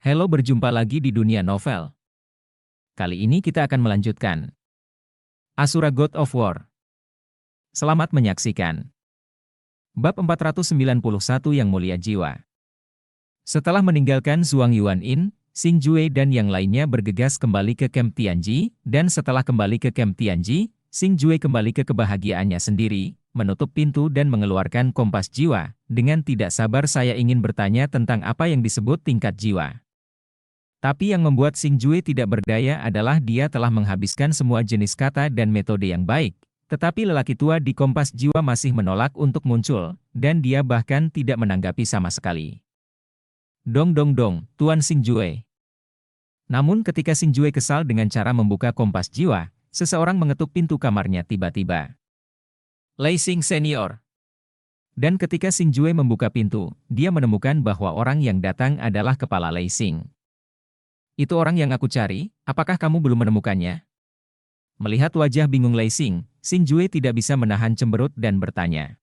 Halo, berjumpa lagi di dunia novel. Kali ini kita akan melanjutkan Asura God of War. Selamat menyaksikan. Bab 491 Yang Mulia Jiwa. Setelah meninggalkan Zhuang Yuanin, Xing Jue dan yang lainnya bergegas kembali ke Camp Tianji, dan setelah kembali ke Camp Tianji, Xing Jue kembali ke kebahagiaannya sendiri, menutup pintu dan mengeluarkan kompas jiwa. Dengan tidak sabar saya ingin bertanya tentang apa yang disebut tingkat jiwa. Tapi yang membuat Xing Jue tidak berdaya adalah dia telah menghabiskan semua jenis kata dan metode yang baik. Tetapi lelaki tua di kompas jiwa masih menolak untuk muncul, dan dia bahkan tidak menanggapi sama sekali. Dong dong dong, Tuan Xing Jue. Namun ketika Xing Jue kesal dengan cara membuka kompas jiwa, seseorang mengetuk pintu kamarnya tiba-tiba. Lei Xing Senior. Dan ketika Xing Jue membuka pintu, dia menemukan bahwa orang yang datang adalah kepala Lei Xing. Itu orang yang aku cari, apakah kamu belum menemukannya? Melihat wajah bingung Lei Xing, Xing Jue tidak bisa menahan cemberut dan bertanya.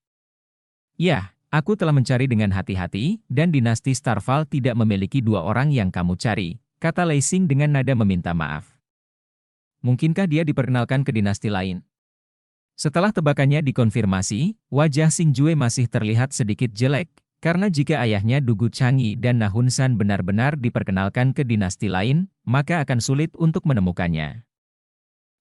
Ya, aku telah mencari dengan hati-hati, dan dinasti Starfall tidak memiliki dua orang yang kamu cari, kata Lei Xing dengan nada meminta maaf. Mungkinkah dia diperkenalkan ke dinasti lain? Setelah tebakannya dikonfirmasi, wajah Xing Jue masih terlihat sedikit jelek, karena jika ayahnya Dugu Chang'e dan Nahun San benar-benar diperkenalkan ke dinasti lain, maka akan sulit untuk menemukannya.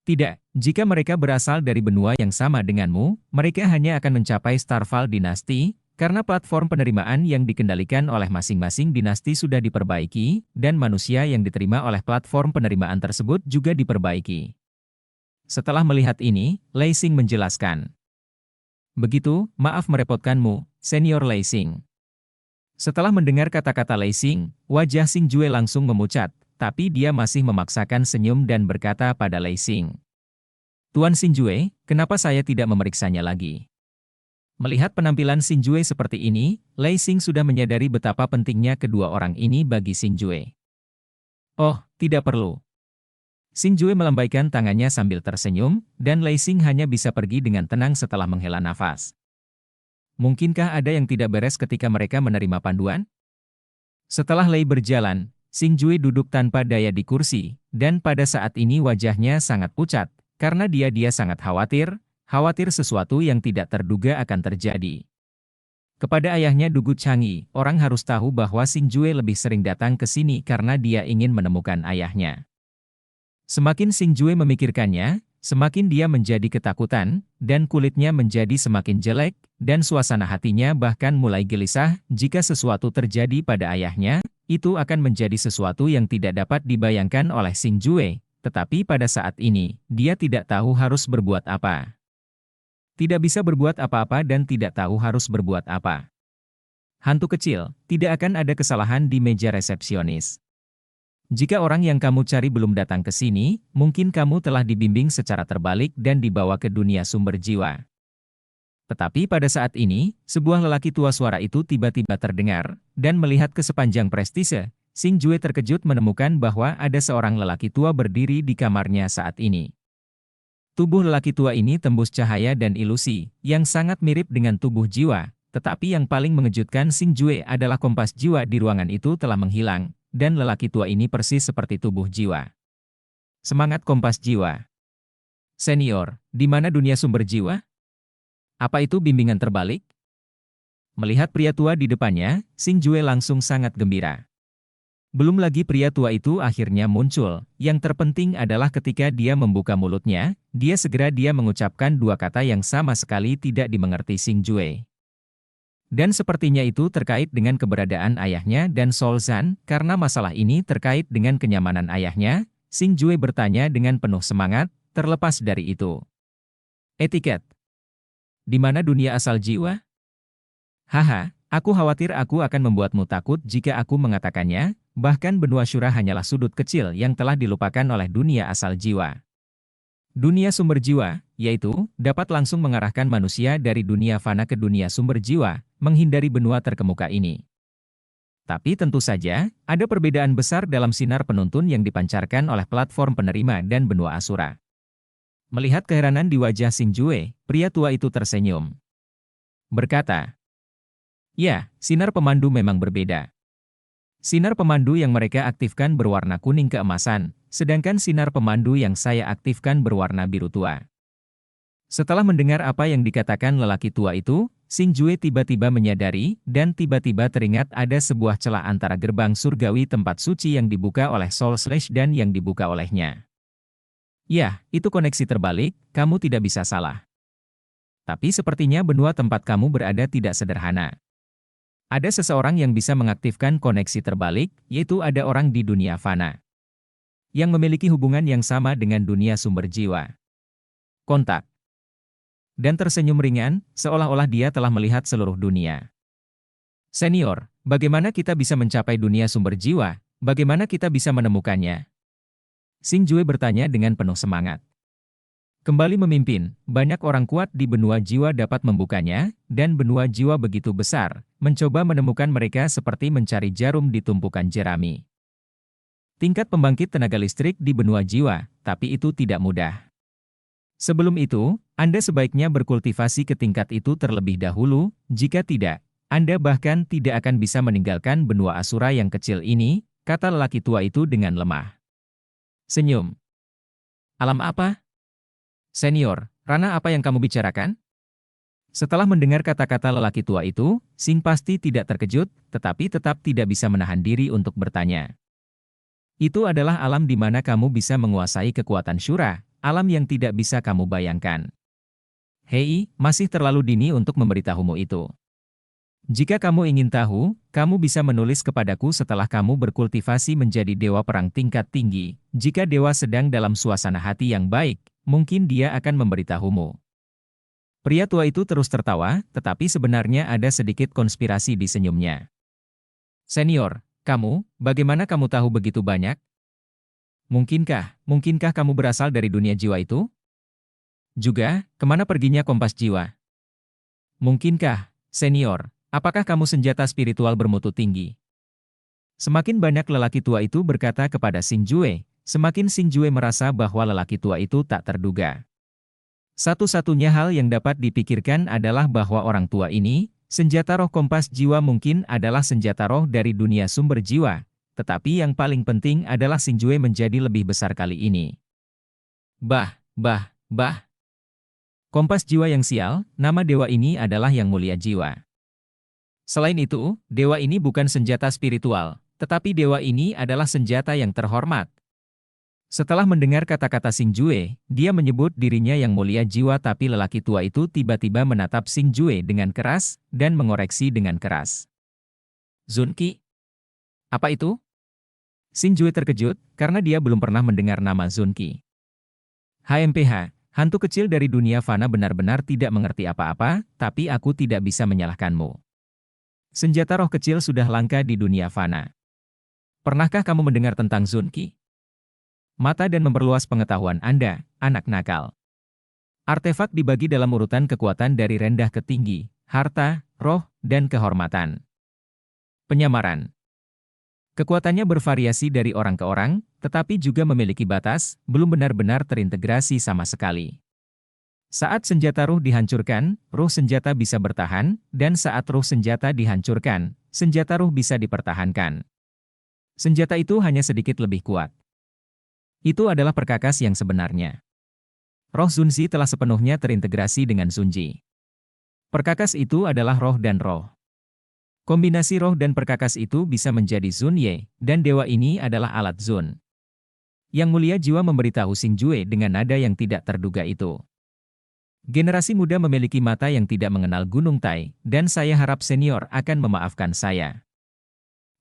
Tidak, jika mereka berasal dari benua yang sama denganmu, mereka hanya akan mencapai Starfall dinasti, karena platform penerimaan yang dikendalikan oleh masing-masing dinasti sudah diperbaiki, dan manusia yang diterima oleh platform penerimaan tersebut juga diperbaiki. Setelah melihat ini, Lei Xing menjelaskan. Begitu, maaf merepotkanmu, Senior Lei Xing. Setelah mendengar kata-kata Lei Xing, wajah Xing Jue langsung memucat, tapi dia masih memaksakan senyum dan berkata pada Lei Xing. Tuan Xing Jue, kenapa saya tidak memeriksanya lagi? Melihat penampilan Xing Jue seperti ini, Lei Xing sudah menyadari betapa pentingnya kedua orang ini bagi Xing Jue. Oh, tidak perlu. Xing Jue melambaikan tangannya sambil tersenyum, dan Lei Xing hanya bisa pergi dengan tenang setelah menghela nafas. Mungkinkah ada yang tidak beres ketika mereka menerima panduan? Setelah Lei berjalan, Xing Jue duduk tanpa daya di kursi, dan pada saat ini wajahnya sangat pucat, karena dia sangat khawatir sesuatu yang tidak terduga akan terjadi. Kepada ayahnya Dugu Chang'e, orang harus tahu bahwa Xing Jue lebih sering datang ke sini karena dia ingin menemukan ayahnya. Semakin Xing Jue memikirkannya, semakin dia menjadi ketakutan, dan kulitnya menjadi semakin jelek, dan suasana hatinya bahkan mulai gelisah. Jika sesuatu terjadi pada ayahnya, itu akan menjadi sesuatu yang tidak dapat dibayangkan oleh Xing Jue, tetapi pada saat ini, dia tidak tahu harus berbuat apa. Tidak bisa berbuat apa-apa dan tidak tahu harus berbuat apa. Hantu kecil, tidak akan ada kesalahan di meja resepsionis. Jika orang yang kamu cari belum datang ke sini, mungkin kamu telah dibimbing secara terbalik dan dibawa ke dunia sumber jiwa. Tetapi pada saat ini, sebuah lelaki tua suara itu tiba-tiba terdengar, dan melihat ke sepanjang prestise, Xing Jue terkejut menemukan bahwa ada seorang lelaki tua berdiri di kamarnya saat ini. Tubuh lelaki tua ini tembus cahaya dan ilusi, yang sangat mirip dengan tubuh jiwa, tetapi yang paling mengejutkan Xing Jue adalah kompas jiwa di ruangan itu telah menghilang, dan lelaki tua ini persis seperti tubuh jiwa. Semangat kompas jiwa. Senior, di mana dunia sumber jiwa? Apa itu bimbingan terbalik? Melihat pria tua di depannya, Xing Jue langsung sangat gembira. Belum lagi pria tua itu akhirnya muncul, yang terpenting adalah ketika dia membuka mulutnya, dia mengucapkan dua kata yang sama sekali tidak dimengerti Xing Jue. Dan sepertinya itu terkait dengan keberadaan ayahnya dan Sol Zhan, karena masalah ini terkait dengan kenyamanan ayahnya, Xing Jue bertanya dengan penuh semangat, terlepas dari itu. Etiket. Di mana dunia asal jiwa? Haha, aku khawatir aku akan membuatmu takut jika aku mengatakannya, bahkan benua Syura hanyalah sudut kecil yang telah dilupakan oleh dunia asal jiwa. Dunia sumber jiwa, yaitu, dapat langsung mengarahkan manusia dari dunia fana ke dunia sumber jiwa, menghindari benua terkemuka ini. Tapi tentu saja, ada perbedaan besar dalam sinar penuntun yang dipancarkan oleh platform penerima dan benua Asura. Melihat keheranan di wajah Xing Jue, pria tua itu tersenyum. Berkata, ya, sinar pemandu memang berbeda. Sinar pemandu yang mereka aktifkan berwarna kuning keemasan, sedangkan sinar pemandu yang saya aktifkan berwarna biru tua. Setelah mendengar apa yang dikatakan lelaki tua itu, Xing Jue tiba-tiba menyadari, dan tiba-tiba teringat ada sebuah celah antara gerbang surgawi tempat suci yang dibuka oleh Soul Slash dan yang dibuka olehnya. Ya, itu koneksi terbalik, kamu tidak bisa salah. Tapi sepertinya benua tempat kamu berada tidak sederhana. Ada seseorang yang bisa mengaktifkan koneksi terbalik, yaitu ada orang di dunia fana yang memiliki hubungan yang sama dengan dunia sumber jiwa. Kontak. Dan tersenyum ringan, seolah-olah dia telah melihat seluruh dunia. Senior, bagaimana kita bisa mencapai dunia sumber jiwa? Bagaimana kita bisa menemukannya? Xing Jue bertanya dengan penuh semangat. Kembali memimpin, banyak orang kuat di benua jiwa dapat membukanya, dan benua jiwa begitu besar, mencoba menemukan mereka seperti mencari jarum di tumpukan jerami. Tingkat pembangkit tenaga listrik di benua jiwa, tapi itu tidak mudah. Sebelum itu, Anda sebaiknya berkultivasi ke tingkat itu terlebih dahulu, jika tidak, Anda bahkan tidak akan bisa meninggalkan benua Asura yang kecil ini, kata lelaki tua itu dengan lemah. Senyum. Alam apa? Senior, ranah apa yang kamu bicarakan? Setelah mendengar kata-kata lelaki tua itu, Xing pasti tidak terkejut, tetapi tetap tidak bisa menahan diri untuk bertanya. Itu adalah alam di mana kamu bisa menguasai kekuatan Syura, alam yang tidak bisa kamu bayangkan. Hei, masih terlalu dini untuk memberitahumu itu. Jika kamu ingin tahu, kamu bisa menulis kepadaku setelah kamu berkultivasi menjadi dewa perang tingkat tinggi. Jika dewa sedang dalam suasana hati yang baik, mungkin dia akan memberitahumu. Pria tua itu terus tertawa, tetapi sebenarnya ada sedikit konspirasi di senyumnya. Senior, bagaimana kamu tahu begitu banyak? Mungkinkah kamu berasal dari dunia jiwa itu? Juga, kemana perginya kompas jiwa? Mungkinkah, senior, apakah kamu senjata spiritual bermutu tinggi? Semakin banyak lelaki tua itu berkata kepada Xing Jue, semakin Xing Jue merasa bahwa lelaki tua itu tak terduga. Satu-satunya hal yang dapat dipikirkan adalah bahwa orang tua ini, senjata roh kompas jiwa mungkin adalah senjata roh dari dunia sumber jiwa, tetapi yang paling penting adalah Xing Jue menjadi lebih besar kali ini. Bah. Kompas jiwa yang sial, nama dewa ini adalah yang mulia jiwa. Selain itu, dewa ini bukan senjata spiritual, tetapi dewa ini adalah senjata yang terhormat. Setelah mendengar kata-kata Xing Jue, dia menyebut dirinya yang mulia jiwa tapi lelaki tua itu tiba-tiba menatap Xing Jue dengan keras, dan mengoreksi dengan keras. Zun Qi? Apa itu? Xing Jue terkejut, karena dia belum pernah mendengar nama Zun Qi. HMPH, hantu kecil dari dunia fana benar-benar tidak mengerti apa-apa, tapi aku tidak bisa menyalahkanmu. Senjata roh kecil sudah langka di dunia fana. Pernahkah kamu mendengar tentang Zun Qi? Mata dan memperluas pengetahuan Anda, anak nakal. Artefak dibagi dalam urutan kekuatan dari rendah ke tinggi, harta, roh, dan kehormatan. Penyamaran. Kekuatannya bervariasi dari orang ke orang, tetapi juga memiliki batas, belum benar-benar terintegrasi sama sekali. Saat senjata ruh dihancurkan, ruh senjata bisa bertahan, dan saat ruh senjata dihancurkan, senjata ruh bisa dipertahankan. Senjata itu hanya sedikit lebih kuat. Itu adalah perkakas yang sebenarnya. Roh Zunzi telah sepenuhnya terintegrasi dengan Zunji. Perkakas itu adalah roh dan roh. Kombinasi roh dan perkakas itu bisa menjadi Zun Ye, dan dewa ini adalah alat Zun. Yang mulia jiwa memberitahu Xing Jue dengan nada yang tidak terduga itu. Generasi muda memiliki mata yang tidak mengenal Gunung Tai, dan saya harap senior akan memaafkan saya.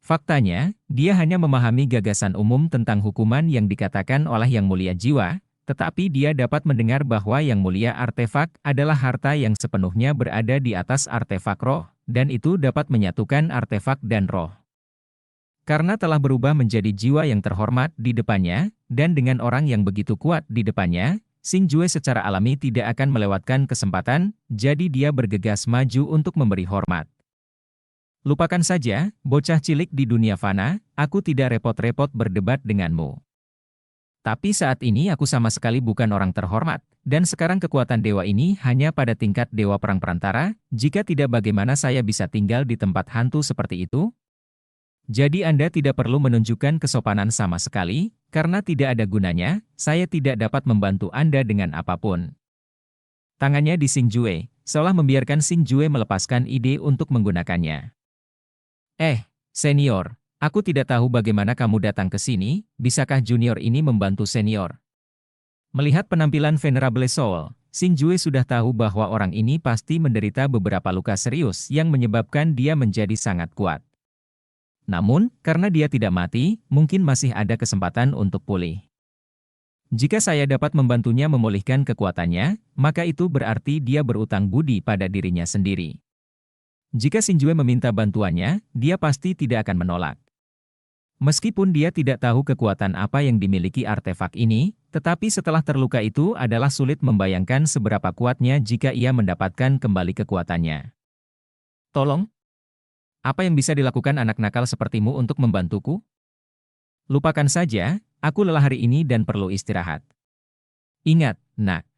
Faktanya, dia hanya memahami gagasan umum tentang hukuman yang dikatakan oleh Yang Mulia Jiwa, tetapi dia dapat mendengar bahwa Yang Mulia Artefak adalah harta yang sepenuhnya berada di atas artefak roh, dan itu dapat menyatukan artefak dan roh. Karena telah berubah menjadi jiwa yang terhormat di depannya, dan dengan orang yang begitu kuat di depannya, Xing Jue secara alami tidak akan melewatkan kesempatan, jadi dia bergegas maju untuk memberi hormat. Lupakan saja, bocah cilik di dunia fana, aku tidak repot-repot berdebat denganmu. Tapi saat ini aku sama sekali bukan orang terhormat, dan sekarang kekuatan dewa ini hanya pada tingkat dewa perang perantara, jika tidak bagaimana saya bisa tinggal di tempat hantu seperti itu? Jadi Anda tidak perlu menunjukkan kesopanan sama sekali, karena tidak ada gunanya, saya tidak dapat membantu Anda dengan apapun. Tangannya di Xingjue, seolah membiarkan Xingjue melepaskan ide untuk menggunakannya. Senior, aku tidak tahu bagaimana kamu datang ke sini, bisakah junior ini membantu senior? Melihat penampilan Venerable Soul, Xingjue sudah tahu bahwa orang ini pasti menderita beberapa luka serius yang menyebabkan dia menjadi sangat kuat. Namun, karena dia tidak mati, mungkin masih ada kesempatan untuk pulih. Jika saya dapat membantunya memulihkan kekuatannya, maka itu berarti dia berutang budi pada dirinya sendiri. Jika Xingjue meminta bantuannya, dia pasti tidak akan menolak. Meskipun dia tidak tahu kekuatan apa yang dimiliki artefak ini, tetapi setelah terluka itu adalah sulit membayangkan seberapa kuatnya jika ia mendapatkan kembali kekuatannya. Tolong? Apa yang bisa dilakukan anak nakal sepertimu untuk membantuku? Lupakan saja, aku lelah hari ini dan perlu istirahat. Ingat, nak.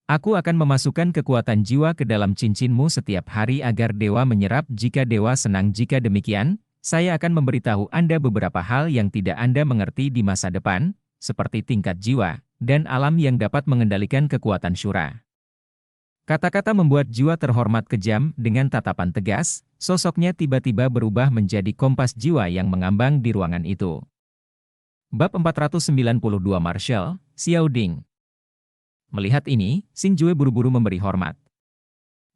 Aku akan memasukkan kekuatan jiwa ke dalam cincinmu setiap hari agar dewa menyerap jika dewa senang. Jika demikian, saya akan memberitahu Anda beberapa hal yang tidak Anda mengerti di masa depan, seperti tingkat jiwa, dan alam yang dapat mengendalikan kekuatan Shura. Kata-kata membuat jiwa terhormat kejam dengan tatapan tegas, sosoknya tiba-tiba berubah menjadi kompas jiwa yang mengambang di ruangan itu. Bab 492 Marshal, Xiao Ding. Melihat ini, Xingjue buru-buru memberi hormat.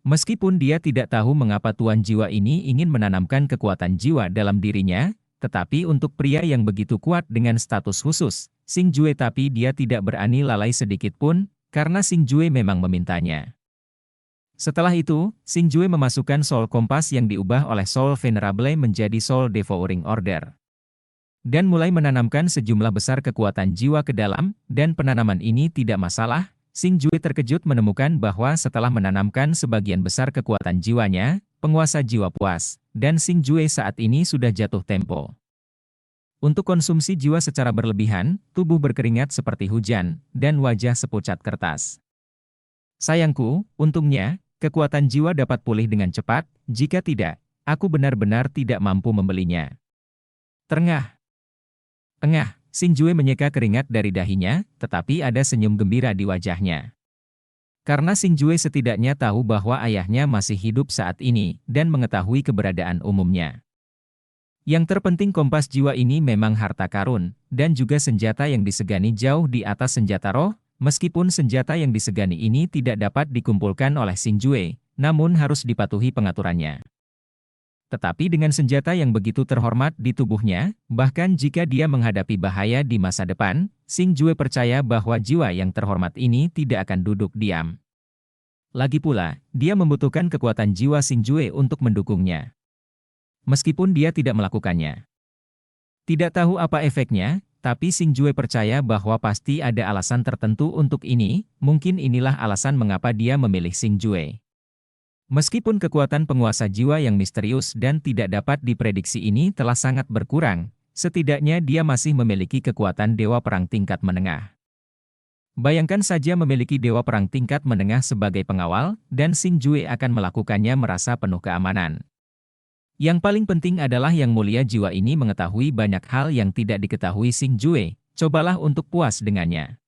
Meskipun dia tidak tahu mengapa Tuan Jiwa ini ingin menanamkan kekuatan jiwa dalam dirinya, tetapi untuk pria yang begitu kuat dengan status khusus, Xingjue tapi dia tidak berani lalai sedikit pun, karena Xingjue memang memintanya. Setelah itu, Xingjue memasukkan Soul Kompas yang diubah oleh Soul Venerable menjadi Soul Devouring Order. Dan mulai menanamkan sejumlah besar kekuatan jiwa ke dalam, dan penanaman ini tidak masalah. Xingjue terkejut menemukan bahwa setelah menanamkan sebagian besar kekuatan jiwanya, penguasa jiwa puas, dan Xingjue saat ini sudah jatuh tempo. Untuk konsumsi jiwa secara berlebihan, tubuh berkeringat seperti hujan, dan wajah sepucat kertas. Sayangku, untungnya, kekuatan jiwa dapat pulih dengan cepat, jika tidak, aku benar-benar tidak mampu membelinya. Engah, Xingjue menyeka keringat dari dahinya, tetapi ada senyum gembira di wajahnya. Karena Xingjue setidaknya tahu bahwa ayahnya masih hidup saat ini, dan mengetahui keberadaan umumnya. Yang terpenting kompas jiwa ini memang harta karun, dan juga senjata yang disegani jauh di atas senjata roh, meskipun senjata yang disegani ini tidak dapat dikumpulkan oleh Xingjue, namun harus dipatuhi pengaturannya. Tetapi dengan senjata yang begitu terhormat di tubuhnya, bahkan jika dia menghadapi bahaya di masa depan, Xingjue percaya bahwa jiwa yang terhormat ini tidak akan duduk diam. Lagi pula, dia membutuhkan kekuatan jiwa Xingjue untuk mendukungnya. Meskipun dia tidak melakukannya. Tidak tahu apa efeknya, tapi Xingjue percaya bahwa pasti ada alasan tertentu untuk ini, mungkin inilah alasan mengapa dia memilih Xingjue. Meskipun kekuatan penguasa jiwa yang misterius dan tidak dapat diprediksi ini telah sangat berkurang, setidaknya dia masih memiliki kekuatan dewa perang tingkat menengah. Bayangkan saja memiliki dewa perang tingkat menengah sebagai pengawal, dan Xingjue akan melakukannya merasa penuh keamanan. Yang paling penting adalah Yang Mulia Jiwa ini mengetahui banyak hal yang tidak diketahui Xingjue, cobalah untuk puas dengannya.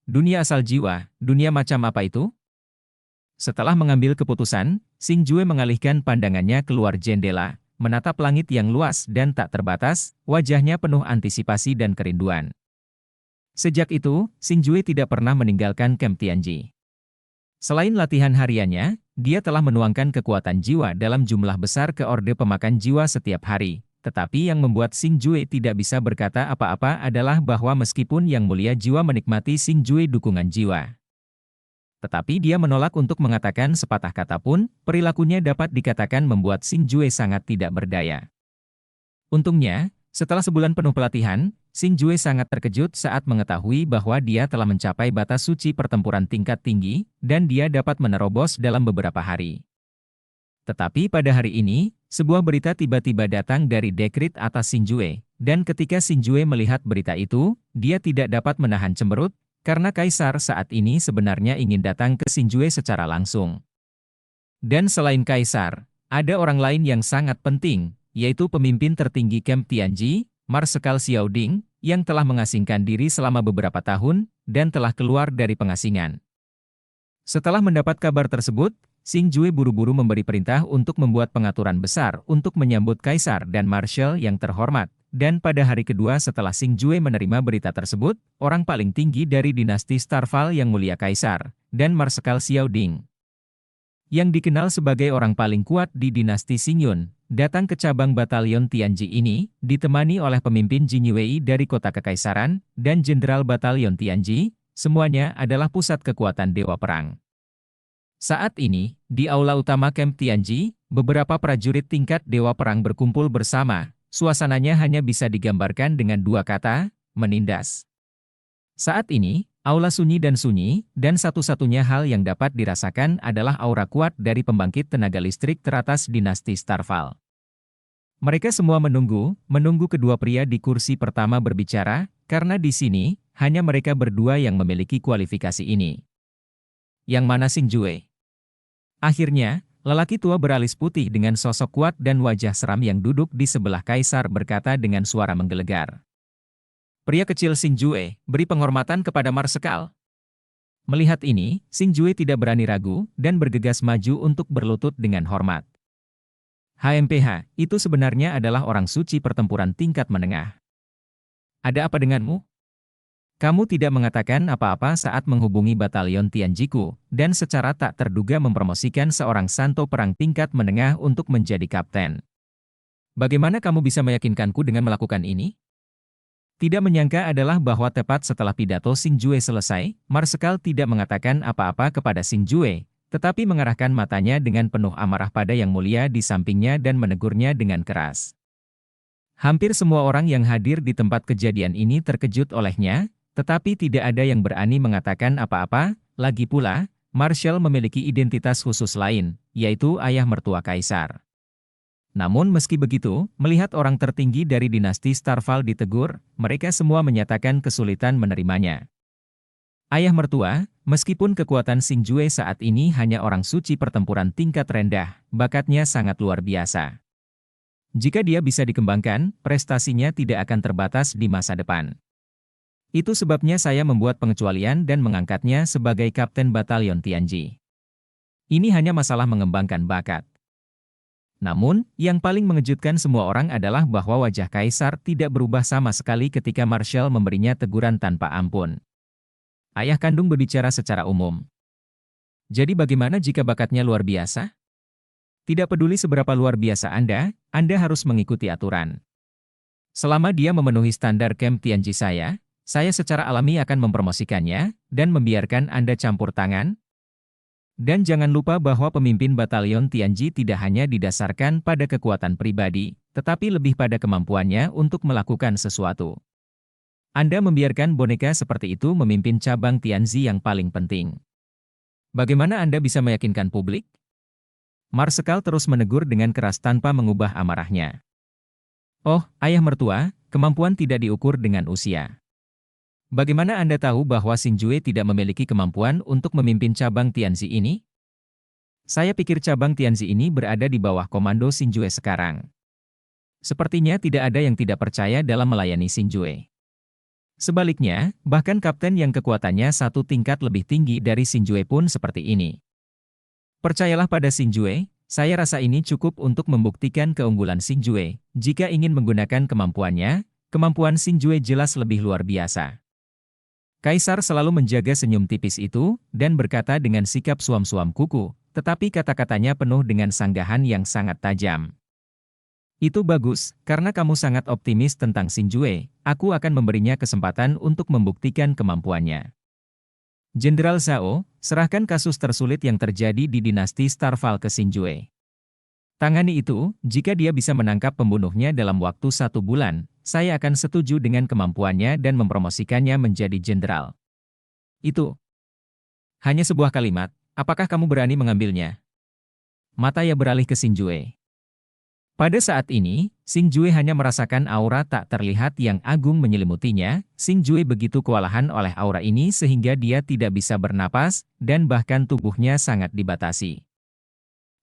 Dunia asal jiwa, dunia macam apa itu? Setelah mengambil keputusan, Xingjue mengalihkan pandangannya keluar jendela, menatap langit yang luas dan tak terbatas, wajahnya penuh antisipasi dan kerinduan. Sejak itu, Xingjue tidak pernah meninggalkan Camp Tianji. Selain latihan hariannya, dia telah menuangkan kekuatan jiwa dalam jumlah besar ke Orde Pemakan Jiwa setiap hari. Tetapi yang membuat Xingjue tidak bisa berkata apa-apa adalah bahwa meskipun Yang Mulia Jiwa menikmati Xingjue dukungan jiwa, tetapi dia menolak untuk mengatakan sepatah kata pun, perilakunya dapat dikatakan membuat Xingjue sangat tidak berdaya. Untungnya, setelah sebulan penuh pelatihan, Xingjue sangat terkejut saat mengetahui bahwa dia telah mencapai batas suci pertempuran tingkat tinggi, dan dia dapat menerobos dalam beberapa hari. Tetapi pada hari ini, sebuah berita tiba-tiba datang dari dekrit atas Xingjue, dan ketika Xingjue melihat berita itu, dia tidak dapat menahan cemberut, karena Kaisar saat ini sebenarnya ingin datang ke Xingjue secara langsung. Dan selain Kaisar, ada orang lain yang sangat penting, yaitu pemimpin tertinggi Camp Tianji, Marsekal Xiao Ding, yang telah mengasingkan diri selama beberapa tahun dan telah keluar dari pengasingan. Setelah mendapat kabar tersebut, Xing Jue buru-buru memberi perintah untuk membuat pengaturan besar untuk menyambut kaisar dan marshal yang terhormat. Dan pada hari kedua setelah Xing Jue menerima berita tersebut, orang paling tinggi dari dinasti Starfall yang mulia kaisar, dan Marsekal Xiao Ding, yang dikenal sebagai orang paling kuat di dinasti Xingyun, datang ke cabang batalion Tianji ini, ditemani oleh pemimpin Jin Wei dari kota kekaisaran, dan jenderal batalion Tianji, semuanya adalah pusat kekuatan Dewa Perang. Saat ini, di aula utama Camp Tianji, beberapa prajurit tingkat Dewa Perang berkumpul bersama. Suasananya hanya bisa digambarkan dengan dua kata, menindas. Saat ini, aula sunyi, dan satu-satunya hal yang dapat dirasakan adalah aura kuat dari pembangkit tenaga listrik teratas dinasti Starfall. Mereka semua menunggu kedua pria di kursi pertama berbicara, karena di sini, hanya mereka berdua yang memiliki kualifikasi ini. Yang mana Xing Jue? Akhirnya, lelaki tua beralis putih dengan sosok kuat dan wajah seram yang duduk di sebelah kaisar berkata dengan suara menggelegar. Pria kecil Xing Jue, beri penghormatan kepada Marsekal. Melihat ini, Xing Jue tidak berani ragu dan bergegas maju untuk berlutut dengan hormat. HMPH, itu sebenarnya adalah orang suci pertempuran tingkat menengah. Ada apa denganmu? Kamu tidak mengatakan apa-apa saat menghubungi batalion Tianjiku, dan secara tak terduga mempromosikan seorang santo perang tingkat menengah untuk menjadi kapten. Bagaimana kamu bisa meyakinkanku dengan melakukan ini? Tidak menyangka adalah bahwa tepat setelah pidato Xing Jue selesai, Marsekal tidak mengatakan apa-apa kepada Xing Jue, tetapi mengarahkan matanya dengan penuh amarah pada yang mulia di sampingnya dan menegurnya dengan keras. Hampir semua orang yang hadir di tempat kejadian ini terkejut olehnya, tetapi tidak ada yang berani mengatakan apa-apa. Lagi pula, Marshal memiliki identitas khusus lain, yaitu ayah mertua kaisar. Namun meski begitu, melihat orang tertinggi dari dinasti Starfall ditegur, mereka semua menyatakan kesulitan menerimanya. Ayah mertua, meskipun kekuatan Xing Jue saat ini hanya orang suci pertempuran tingkat rendah, bakatnya sangat luar biasa. Jika dia bisa dikembangkan, prestasinya tidak akan terbatas di masa depan. Itu sebabnya saya membuat pengecualian dan mengangkatnya sebagai kapten batalion Tianji. Ini hanya masalah mengembangkan bakat. Namun, yang paling mengejutkan semua orang adalah bahwa wajah kaisar tidak berubah sama sekali ketika Marshal memberinya teguran tanpa ampun. Ayah kandung berbicara secara umum. Jadi bagaimana jika bakatnya luar biasa? Tidak peduli seberapa luar biasa Anda harus mengikuti aturan. Selama dia memenuhi standar Camp Tianji saya secara alami akan mempromosikannya, dan membiarkan Anda campur tangan. Dan jangan lupa bahwa pemimpin batalion Tianji tidak hanya didasarkan pada kekuatan pribadi, tetapi lebih pada kemampuannya untuk melakukan sesuatu. Anda membiarkan boneka seperti itu memimpin cabang Tianzi yang paling penting. Bagaimana Anda bisa meyakinkan publik? Marsekal terus menegur dengan keras tanpa mengubah amarahnya. Oh, ayah mertua, kemampuan tidak diukur dengan usia. Bagaimana Anda tahu bahwa Xing Jue tidak memiliki kemampuan untuk memimpin cabang Tianzi ini? Saya pikir cabang Tianzi ini berada di bawah komando Xing Jue sekarang. Sepertinya tidak ada yang tidak percaya dalam melayani Xing Jue. Sebaliknya, bahkan kapten yang kekuatannya satu tingkat lebih tinggi dari Xing Jue pun seperti ini. Percayalah pada Xing Jue, saya rasa ini cukup untuk membuktikan keunggulan Xing Jue. Jika ingin menggunakan kemampuannya, kemampuan Xing Jue jelas lebih luar biasa. Kaisar selalu menjaga senyum tipis itu, dan berkata dengan sikap suam-suam kuku, tetapi kata-katanya penuh dengan sanggahan yang sangat tajam. Itu bagus, karena kamu sangat optimis tentang Xing Jue, aku akan memberinya kesempatan untuk membuktikan kemampuannya. Jenderal Zhao, serahkan kasus tersulit yang terjadi di dinasti Starfall ke Xing Jue. Tangani itu, jika dia bisa menangkap pembunuhnya dalam waktu 1 bulan, saya akan setuju dengan kemampuannya dan mempromosikannya menjadi jenderal. Itu hanya sebuah kalimat, apakah kamu berani mengambilnya? Matanya beralih ke Xing Jue. Pada saat ini, Xing Jue hanya merasakan aura tak terlihat yang agung menyelimutinya. Xing Jue begitu kewalahan oleh aura ini sehingga dia tidak bisa bernapas, dan bahkan tubuhnya sangat dibatasi.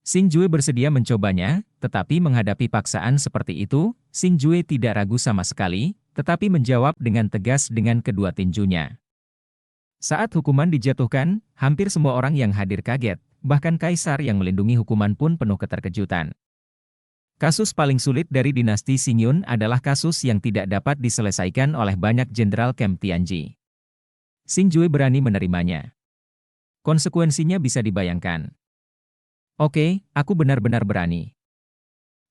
Xing Jue bersedia mencobanya, tetapi menghadapi paksaan seperti itu, Xing Jue tidak ragu sama sekali, tetapi menjawab dengan tegas dengan kedua tinjunya. Saat hukuman dijatuhkan, hampir semua orang yang hadir kaget, bahkan kaisar yang melindungi hukuman pun penuh keterkejutan. Kasus paling sulit dari dinasti Xingyun adalah kasus yang tidak dapat diselesaikan oleh banyak jenderal Kem Tianji. Xing Jue berani menerimanya. Konsekuensinya bisa dibayangkan. Oke, aku benar-benar berani.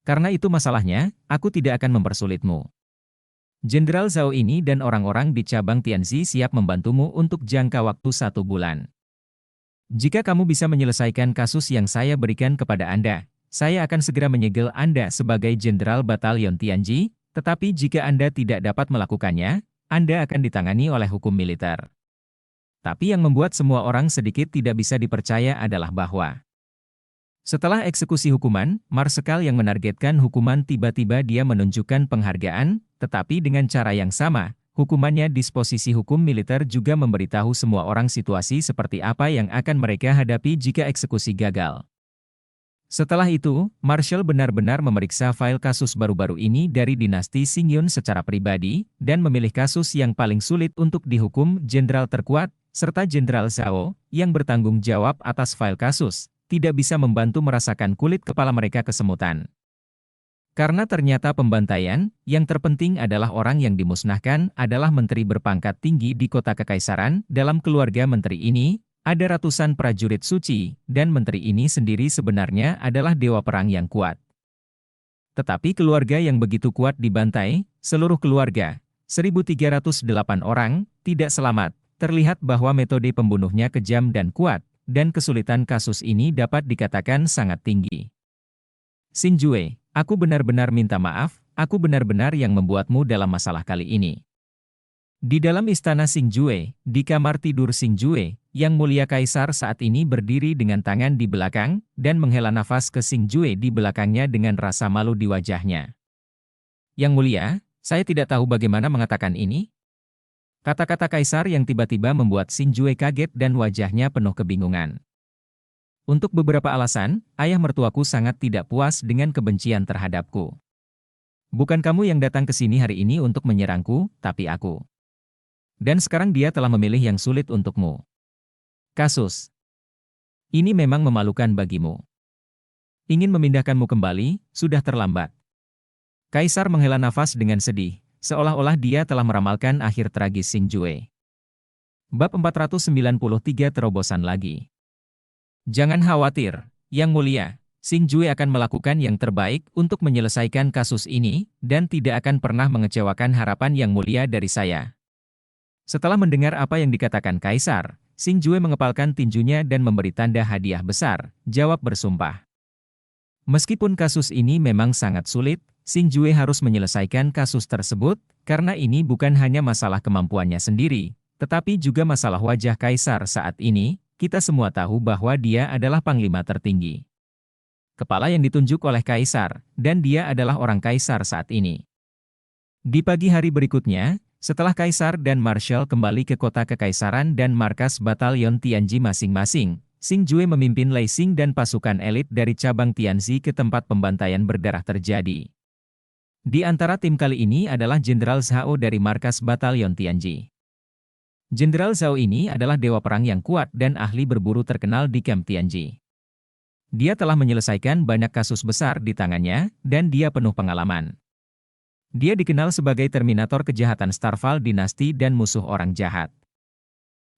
Karena itu masalahnya, aku tidak akan mempersulitmu. Jenderal Zhao ini dan orang-orang di cabang Tianzi siap membantumu untuk jangka waktu 1 bulan. Jika kamu bisa menyelesaikan kasus yang saya berikan kepada Anda, saya akan segera menyegel Anda sebagai Jenderal Batalion Tianji, tetapi jika Anda tidak dapat melakukannya, Anda akan ditangani oleh hukum militer. Tapi yang membuat semua orang sedikit tidak bisa dipercaya adalah bahwa setelah eksekusi hukuman, Marsekal yang menargetkan hukuman tiba-tiba dia menunjukkan penghargaan, tetapi dengan cara yang sama, hukumannya disposisi hukum militer juga memberitahu semua orang situasi seperti apa yang akan mereka hadapi jika eksekusi gagal. Setelah itu, Marshal benar-benar memeriksa file kasus baru-baru ini dari dinasti Xingyun secara pribadi, dan memilih kasus yang paling sulit untuk dihukum jenderal terkuat, serta Jenderal Zhao, yang bertanggung jawab atas file kasus, tidak bisa membantu merasakan kulit kepala mereka kesemutan. Karena ternyata pembantaian, yang terpenting adalah orang yang dimusnahkan adalah menteri berpangkat tinggi di kota kekaisaran. Dalam keluarga menteri ini, ada ratusan prajurit suci, dan menteri ini sendiri sebenarnya adalah dewa perang yang kuat. Tetapi keluarga yang begitu kuat dibantai, seluruh keluarga, 1.308 orang, tidak selamat. Terlihat bahwa metode pembunuhnya kejam dan kuat, dan kesulitan kasus ini dapat dikatakan sangat tinggi. Xing Jue, aku benar-benar minta maaf, aku benar-benar yang membuatmu dalam masalah kali ini. Di dalam istana Xing Jue, di kamar tidur Xing Jue, Yang Mulia Kaisar saat ini berdiri dengan tangan di belakang, dan menghela nafas ke Xing Jue di belakangnya dengan rasa malu di wajahnya. Yang Mulia, saya tidak tahu bagaimana mengatakan ini. Kata-kata kaisar yang tiba-tiba membuat Xing Jue kaget dan wajahnya penuh kebingungan. Untuk beberapa alasan, ayah mertuaku sangat tidak puas dengan kebencian terhadapku. Bukan kamu yang datang ke sini hari ini untuk menyerangku, tapi aku. Dan sekarang dia telah memilih yang sulit untukmu. Kasus ini memang memalukan bagimu. Ingin memindahkanmu kembali, sudah terlambat. Kaisar menghela nafas dengan sedih. Seolah-olah dia telah meramalkan akhir tragis Xing Jue. Bab 493 terobosan lagi. Jangan khawatir, Yang Mulia, Xing Jue akan melakukan yang terbaik untuk menyelesaikan kasus ini, dan tidak akan pernah mengecewakan harapan Yang Mulia dari saya. Setelah mendengar apa yang dikatakan Kaisar, Xing Jue mengepalkan tinjunya dan memberi tanda hadiah besar, jawab bersumpah. Meskipun kasus ini memang sangat sulit, Xing Jue harus menyelesaikan kasus tersebut, karena ini bukan hanya masalah kemampuannya sendiri, tetapi juga masalah wajah Kaisar saat ini. Kita semua tahu bahwa dia adalah panglima tertinggi. Kepala yang ditunjuk oleh Kaisar, dan dia adalah orang Kaisar saat ini. Di pagi hari berikutnya, setelah Kaisar dan Marshal kembali ke kota kekaisaran dan markas batalion Tianji masing-masing, Xing Jue memimpin Lei Xing dan pasukan elit dari cabang Tianzi ke tempat pembantaian berdarah terjadi. Di antara tim kali ini adalah Jenderal Zhao dari markas Batalion Tianji. Jenderal Zhao ini adalah dewa perang yang kuat dan ahli berburu terkenal di kamp Tianji. Dia telah menyelesaikan banyak kasus besar di tangannya, dan dia penuh pengalaman. Dia dikenal sebagai Terminator kejahatan Starval dinasti dan musuh orang jahat.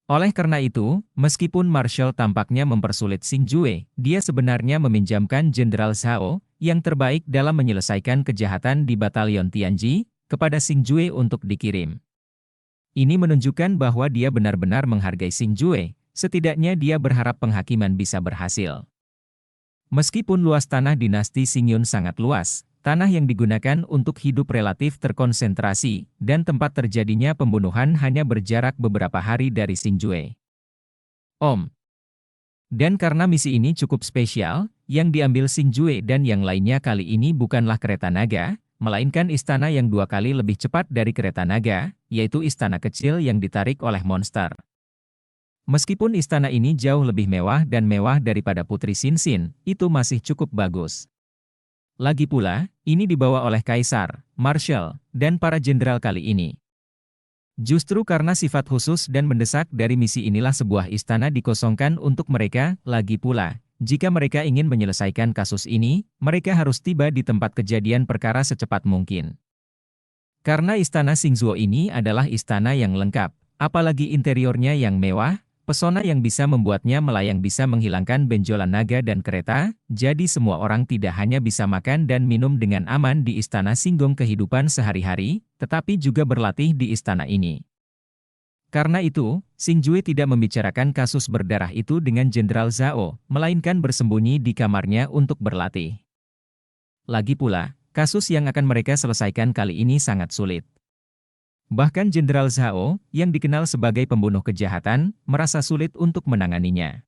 Oleh karena itu, meskipun Marshal tampaknya mempersulit Xing Jue, dia sebenarnya meminjamkan Jenderal Zhao, yang terbaik dalam menyelesaikan kejahatan di Batalion Tianji, kepada Xing Jue untuk dikirim. Ini menunjukkan bahwa dia benar-benar menghargai Xing Jue, setidaknya dia berharap penghakiman bisa berhasil. Meskipun luas tanah dinasti Xingyun sangat luas, tanah yang digunakan untuk hidup relatif terkonsentrasi, dan tempat terjadinya pembunuhan hanya berjarak beberapa hari dari Xing Jue. Dan karena misi ini cukup spesial, yang diambil Xing Jue dan yang lainnya kali ini bukanlah kereta naga, melainkan istana yang 2 kali lebih cepat dari kereta naga, yaitu istana kecil yang ditarik oleh monster. Meskipun istana ini jauh lebih mewah dan mewah daripada Putri Xinxin, itu masih cukup bagus. Lagi pula, ini dibawa oleh Kaisar, Marshal, dan para jenderal kali ini. Justru karena sifat khusus dan mendesak dari misi inilah sebuah istana dikosongkan untuk mereka. Lagi pula, jika mereka ingin menyelesaikan kasus ini, mereka harus tiba di tempat kejadian perkara secepat mungkin. Karena istana Xingzuo ini adalah istana yang lengkap, apalagi interiornya yang mewah, pesona yang bisa membuatnya melayang bisa menghilangkan benjolan naga dan kereta, jadi semua orang tidak hanya bisa makan dan minum dengan aman di istana Xinggong kehidupan sehari-hari, tetapi juga berlatih di istana ini. Karena itu, Xingjue tidak membicarakan kasus berdarah itu dengan Jenderal Zhao, melainkan bersembunyi di kamarnya untuk berlatih. Lagi pula, kasus yang akan mereka selesaikan kali ini sangat sulit. Bahkan Jenderal Zhao, yang dikenal sebagai pembunuh kejahatan, merasa sulit untuk menanganinya.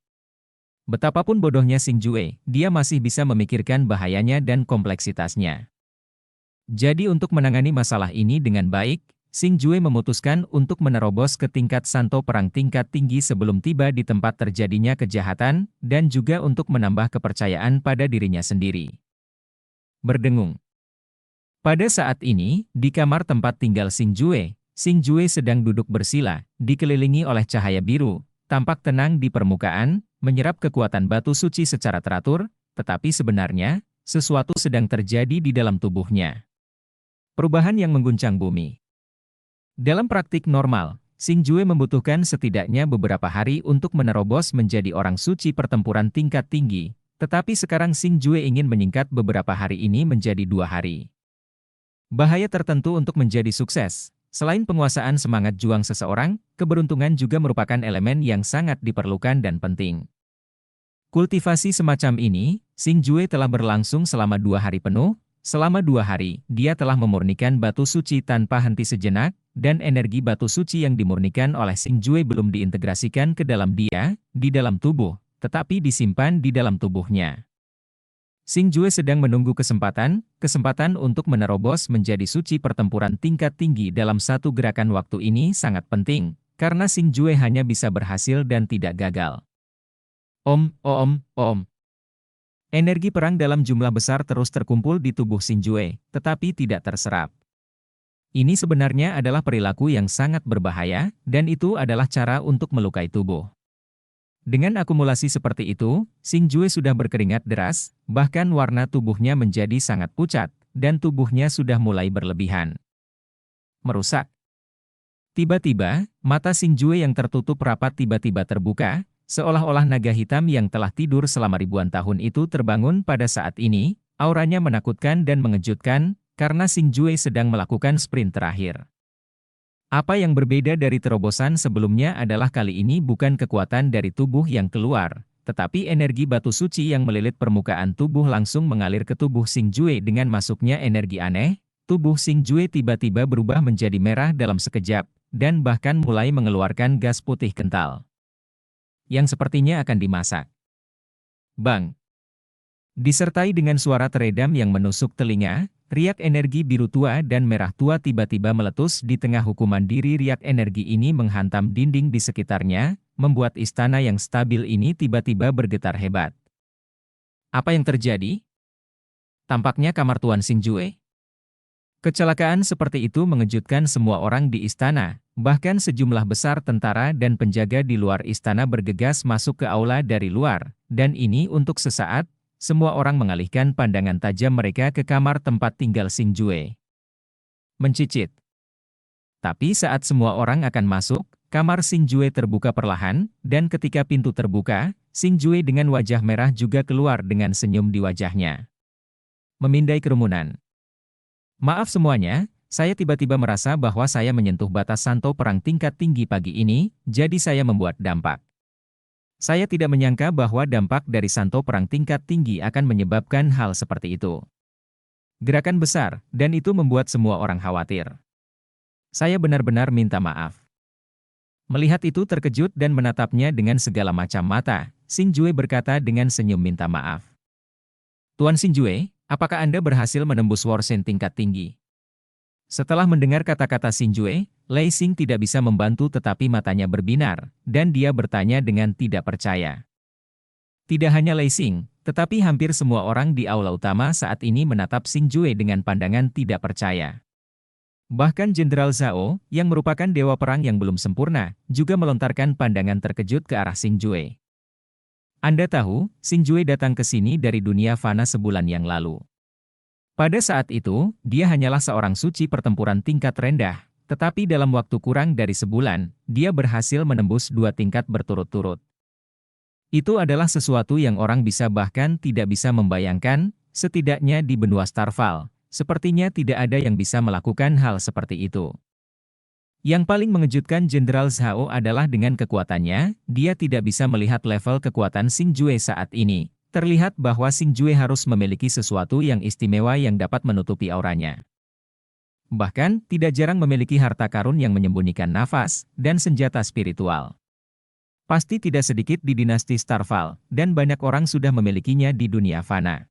Betapapun bodohnya Xingjue, dia masih bisa memikirkan bahayanya dan kompleksitasnya. Jadi untuk menangani masalah ini dengan baik, Xingjue memutuskan untuk menerobos ke tingkat santo perang tingkat tinggi sebelum tiba di tempat terjadinya kejahatan, dan juga untuk menambah kepercayaan pada dirinya sendiri. Berdengung. Pada saat ini, di kamar tempat tinggal Xingjue sedang duduk bersila, dikelilingi oleh cahaya biru, tampak tenang di permukaan, menyerap kekuatan batu suci secara teratur, tetapi sebenarnya, sesuatu sedang terjadi di dalam tubuhnya. Perubahan yang mengguncang bumi. Dalam praktik normal, Xingjue membutuhkan setidaknya beberapa hari untuk menerobos menjadi orang suci pertempuran tingkat tinggi, tetapi sekarang Xingjue ingin menyingkat beberapa hari ini menjadi 2 hari. Bahaya tertentu untuk menjadi sukses. Selain penguasaan semangat juang seseorang, keberuntungan juga merupakan elemen yang sangat diperlukan dan penting. Kultivasi semacam ini, Xingjue telah berlangsung selama 2 hari penuh. Selama 2 hari, dia telah memurnikan batu suci tanpa henti sejenak, dan energi batu suci yang dimurnikan oleh Xingjue belum diintegrasikan ke dalam dia, di dalam tubuh, tetapi disimpan di dalam tubuhnya. Xingjue sedang menunggu kesempatan untuk menerobos menjadi suci pertempuran tingkat tinggi dalam satu gerakan waktu ini sangat penting, karena Xingjue hanya bisa berhasil dan tidak gagal. Om. Energi perang dalam jumlah besar terus terkumpul di tubuh Xingjue, tetapi tidak terserap. Ini sebenarnya adalah perilaku yang sangat berbahaya, dan itu adalah cara untuk melukai tubuh. Dengan akumulasi seperti itu, Xingjue sudah berkeringat deras, bahkan warna tubuhnya menjadi sangat pucat, dan tubuhnya sudah mulai berlebihan. Merusak. Tiba-tiba, mata Xingjue yang tertutup rapat tiba-tiba terbuka, seolah-olah naga hitam yang telah tidur selama ribuan tahun itu terbangun pada saat ini, auranya menakutkan dan mengejutkan, karena Xingjue sedang melakukan sprint terakhir. Apa yang berbeda dari terobosan sebelumnya adalah kali ini bukan kekuatan dari tubuh yang keluar, tetapi energi batu suci yang melilit permukaan tubuh langsung mengalir ke tubuh Xingjue dengan masuknya energi aneh. Tubuh Xingjue tiba-tiba berubah menjadi merah dalam sekejap, dan bahkan mulai mengeluarkan gas putih kental, yang sepertinya akan dimasak. Bang! Disertai dengan suara teredam yang menusuk telinga, riak energi biru tua dan merah tua tiba-tiba meletus di tengah hukuman diri. Riak energi ini menghantam dinding di sekitarnya, membuat istana yang stabil ini tiba-tiba bergetar hebat. Apa yang terjadi? Tampaknya kamar Tuan Xingjue. Kecelakaan seperti itu mengejutkan semua orang di istana, bahkan sejumlah besar tentara dan penjaga di luar istana bergegas masuk ke aula dari luar, dan ini untuk sesaat, semua orang mengalihkan pandangan tajam mereka ke kamar tempat tinggal Xingjue. Mencicit. Tapi saat semua orang akan masuk, kamar Xingjue terbuka perlahan, dan ketika pintu terbuka, Xingjue dengan wajah merah juga keluar dengan senyum di wajahnya. Memindai kerumunan. Maaf semuanya, saya tiba-tiba merasa bahwa saya menyentuh batas santo perang tingkat tinggi pagi ini, jadi saya membuat dampak. Saya tidak menyangka bahwa dampak dari santo perang tingkat tinggi akan menyebabkan hal seperti itu. Gerakan besar, dan itu membuat semua orang khawatir. Saya benar-benar minta maaf. Melihat itu terkejut dan menatapnya dengan segala macam mata, Xingjue berkata dengan senyum minta maaf. Tuan Xingjue, apakah Anda berhasil menembus War Shen tingkat tinggi? Setelah mendengar kata-kata Xingjue, Lei Xing tidak bisa membantu tetapi matanya berbinar, dan dia bertanya dengan tidak percaya. Tidak hanya Lei Xing, tetapi hampir semua orang di aula utama saat ini menatap Xing Jue dengan pandangan tidak percaya. Bahkan Jenderal Zhao, yang merupakan dewa perang yang belum sempurna, juga melontarkan pandangan terkejut ke arah Xing Jue. Anda tahu, Xing Jue datang ke sini dari dunia fana sebulan yang lalu. Pada saat itu, dia hanyalah seorang suci pertempuran tingkat rendah, tetapi dalam waktu kurang dari sebulan, dia berhasil menembus 2 tingkat berturut-turut. Itu adalah sesuatu yang orang bisa bahkan tidak bisa membayangkan, setidaknya di benua Starval. Sepertinya tidak ada yang bisa melakukan hal seperti itu. Yang paling mengejutkan Jenderal Zhao adalah dengan kekuatannya, dia tidak bisa melihat level kekuatan Xing Jue saat ini. Terlihat bahwa Xing Jue harus memiliki sesuatu yang istimewa yang dapat menutupi auranya. Bahkan, tidak jarang memiliki harta karun yang menyembunyikan nafas, dan senjata spiritual. Pasti tidak sedikit di dinasti Starval, dan banyak orang sudah memilikinya di dunia fana.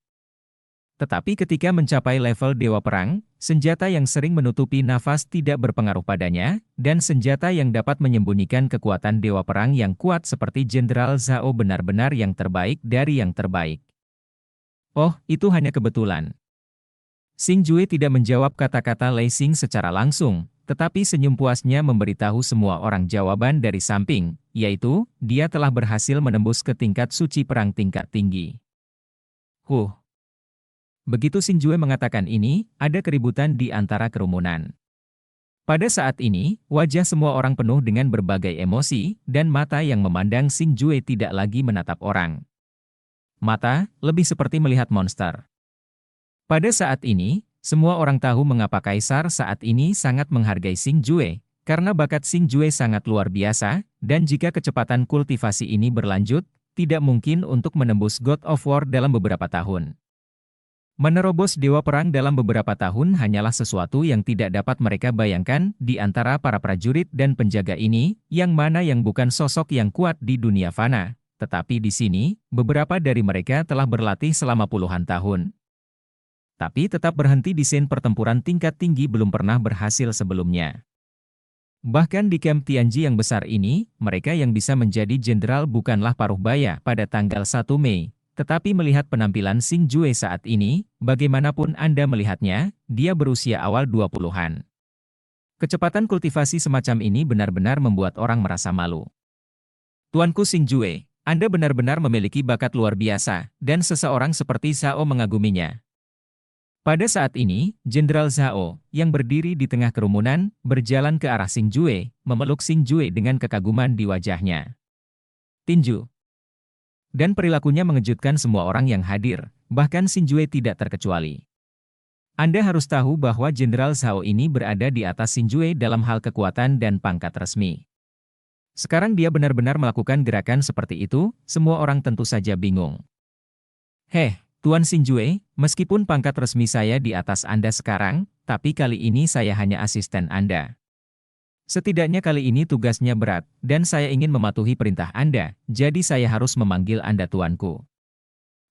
Tetapi ketika mencapai level Dewa Perang, senjata yang sering menutupi nafas tidak berpengaruh padanya, dan senjata yang dapat menyembunyikan kekuatan Dewa Perang yang kuat seperti Jenderal Zhao benar-benar yang terbaik dari yang terbaik. Oh, itu hanya kebetulan. Xing Jue tidak menjawab kata-kata Lei Xing secara langsung, tetapi senyum puasnya memberitahu semua orang jawaban dari samping, yaitu, dia telah berhasil menembus ke tingkat suci perang tingkat tinggi. Begitu Xing Jue mengatakan ini, ada keributan di antara kerumunan. Pada saat ini, wajah semua orang penuh dengan berbagai emosi, dan mata yang memandang Xing Jue tidak lagi menatap orang. Mata, lebih seperti melihat monster. Pada saat ini, semua orang tahu mengapa Kaisar saat ini sangat menghargai Xing Jue, karena bakat Xing Jue sangat luar biasa, dan jika kecepatan kultivasi ini berlanjut, tidak mungkin untuk menembus God of War dalam beberapa tahun. Menerobos Dewa Perang dalam beberapa tahun hanyalah sesuatu yang tidak dapat mereka bayangkan di antara para prajurit dan penjaga ini, yang mana yang bukan sosok yang kuat di dunia fana. Tetapi di sini, beberapa dari mereka telah berlatih selama puluhan tahun. Tapi tetap berhenti di scene pertempuran tingkat tinggi belum pernah berhasil sebelumnya. Bahkan di camp Tianji yang besar ini, mereka yang bisa menjadi jenderal bukanlah paruh baya pada tanggal 1 Mei. Tetapi melihat penampilan Xing Jue saat ini, bagaimanapun Anda melihatnya, dia berusia awal 20-an. Kecepatan kultivasi semacam ini benar-benar membuat orang merasa malu. Tuanku Xing Jue, Anda benar-benar memiliki bakat luar biasa, dan seseorang seperti Zhao mengaguminya. Pada saat ini, Jenderal Zhao, yang berdiri di tengah kerumunan, berjalan ke arah Xing Jue, memeluk Xing Jue dengan kekaguman di wajahnya. Tinju. Dan perilakunya mengejutkan semua orang yang hadir, bahkan Xing Jue tidak terkecuali. Anda harus tahu bahwa Jenderal Zhao ini berada di atas Xing Jue dalam hal kekuatan dan pangkat resmi. Sekarang dia benar-benar melakukan gerakan seperti itu, semua orang tentu saja bingung. Tuan Xing Jue, meskipun pangkat resmi saya di atas Anda sekarang, tapi kali ini saya hanya asisten Anda. Setidaknya kali ini tugasnya berat, dan saya ingin mematuhi perintah Anda, jadi saya harus memanggil Anda tuanku.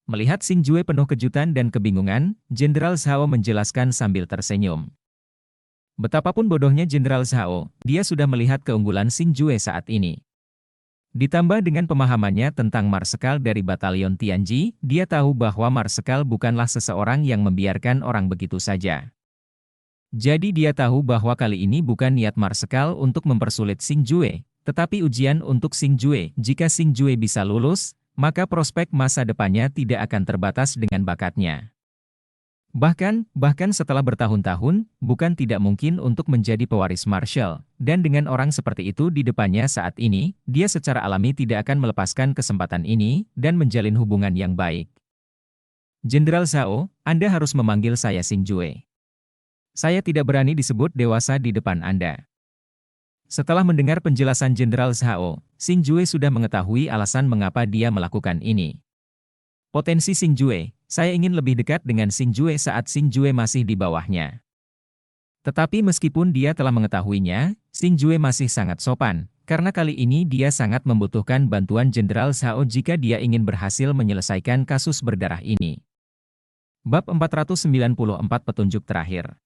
Melihat Xing Jue penuh kejutan dan kebingungan, Jenderal Zhao menjelaskan sambil tersenyum. Betapapun bodohnya Jenderal Zhao, dia sudah melihat keunggulan Xing Jue saat ini. Ditambah dengan pemahamannya tentang Marsekal dari Batalion Tianji, dia tahu bahwa Marsekal bukanlah seseorang yang membiarkan orang begitu saja. Jadi dia tahu bahwa kali ini bukan niat Marsekal untuk mempersulit Xing Jue, tetapi ujian untuk Xing Jue. Jika Xing Jue bisa lulus, maka prospek masa depannya tidak akan terbatas dengan bakatnya. Bahkan setelah bertahun-tahun, bukan tidak mungkin untuk menjadi pewaris marshal, dan dengan orang seperti itu di depannya saat ini, dia secara alami tidak akan melepaskan kesempatan ini, dan menjalin hubungan yang baik. Jenderal Zhao, Anda harus memanggil saya Xing Jue. Saya tidak berani disebut dewasa di depan Anda. Setelah mendengar penjelasan Jenderal Zhao, Xing Jue sudah mengetahui alasan mengapa dia melakukan ini. Potensi Xing Jue, saya ingin lebih dekat dengan Xing Jue saat Xing Jue masih di bawahnya. Tetapi meskipun dia telah mengetahuinya, Xing Jue masih sangat sopan, karena kali ini dia sangat membutuhkan bantuan Jenderal Zhao jika dia ingin berhasil menyelesaikan kasus berdarah ini. Bab 494 Petunjuk Terakhir.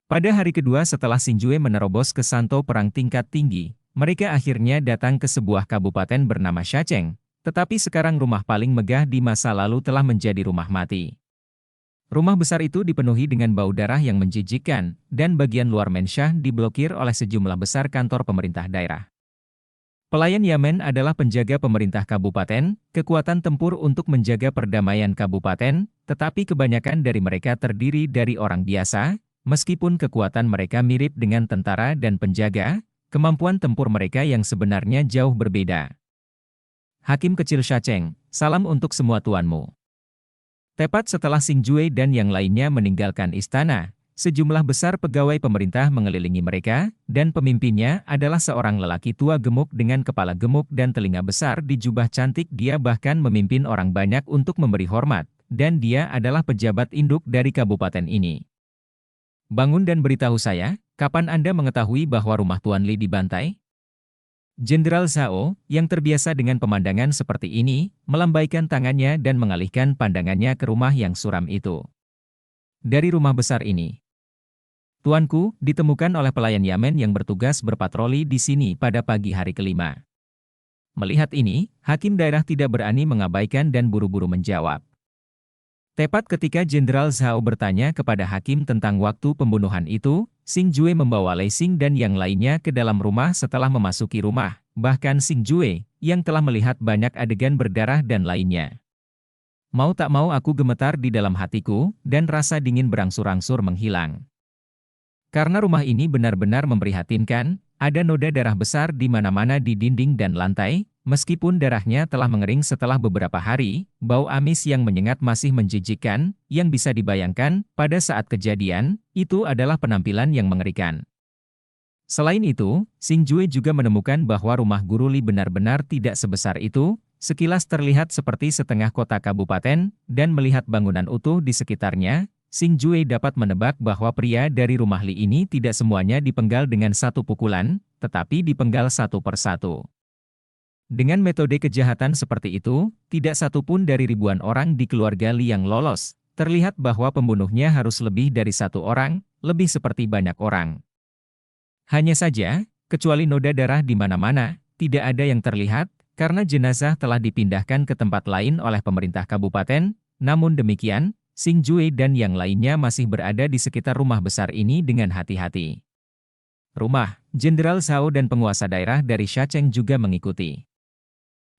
Pada hari kedua setelah Xingjue menerobos ke Santo Perang tingkat tinggi, mereka akhirnya datang ke sebuah kabupaten bernama Shacheng, tetapi sekarang rumah paling megah di masa lalu telah menjadi rumah mati. Rumah besar itu dipenuhi dengan bau darah yang menjijikkan, dan bagian luar mensyah diblokir oleh sejumlah besar kantor pemerintah daerah. Pelayan Yamen adalah penjaga pemerintah kabupaten, kekuatan tempur untuk menjaga perdamaian kabupaten, tetapi kebanyakan dari mereka terdiri dari orang biasa, meskipun kekuatan mereka mirip dengan tentara dan penjaga, kemampuan tempur mereka yang sebenarnya jauh berbeda. Hakim kecil Shacheng, salam untuk semua tuanmu. Tepat setelah Xingjue dan yang lainnya meninggalkan istana, sejumlah besar pegawai pemerintah mengelilingi mereka, dan pemimpinnya adalah seorang lelaki tua gemuk dengan kepala gemuk dan telinga besar di jubah cantik. Dia bahkan memimpin orang banyak untuk memberi hormat, dan dia adalah pejabat induk dari kabupaten ini. Bangun dan beritahu saya, kapan Anda mengetahui bahwa rumah Tuan Li dibantai? Jenderal Zhao, yang terbiasa dengan pemandangan seperti ini, melambaikan tangannya dan mengalihkan pandangannya ke rumah yang suram itu. Dari rumah besar ini. Tuanku, ditemukan oleh pelayan Yamen yang bertugas berpatroli di sini pada pagi hari kelima. Melihat ini, hakim daerah tidak berani mengabaikan dan buru-buru menjawab. Tepat ketika Jenderal Zhao bertanya kepada hakim tentang waktu pembunuhan itu, Xingjue membawa Lei Xing dan yang lainnya ke dalam rumah setelah memasuki rumah, bahkan Xingjue, yang telah melihat banyak adegan berdarah dan lainnya. Mau tak mau aku gemetar di dalam hatiku, dan rasa dingin berangsur-angsur menghilang. Karena rumah ini benar-benar memprihatinkan, ada noda darah besar di mana-mana di dinding dan lantai, meskipun darahnya telah mengering setelah beberapa hari, bau amis yang menyengat masih menjijikkan, yang bisa dibayangkan, pada saat kejadian, itu adalah penampilan yang mengerikan. Selain itu, Xingjue juga menemukan bahwa rumah Guru Li benar-benar tidak sebesar itu, sekilas terlihat seperti setengah kota kabupaten, dan melihat bangunan utuh di sekitarnya, Xingjue dapat menebak bahwa pria dari rumah Li ini tidak semuanya dipenggal dengan satu pukulan, tetapi dipenggal satu persatu. Dengan metode kejahatan seperti itu, tidak satu pun dari ribuan orang di keluarga Li yang lolos. Terlihat bahwa pembunuhnya harus lebih dari satu orang, lebih seperti banyak orang. Hanya saja, kecuali noda darah di mana-mana, tidak ada yang terlihat, karena jenazah telah dipindahkan ke tempat lain oleh pemerintah kabupaten. Namun demikian, Xingjue dan yang lainnya masih berada di sekitar rumah besar ini dengan hati-hati. Rumah, Jenderal Zhao dan penguasa daerah dari Shacheng juga mengikuti.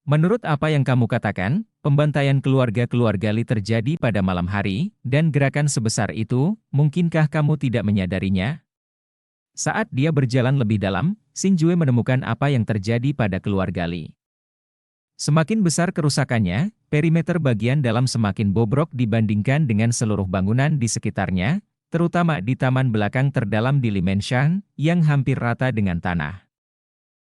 Menurut apa yang kamu katakan, pembantaian keluarga-keluarga Li terjadi pada malam hari, dan gerakan sebesar itu, mungkinkah kamu tidak menyadarinya? Saat dia berjalan lebih dalam, Xingjue menemukan apa yang terjadi pada keluarga Li. Semakin besar kerusakannya, perimeter bagian dalam semakin bobrok dibandingkan dengan seluruh bangunan di sekitarnya, terutama di taman belakang terdalam di Limenshan, yang hampir rata dengan tanah.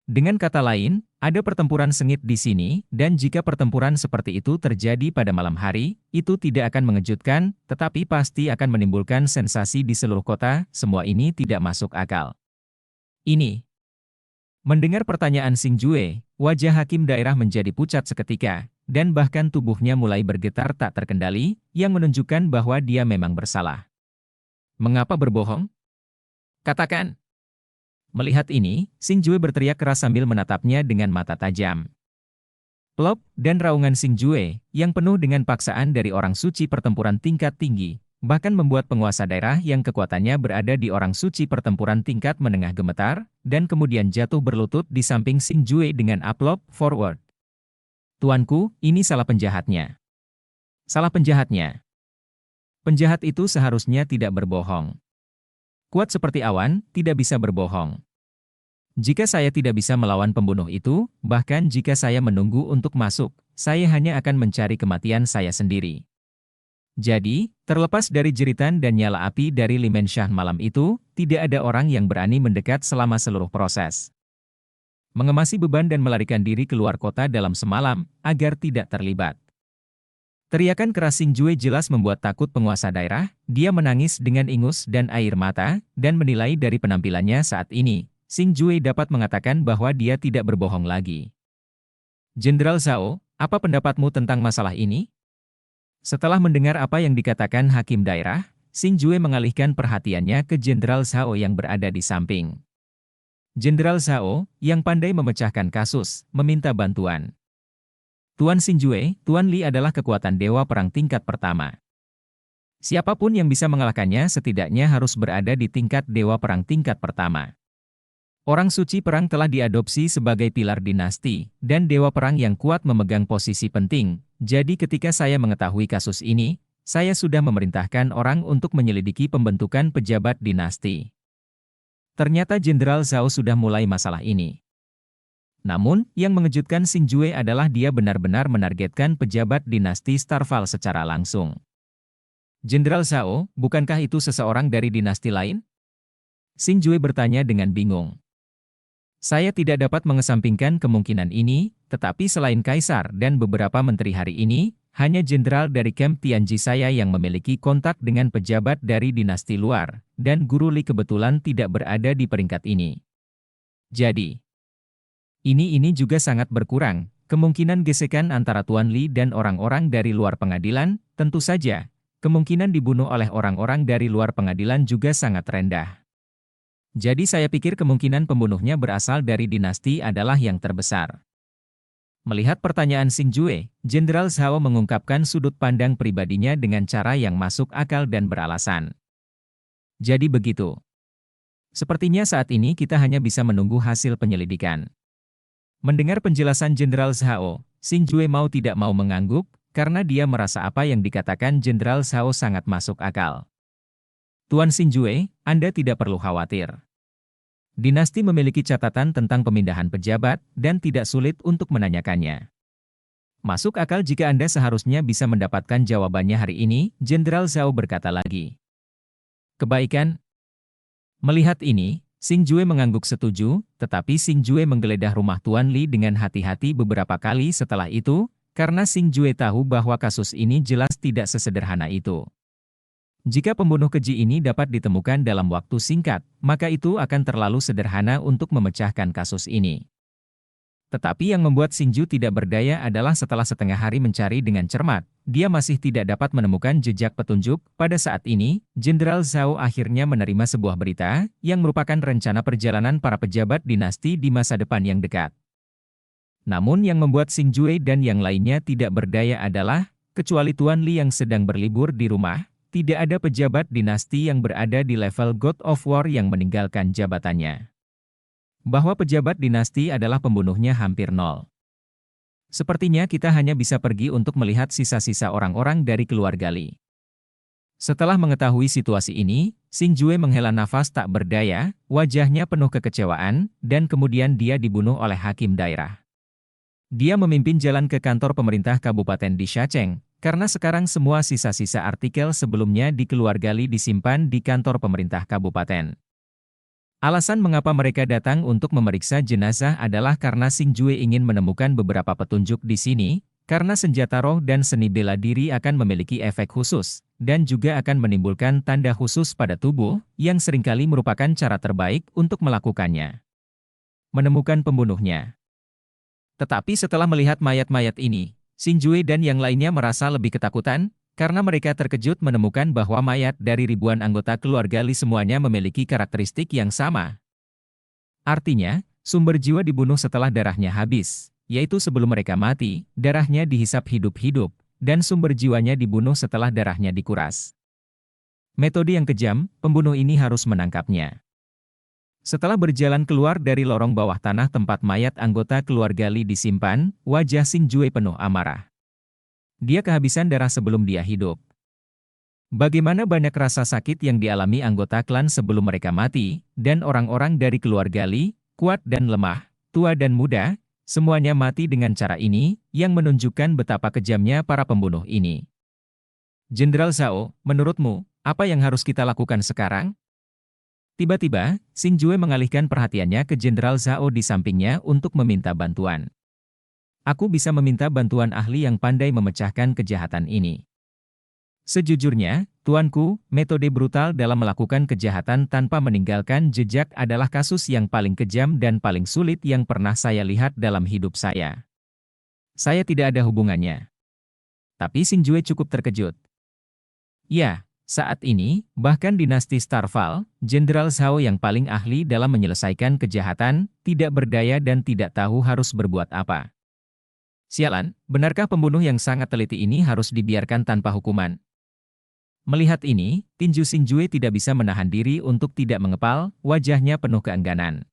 Dengan kata lain, ada pertempuran sengit di sini, dan jika pertempuran seperti itu terjadi pada malam hari, itu tidak akan mengejutkan, tetapi pasti akan menimbulkan sensasi di seluruh kota. Semua ini tidak masuk akal. Ini. Mendengar pertanyaan Xingjue, wajah hakim daerah menjadi pucat seketika, dan bahkan tubuhnya mulai bergetar tak terkendali, yang menunjukkan bahwa dia memang bersalah. Mengapa berbohong? Katakan. Melihat ini, Xingjue berteriak keras sambil menatapnya dengan mata tajam. Plop, dan raungan Xingjue, yang penuh dengan paksaan dari orang suci pertempuran tingkat tinggi, bahkan membuat penguasa daerah yang kekuatannya berada di orang suci pertempuran tingkat menengah gemetar, dan kemudian jatuh berlutut di samping Xingjue dengan aplop forward. Tuanku, ini salah penjahatnya. Salah penjahatnya. Penjahat itu seharusnya tidak berbohong. Kuat seperti awan, tidak bisa berbohong. Jika saya tidak bisa melawan pembunuh itu, bahkan jika saya menunggu untuk masuk, saya hanya akan mencari kematian saya sendiri. Jadi, terlepas dari jeritan dan nyala api dari Limenshan malam itu, tidak ada orang yang berani mendekat selama seluruh proses. Mengemasi beban dan melarikan diri keluar kota dalam semalam, agar tidak terlibat. Teriakan keras Xingjue jelas membuat takut penguasa daerah. Dia menangis dengan ingus dan air mata, dan menilai dari penampilannya saat ini, Xingjue dapat mengatakan bahwa dia tidak berbohong lagi. Jenderal Zhao, apa pendapatmu tentang masalah ini? Setelah mendengar apa yang dikatakan hakim daerah, Xing Jue mengalihkan perhatiannya ke Jenderal Zhao yang berada di samping. Jenderal Zhao, yang pandai memecahkan kasus, meminta bantuan. Tuan Xing Jue, Tuan Li adalah kekuatan dewa perang tingkat pertama. Siapapun yang bisa mengalahkannya setidaknya harus berada di tingkat dewa perang tingkat pertama. Orang suci perang telah diadopsi sebagai pilar dinasti, dan dewa perang yang kuat memegang posisi penting. Jadi ketika saya mengetahui kasus ini, saya sudah memerintahkan orang untuk menyelidiki pembentukan pejabat dinasti. Ternyata Jenderal Zhao sudah mulai masalah ini. Namun, yang mengejutkan Xing Jue adalah dia benar-benar menargetkan pejabat dinasti Starval secara langsung. Jenderal Zhao, bukankah itu seseorang dari dinasti lain? Xing Jue bertanya dengan bingung. Saya tidak dapat mengesampingkan kemungkinan ini, tetapi selain Kaisar dan beberapa menteri hari ini, hanya jenderal dari Camp Tianji saya yang memiliki kontak dengan pejabat dari dinasti luar, dan Guru Li kebetulan tidak berada di peringkat ini. Jadi, ini juga sangat berkurang, kemungkinan gesekan antara Tuan Li dan orang-orang dari luar pengadilan, tentu saja, kemungkinan dibunuh oleh orang-orang dari luar pengadilan juga sangat rendah. Jadi saya pikir kemungkinan pembunuhnya berasal dari dinasti adalah yang terbesar. Melihat pertanyaan Xing Jue, Jenderal Zhao mengungkapkan sudut pandang pribadinya dengan cara yang masuk akal dan beralasan. Jadi begitu. Sepertinya saat ini kita hanya bisa menunggu hasil penyelidikan. Mendengar penjelasan Jenderal Zhao, Xing Jue mau tidak mau mengangguk, karena dia merasa apa yang dikatakan Jenderal Zhao sangat masuk akal. Tuan Xing Jue, Anda tidak perlu khawatir. Dinasti memiliki catatan tentang pemindahan pejabat, dan tidak sulit untuk menanyakannya. Masuk akal jika Anda seharusnya bisa mendapatkan jawabannya hari ini, Jenderal Zhao berkata lagi. Kebaikan. Melihat ini, Xing Jue mengangguk setuju, tetapi Xing Jue menggeledah rumah Tuan Li dengan hati-hati beberapa kali setelah itu, karena Xing Jue tahu bahwa kasus ini jelas tidak sesederhana itu. Jika pembunuh keji ini dapat ditemukan dalam waktu singkat, maka itu akan terlalu sederhana untuk memecahkan kasus ini. Tetapi yang membuat Xing Jue tidak berdaya adalah setelah setengah hari mencari dengan cermat, dia masih tidak dapat menemukan jejak petunjuk. Pada saat ini, Jenderal Zhao akhirnya menerima sebuah berita, yang merupakan rencana perjalanan para pejabat dinasti di masa depan yang dekat. Namun yang membuat Xing Jue dan yang lainnya tidak berdaya adalah, kecuali Tuan Li yang sedang berlibur di rumah, tidak ada pejabat dinasti yang berada di level God of War yang meninggalkan jabatannya. Bahwa pejabat dinasti adalah pembunuhnya hampir nol. Sepertinya kita hanya bisa pergi untuk melihat sisa-sisa orang-orang dari keluarga Li. Setelah mengetahui situasi ini, Xing Jue menghela nafas tak berdaya, wajahnya penuh kekecewaan, dan kemudian dia dibunuh oleh hakim daerah. Dia memimpin jalan ke kantor pemerintah kabupaten di Shacheng, karena sekarang semua sisa-sisa artikel sebelumnya di keluarga Li disimpan di kantor pemerintah kabupaten. Alasan mengapa mereka datang untuk memeriksa jenazah adalah karena Xing Jue ingin menemukan beberapa petunjuk di sini, karena senjata roh dan seni bela diri akan memiliki efek khusus, dan juga akan menimbulkan tanda khusus pada tubuh, yang seringkali merupakan cara terbaik untuk melakukannya. Menemukan pembunuhnya. Tetapi setelah melihat mayat-mayat ini, Xing Jue dan yang lainnya merasa lebih ketakutan, karena mereka terkejut menemukan bahwa mayat dari ribuan anggota keluarga Li semuanya memiliki karakteristik yang sama. Artinya, sumber jiwa dibunuh setelah darahnya habis, yaitu sebelum mereka mati, darahnya dihisap hidup-hidup, dan sumber jiwanya dibunuh setelah darahnya dikuras. Metode yang kejam, pembunuh ini harus menangkapnya. Setelah berjalan keluar dari lorong bawah tanah tempat mayat anggota keluarga Li disimpan, wajah Xing Jue penuh amarah. Dia kehabisan darah sebelum dia hidup. Bagaimana banyak rasa sakit yang dialami anggota klan sebelum mereka mati, dan orang-orang dari keluarga Li, kuat dan lemah, tua dan muda, semuanya mati dengan cara ini, yang menunjukkan betapa kejamnya para pembunuh ini. Jenderal Zhao, menurutmu, apa yang harus kita lakukan sekarang? Tiba-tiba, Xing Jue mengalihkan perhatiannya ke Jenderal Zhao di sampingnya untuk meminta bantuan. Aku bisa meminta bantuan ahli yang pandai memecahkan kejahatan ini. Sejujurnya, tuanku, metode brutal dalam melakukan kejahatan tanpa meninggalkan jejak adalah kasus yang paling kejam dan paling sulit yang pernah saya lihat dalam hidup saya. Saya tidak ada hubungannya. Tapi Xing Jue cukup terkejut. Ya, Saat ini, bahkan dinasti Starval, Jenderal Zhao yang paling ahli dalam menyelesaikan kejahatan, tidak berdaya dan tidak tahu harus berbuat apa. Sialan, benarkah pembunuh yang sangat teliti ini harus dibiarkan tanpa hukuman? Melihat ini, tinju Xinjue tidak bisa menahan diri untuk tidak mengepal, wajahnya penuh keengganan.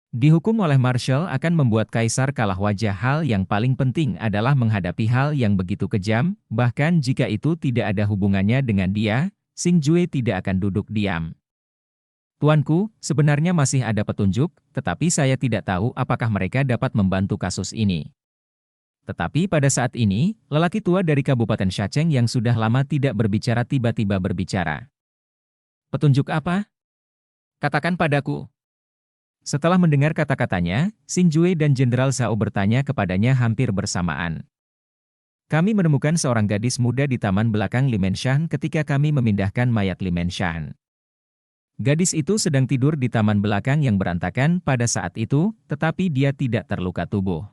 Dihukum oleh Marshall akan membuat Kaisar kalah wajah. Hal yang paling penting adalah menghadapi hal yang begitu kejam, bahkan jika itu tidak ada hubungannya dengan dia, Xinjue tidak akan duduk diam. Tuanku, sebenarnya masih ada petunjuk, tetapi saya tidak tahu apakah mereka dapat membantu kasus ini. Tetapi pada saat ini, lelaki tua dari Kabupaten Shacheng yang sudah lama tidak berbicara tiba-tiba berbicara. Petunjuk apa? Katakan padaku. Setelah mendengar kata-katanya, Xinjue dan Jenderal Zhao bertanya kepadanya hampir bersamaan. Kami menemukan seorang gadis muda di taman belakang Limenshan ketika kami memindahkan mayat Limenshan. Gadis itu sedang tidur di taman belakang yang berantakan pada saat itu, tetapi dia tidak terluka tubuh.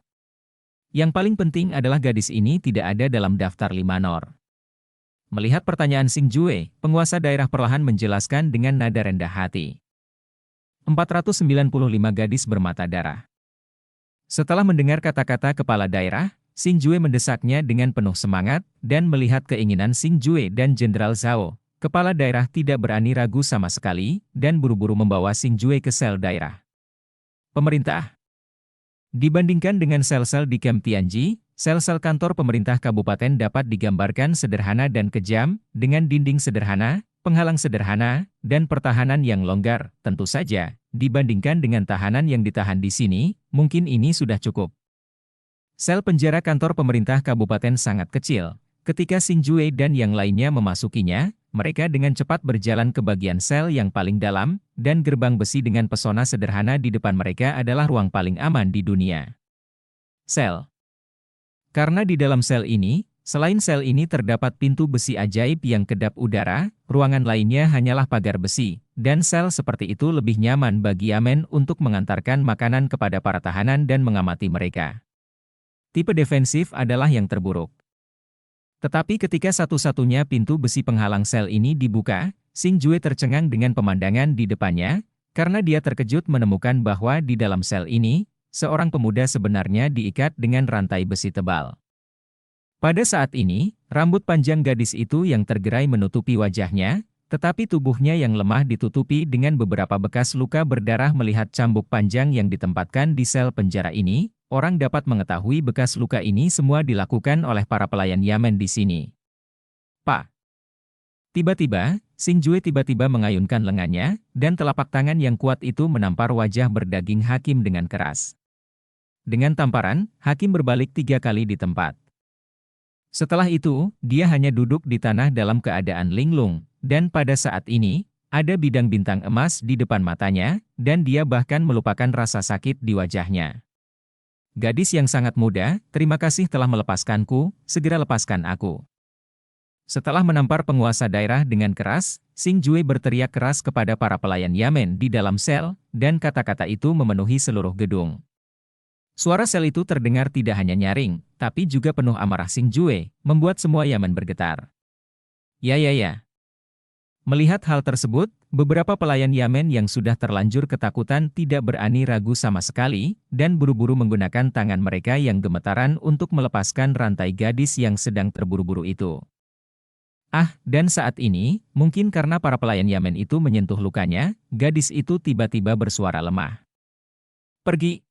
Yang paling penting adalah gadis ini tidak ada dalam daftar Limanor. Melihat pertanyaan Xinjue, penguasa daerah perlahan menjelaskan dengan nada rendah hati. 495 gadis bermata darah. Setelah mendengar kata-kata kepala daerah, Xinjue mendesaknya dengan penuh semangat, dan melihat keinginan Xinjue dan Jenderal Zhao, kepala daerah tidak berani ragu sama sekali, dan buru-buru membawa Xinjue ke sel daerah. Pemerintah. Dibandingkan dengan sel-sel di Camp Tianji, sel-sel kantor pemerintah kabupaten dapat digambarkan sederhana dan kejam, dengan dinding sederhana, penghalang sederhana, dan pertahanan yang longgar. Tentu saja, dibandingkan dengan tahanan yang ditahan di sini, mungkin ini sudah cukup. Sel penjara kantor pemerintah kabupaten sangat kecil. Ketika Xinjue dan yang lainnya memasukinya, mereka dengan cepat berjalan ke bagian sel yang paling dalam, dan gerbang besi dengan pesona sederhana di depan mereka adalah ruang paling aman di dunia. Sel. Karena di dalam sel ini, selain sel ini terdapat pintu besi ajaib yang kedap udara, ruangan lainnya hanyalah pagar besi, dan sel seperti itu lebih nyaman bagi Yamen untuk mengantarkan makanan kepada para tahanan dan mengamati mereka. Tipe defensif adalah yang terburuk. Tetapi ketika satu-satunya pintu besi penghalang sel ini dibuka, Xinjue tercengang dengan pemandangan di depannya, karena dia terkejut menemukan bahwa di dalam sel ini, seorang pemuda sebenarnya diikat dengan rantai besi tebal. Pada saat ini, rambut panjang gadis itu yang tergerai menutupi wajahnya, tetapi tubuhnya yang lemah ditutupi dengan beberapa bekas luka berdarah. Melihat cambuk panjang yang ditempatkan di sel penjara ini, orang dapat mengetahui bekas luka ini semua dilakukan oleh para pelayan Yamen di sini. Pak. Tiba-tiba, Xinjue tiba-tiba mengayunkan lengannya, dan telapak tangan yang kuat itu menampar wajah berdaging hakim dengan keras. Dengan tamparan, hakim berbalik 3 kali di tempat. Setelah itu, dia hanya duduk di tanah dalam keadaan linglung, dan pada saat ini, ada bidang bintang emas di depan matanya, dan dia bahkan melupakan rasa sakit di wajahnya. Gadis yang sangat muda, terima kasih telah melepaskanku, segera lepaskan aku. Setelah menampar penguasa daerah dengan keras, Xinjue berteriak keras kepada para pelayan Yamen di dalam sel, dan kata-kata itu memenuhi seluruh gedung. Suara sel itu terdengar tidak hanya nyaring, tapi juga penuh amarah. Xinjue membuat semua Yamen bergetar. Ya. Melihat hal tersebut, beberapa pelayan Yamen yang sudah terlanjur ketakutan tidak berani ragu sama sekali, dan buru-buru menggunakan tangan mereka yang gemetaran untuk melepaskan rantai gadis yang sedang terburu-buru itu. Dan saat ini, mungkin karena para pelayan Yamen itu menyentuh lukanya, gadis itu tiba-tiba bersuara lemah. Pergi.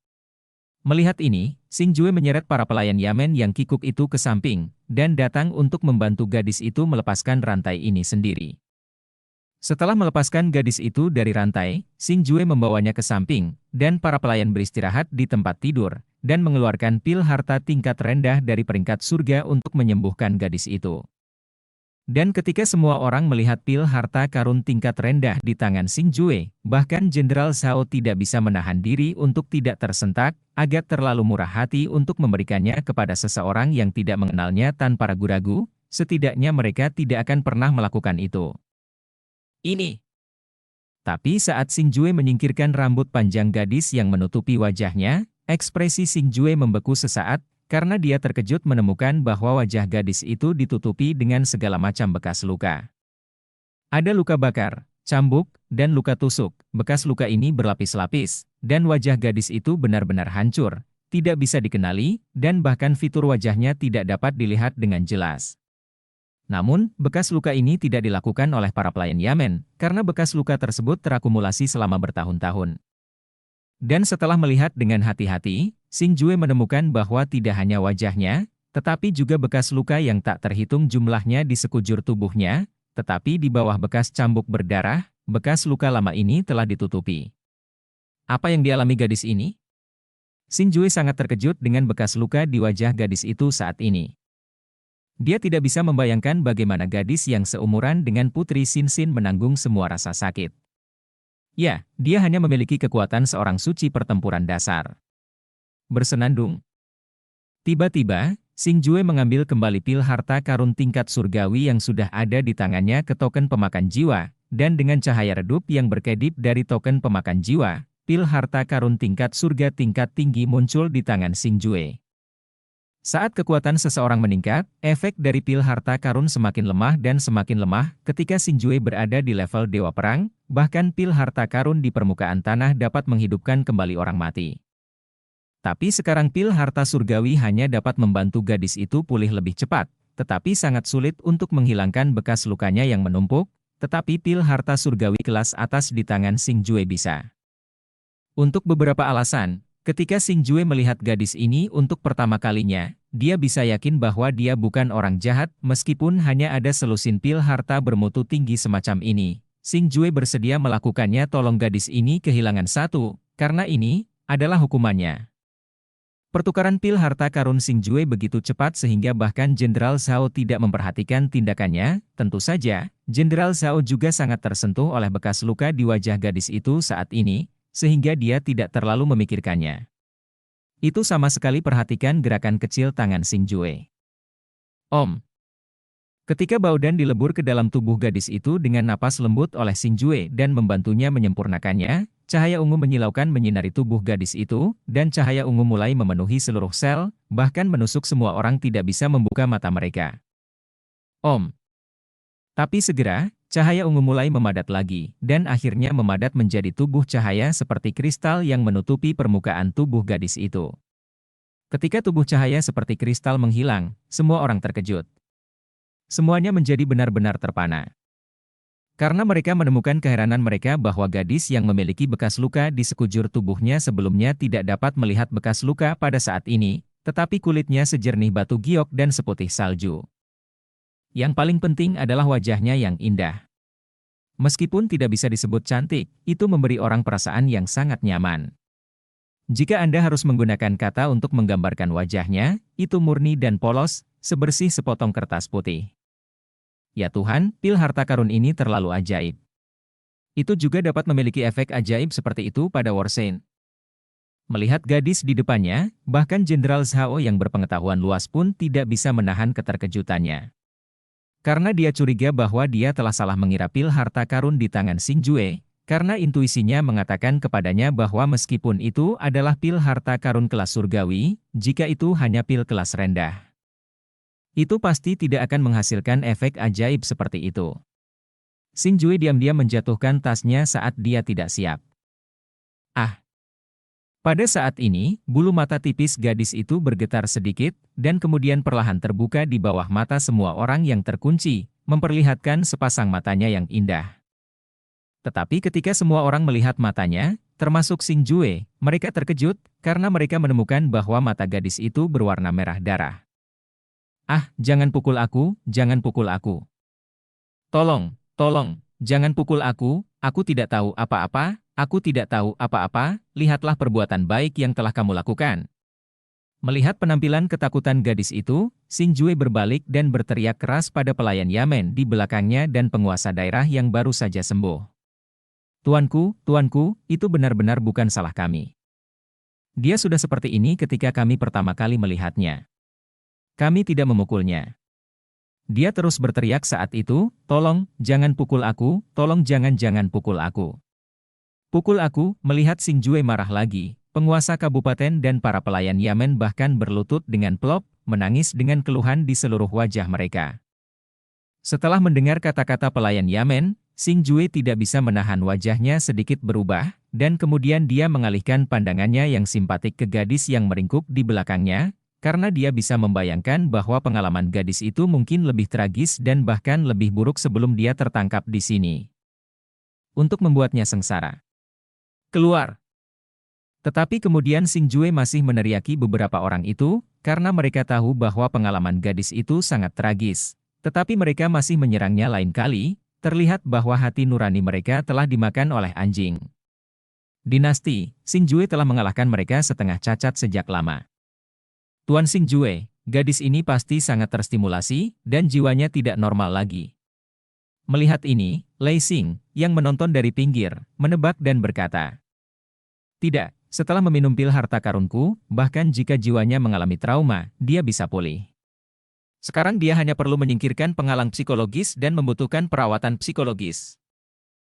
Melihat ini, Xinjue menyeret para pelayan Yamen yang kikuk itu ke samping, dan datang untuk membantu gadis itu melepaskan rantai ini sendiri. Setelah melepaskan gadis itu dari rantai, Xinjue membawanya ke samping, dan para pelayan beristirahat di tempat tidur, dan mengeluarkan pil harta tingkat rendah dari peringkat surga untuk menyembuhkan gadis itu. Dan ketika semua orang melihat pil harta karun tingkat rendah di tangan Xinjue, bahkan Jenderal Zhao tidak bisa menahan diri untuk tidak tersentak, agak terlalu murah hati untuk memberikannya kepada seseorang yang tidak mengenalnya tanpa ragu-ragu, setidaknya mereka tidak akan pernah melakukan itu. Ini. Tapi saat Xinjue menyingkirkan rambut panjang gadis yang menutupi wajahnya, ekspresi Xinjue membeku sesaat, karena dia terkejut menemukan bahwa wajah gadis itu ditutupi dengan segala macam bekas luka. Ada luka bakar, cambuk, dan luka tusuk. Bekas luka ini berlapis-lapis, dan wajah gadis itu benar-benar hancur, tidak bisa dikenali, dan bahkan fitur wajahnya tidak dapat dilihat dengan jelas. Namun, bekas luka ini tidak dilakukan oleh para pelayan Yamen, karena bekas luka tersebut terakumulasi selama bertahun-tahun. Dan setelah melihat dengan hati-hati, Xing Jue menemukan bahwa tidak hanya wajahnya, tetapi juga bekas luka yang tak terhitung jumlahnya di sekujur tubuhnya, tetapi di bawah bekas cambuk berdarah, bekas luka lama ini telah ditutupi. Apa yang dialami gadis ini? Xing Jue sangat terkejut dengan bekas luka di wajah gadis itu saat ini. Dia tidak bisa membayangkan bagaimana gadis yang seumuran dengan Putri Xinxin menanggung semua rasa sakit. Ya, dia hanya memiliki kekuatan seorang suci pertempuran dasar. Bersenandung. Tiba-tiba, Xing Jue mengambil kembali pil harta karun tingkat surgawi yang sudah ada di tangannya ke token pemakan jiwa, dan dengan cahaya redup yang berkedip dari token pemakan jiwa, pil harta karun tingkat surga tingkat tinggi muncul di tangan Xing Jue. Saat kekuatan seseorang meningkat, efek dari pil harta karun semakin lemah dan semakin lemah ketika Xing Jue berada di level dewa perang, bahkan pil harta karun di permukaan tanah dapat menghidupkan kembali orang mati. Tapi sekarang pil harta surgawi hanya dapat membantu gadis itu pulih lebih cepat, tetapi sangat sulit untuk menghilangkan bekas lukanya yang menumpuk, tetapi pil harta surgawi kelas atas di tangan Xing Jue bisa. Untuk beberapa alasan, ketika Xing Jue melihat gadis ini untuk pertama kalinya, dia bisa yakin bahwa dia bukan orang jahat meskipun hanya ada selusin pil harta bermutu tinggi semacam ini. Xing Jue bersedia melakukannya tolong gadis ini kehilangan satu, karena ini adalah hukumannya. Pertukaran pil harta karun Xing Jue begitu cepat sehingga bahkan Jenderal Zhao tidak memperhatikan tindakannya. Tentu saja, Jenderal Zhao juga sangat tersentuh oleh bekas luka di wajah gadis itu saat ini, sehingga dia tidak terlalu memikirkannya. Itu sama sekali perhatikan gerakan kecil tangan Xing Jue. Om. Ketika Baodan dilebur ke dalam tubuh gadis itu dengan napas lembut oleh Xing Jue dan membantunya menyempurnakannya, cahaya ungu menyilaukan menyinari tubuh gadis itu, dan cahaya ungu mulai memenuhi seluruh sel, bahkan menusuk semua orang tidak bisa membuka mata mereka. Om. Tapi segera, cahaya ungu mulai memadat lagi, dan akhirnya memadat menjadi tubuh cahaya seperti kristal yang menutupi permukaan tubuh gadis itu. Ketika tubuh cahaya seperti kristal menghilang, semua orang terkejut. Semuanya menjadi benar-benar terpana. Karena mereka menemukan keheranan mereka bahwa gadis yang memiliki bekas luka di sekujur tubuhnya sebelumnya tidak dapat melihat bekas luka pada saat ini, tetapi kulitnya sejernih batu giok dan seputih salju. Yang paling penting adalah wajahnya yang indah. Meskipun tidak bisa disebut cantik, itu memberi orang perasaan yang sangat nyaman. Jika Anda harus menggunakan kata untuk menggambarkan wajahnya, itu murni dan polos, sebersih sepotong kertas putih. Ya Tuhan, pil harta karun ini terlalu ajaib. Itu juga dapat memiliki efek ajaib seperti itu pada Warshen. Melihat gadis di depannya, bahkan Jenderal Zhao yang berpengetahuan luas pun tidak bisa menahan keterkejutannya. Karena dia curiga bahwa dia telah salah mengira pil harta karun di tangan Xing Jue, karena intuisinya mengatakan kepadanya bahwa meskipun itu adalah pil harta karun kelas surgawi, jika itu hanya pil kelas rendah, itu pasti tidak akan menghasilkan efek ajaib seperti itu. Xing Jue diam-diam menjatuhkan tasnya saat dia tidak siap. Ah! Pada saat ini, bulu mata tipis gadis itu bergetar sedikit, dan kemudian perlahan terbuka di bawah mata semua orang yang terkunci, memperlihatkan sepasang matanya yang indah. Tetapi ketika semua orang melihat matanya, termasuk Xing Jue, mereka terkejut, karena mereka menemukan bahwa mata gadis itu berwarna merah darah. Ah, jangan pukul aku, jangan pukul aku. Tolong, tolong, jangan pukul aku tidak tahu apa-apa, aku tidak tahu apa-apa, lihatlah perbuatan baik yang telah kamu lakukan. Melihat penampilan ketakutan gadis itu, Xing Jue berbalik dan berteriak keras pada pelayan Yamen di belakangnya dan penguasa daerah yang baru saja sembuh. Tuanku, itu benar-benar bukan salah kami. Dia sudah seperti ini ketika kami pertama kali melihatnya. Kami tidak memukulnya. Dia terus berteriak saat itu, tolong, jangan pukul aku, tolong jangan pukul aku. Pukul aku, melihat Xing Jue marah lagi, penguasa kabupaten dan para pelayan Yamen bahkan berlutut dengan plop, menangis dengan keluhan di seluruh wajah mereka. Setelah mendengar kata-kata pelayan Yamen, Xing Jue tidak bisa menahan wajahnya sedikit berubah, dan kemudian dia mengalihkan pandangannya yang simpatik ke gadis yang meringkuk di belakangnya, karena dia bisa membayangkan bahwa pengalaman gadis itu mungkin lebih tragis dan bahkan lebih buruk sebelum dia tertangkap di sini. Untuk membuatnya sengsara. Keluar! Tetapi kemudian Xing Jue masih meneriaki beberapa orang itu, karena mereka tahu bahwa pengalaman gadis itu sangat tragis. Tetapi mereka masih menyerangnya lain kali, terlihat bahwa hati nurani mereka telah dimakan oleh anjing. Dinasti, Xing Jue telah mengalahkan mereka setengah cacat sejak lama. Tuan Xing Jue, gadis ini pasti sangat terstimulasi, dan jiwanya tidak normal lagi. Melihat ini, Lei Xing, yang menonton dari pinggir, menebak dan berkata, "Tidak. Setelah meminum pil harta karunku, bahkan jika jiwanya mengalami trauma, dia bisa pulih. Sekarang dia hanya perlu menyingkirkan penghalang psikologis dan membutuhkan perawatan psikologis.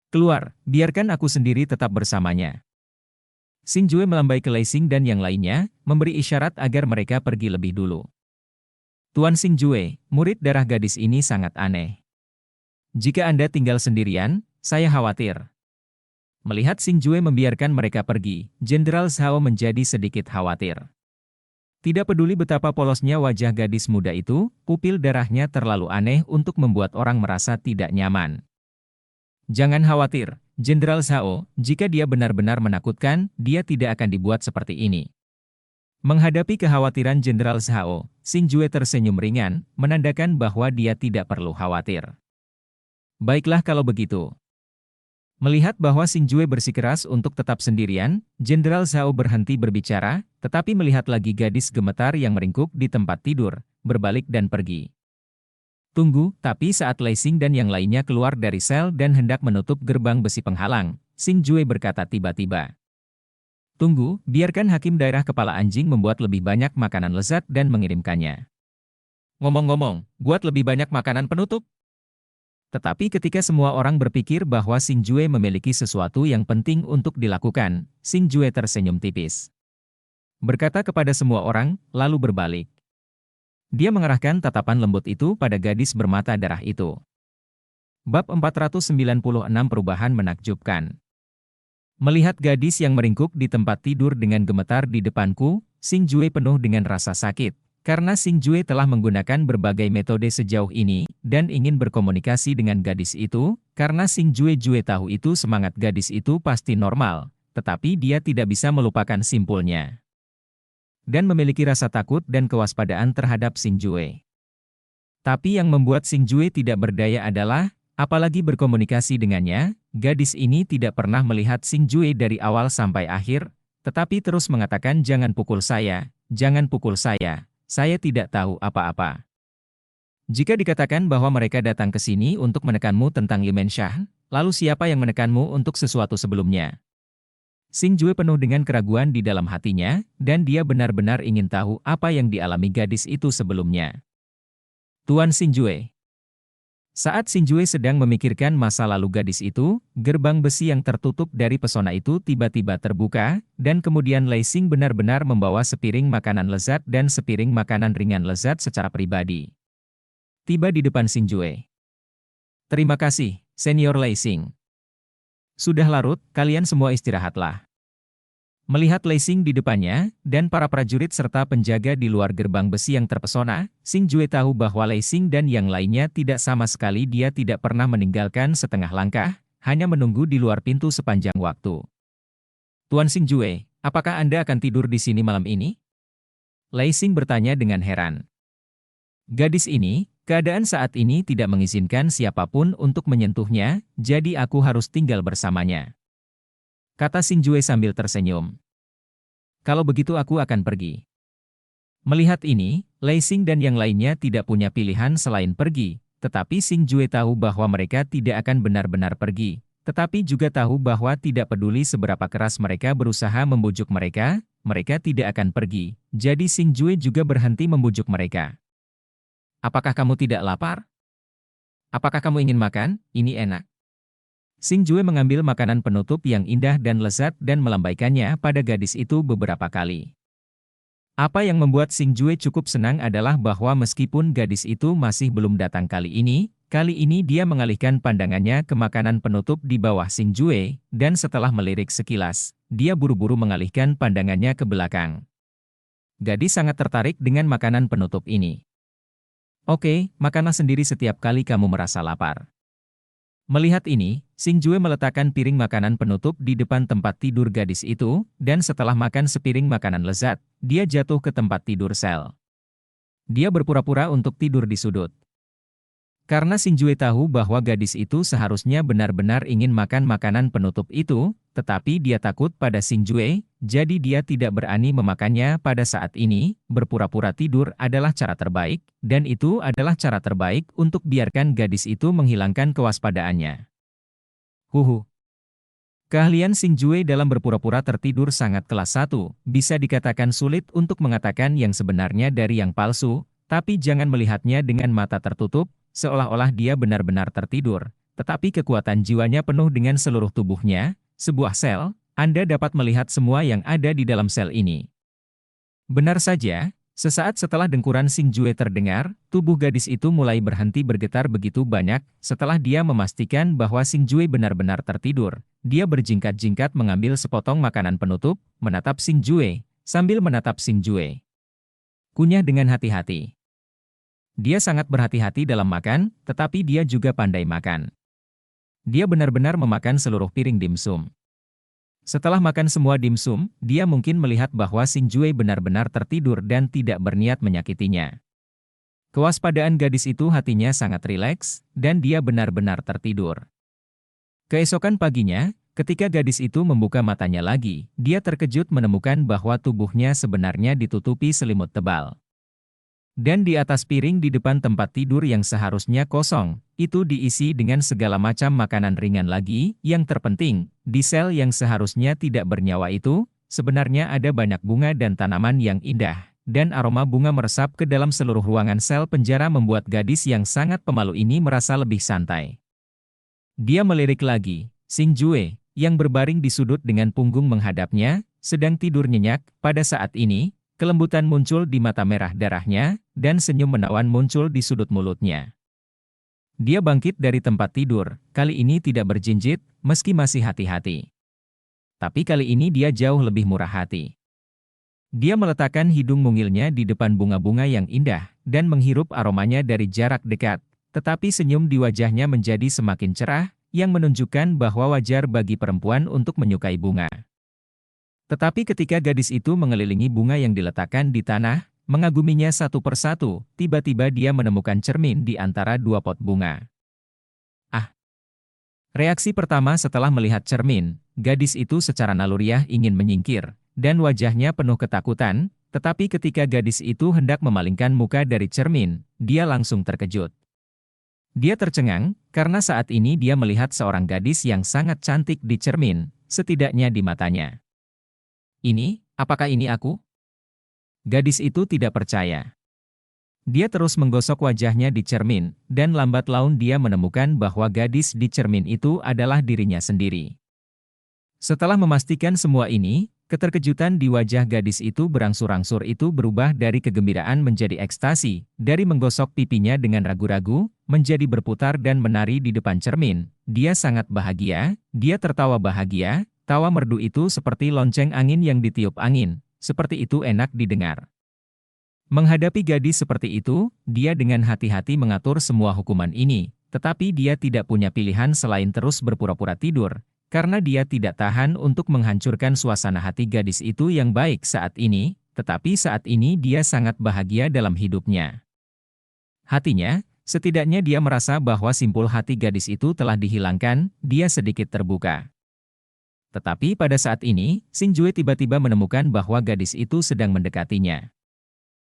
Keluar, biarkan aku sendiri tetap bersamanya." Xing Jue melambai ke Lei Xing dan yang lainnya, memberi isyarat agar mereka pergi lebih dulu. Tuan Xing Jue, murid darah gadis ini sangat aneh. Jika Anda tinggal sendirian, saya khawatir. Melihat Xing Jue membiarkan mereka pergi, Jenderal Zhao menjadi sedikit khawatir. Tidak peduli betapa polosnya wajah gadis muda itu, pupil darahnya terlalu aneh untuk membuat orang merasa tidak nyaman. Jangan khawatir, Jenderal Zhao, jika dia benar-benar menakutkan, dia tidak akan dibuat seperti ini. Menghadapi kekhawatiran Jenderal Zhao, Xing Jue tersenyum ringan, menandakan bahwa dia tidak perlu khawatir. Baiklah kalau begitu. Melihat bahwa Xing Jue bersikeras untuk tetap sendirian, Jenderal Zhao berhenti berbicara, tetapi melihat lagi gadis gemetar yang meringkuk di tempat tidur, berbalik dan pergi. Tunggu, tapi saat Lei Xing dan yang lainnya keluar dari sel dan hendak menutup gerbang besi penghalang, Xing Jue berkata tiba-tiba, "Tunggu, biarkan Hakim Daerah Kepala Anjing membuat lebih banyak makanan lezat dan mengirimkannya. Ngomong-ngomong, buat lebih banyak makanan penutup." Tetapi ketika semua orang berpikir bahwa Xing Jue memiliki sesuatu yang penting untuk dilakukan, Xing Jue tersenyum tipis. Berkata kepada semua orang, lalu berbalik. Dia mengerahkan tatapan lembut itu pada gadis bermata darah itu. Bab 496 Perubahan menakjubkan. Melihat gadis yang meringkuk di tempat tidur dengan gemetar di depanku, Xing Jue penuh dengan rasa sakit. Karena Xing Jue telah menggunakan berbagai metode sejauh ini, dan ingin berkomunikasi dengan gadis itu, karena Xing Jue tahu itu semangat gadis itu pasti normal, tetapi dia tidak bisa melupakan simpulnya. Dan memiliki rasa takut dan kewaspadaan terhadap Xing Jue. Tapi yang membuat Xing Jue tidak berdaya adalah, apalagi berkomunikasi dengannya, gadis ini tidak pernah melihat Xing Jue dari awal sampai akhir, tetapi terus mengatakan jangan pukul saya, jangan pukul saya. Saya tidak tahu apa-apa. Jika dikatakan bahwa mereka datang ke sini untuk menekanmu tentang Limen Shah, lalu siapa yang menekanmu untuk sesuatu sebelumnya? Xing Jue penuh dengan keraguan di dalam hatinya, dan dia benar-benar ingin tahu apa yang dialami gadis itu sebelumnya. Tuan Xing Jue. Saat Xing Jue sedang memikirkan masa lalu gadis itu, gerbang besi yang tertutup dari pesona itu tiba-tiba terbuka, dan kemudian Lei Xing benar-benar membawa sepiring makanan lezat dan sepiring makanan ringan lezat secara pribadi. Tiba di depan Xing Jue. "Terima kasih, Senior Lei Xing. Sudah larut, kalian semua istirahatlah." Melihat Lei Xing di depannya, dan para prajurit serta penjaga di luar gerbang besi yang terpesona, Xing Jue tahu bahwa Lei Xing dan yang lainnya tidak sama sekali dia tidak pernah meninggalkan setengah langkah, hanya menunggu di luar pintu sepanjang waktu. "Tuan Xing Jue, apakah Anda akan tidur di sini malam ini?" Lei Xing bertanya dengan heran. Gadis ini, keadaan saat ini tidak mengizinkan siapapun untuk menyentuhnya, jadi aku harus tinggal bersamanya. Kata Xing Jue sambil tersenyum. "Kalau begitu aku akan pergi." Melihat ini, Lei Xing dan yang lainnya tidak punya pilihan selain pergi, tetapi Xing Jue tahu bahwa mereka tidak akan benar-benar pergi, tetapi juga tahu bahwa tidak peduli seberapa keras mereka berusaha membujuk mereka, mereka tidak akan pergi, jadi Xing Jue juga berhenti membujuk mereka. "Apakah kamu tidak lapar? Apakah kamu ingin makan? Ini enak." Xing Jue mengambil makanan penutup yang indah dan lezat dan melambaikannya pada gadis itu beberapa kali. Apa yang membuat Xing Jue cukup senang adalah bahwa meskipun gadis itu masih belum datang kali ini, kali ini dia mengalihkan pandangannya ke makanan penutup di bawah Xingjue, dan setelah melirik sekilas, dia buru-buru mengalihkan pandangannya ke belakang. Gadis sangat tertarik dengan makanan penutup ini. Oke, makanlah sendiri setiap kali kamu merasa lapar. Melihat ini, Xingjue meletakkan piring makanan penutup di depan tempat tidur gadis itu, dan setelah makan sepiring makanan lezat, dia jatuh ke tempat tidur Sel. Dia berpura-pura untuk tidur di sudut. Karena Xingjue tahu bahwa gadis itu seharusnya benar-benar ingin makan makanan penutup itu, tetapi dia takut pada Xingjue, jadi dia tidak berani memakannya pada saat ini. Berpura-pura tidur adalah cara terbaik, dan itu adalah cara terbaik untuk biarkan gadis itu menghilangkan kewaspadaannya. Huhu. Keahlian Xingjue dalam berpura-pura tertidur sangat kelas 1, bisa dikatakan sulit untuk mengatakan yang sebenarnya dari yang palsu, tapi jangan melihatnya dengan mata tertutup, seolah-olah dia benar-benar tertidur, tetapi kekuatan jiwanya penuh dengan seluruh tubuhnya, sebuah sel, Anda dapat melihat semua yang ada di dalam sel ini. Benar saja, sesaat setelah dengkuran Xingjue terdengar, tubuh gadis itu mulai berhenti bergetar begitu banyak. Setelah dia memastikan bahwa Xingjue benar-benar tertidur, dia berjingkat-jingkat mengambil sepotong makanan penutup, menatap Xingjue, sambil menatap Xingjue. Kunyah dengan hati-hati. Dia sangat berhati-hati dalam makan, tetapi dia juga pandai makan. Dia benar-benar memakan seluruh piring dimsum. Setelah makan semua dimsum, dia mungkin melihat bahwa Xingjue benar-benar tertidur dan tidak berniat menyakitinya. Kewaspadaan gadis itu hatinya sangat rileks, dan dia benar-benar tertidur. Keesokan paginya, ketika gadis itu membuka matanya lagi, dia terkejut menemukan bahwa tubuhnya sebenarnya ditutupi selimut tebal. Dan di atas piring di depan tempat tidur yang seharusnya kosong, itu diisi dengan segala macam makanan ringan lagi. Yang terpenting, di sel yang seharusnya tidak bernyawa itu, sebenarnya ada banyak bunga dan tanaman yang indah, dan aroma bunga meresap ke dalam seluruh ruangan sel penjara membuat gadis yang sangat pemalu ini merasa lebih santai. Dia melirik lagi, Xingjue, yang berbaring di sudut dengan punggung menghadapnya, sedang tidur nyenyak. Pada saat ini, kelembutan muncul di mata merah darahnya, dan senyum menawan muncul di sudut mulutnya. Dia bangkit dari tempat tidur, kali ini tidak berjinjit, meski masih hati-hati. Tapi kali ini dia jauh lebih murah hati. Dia meletakkan hidung mungilnya di depan bunga-bunga yang indah, dan menghirup aromanya dari jarak dekat, tetapi senyum di wajahnya menjadi semakin cerah, yang menunjukkan bahwa wajar bagi perempuan untuk menyukai bunga. Tetapi ketika gadis itu mengelilingi bunga yang diletakkan di tanah, mengaguminya satu persatu, tiba-tiba dia menemukan cermin di antara dua pot bunga. Ah! Reaksi pertama setelah melihat cermin, gadis itu secara naluriah ingin menyingkir, dan wajahnya penuh ketakutan, tetapi ketika gadis itu hendak memalingkan muka dari cermin, dia langsung terkejut. Dia tercengang, karena saat ini dia melihat seorang gadis yang sangat cantik di cermin, setidaknya di matanya. Ini, apakah ini aku? Gadis itu tidak percaya. Dia terus menggosok wajahnya di cermin, dan lambat laun dia menemukan bahwa gadis di cermin itu adalah dirinya sendiri. Setelah memastikan semua ini, keterkejutan di wajah gadis itu berangsur-angsur itu berubah dari kegembiraan menjadi ekstasi, dari menggosok pipinya dengan ragu-ragu, menjadi berputar dan menari di depan cermin. Dia sangat bahagia, dia tertawa bahagia. Tawa merdu itu seperti lonceng angin yang ditiup angin, seperti itu enak didengar. Menghadapi gadis seperti itu, dia dengan hati-hati mengatur semua hukuman ini, tetapi dia tidak punya pilihan selain terus berpura-pura tidur, karena dia tidak tahan untuk menghancurkan suasana hati gadis itu yang baik saat ini, tetapi saat ini dia sangat bahagia dalam hidupnya. Hatinya, setidaknya dia merasa bahwa simpul hati gadis itu telah dihilangkan, dia sedikit terbuka. Tetapi pada saat ini, Xingjue tiba-tiba menemukan bahwa gadis itu sedang mendekatinya.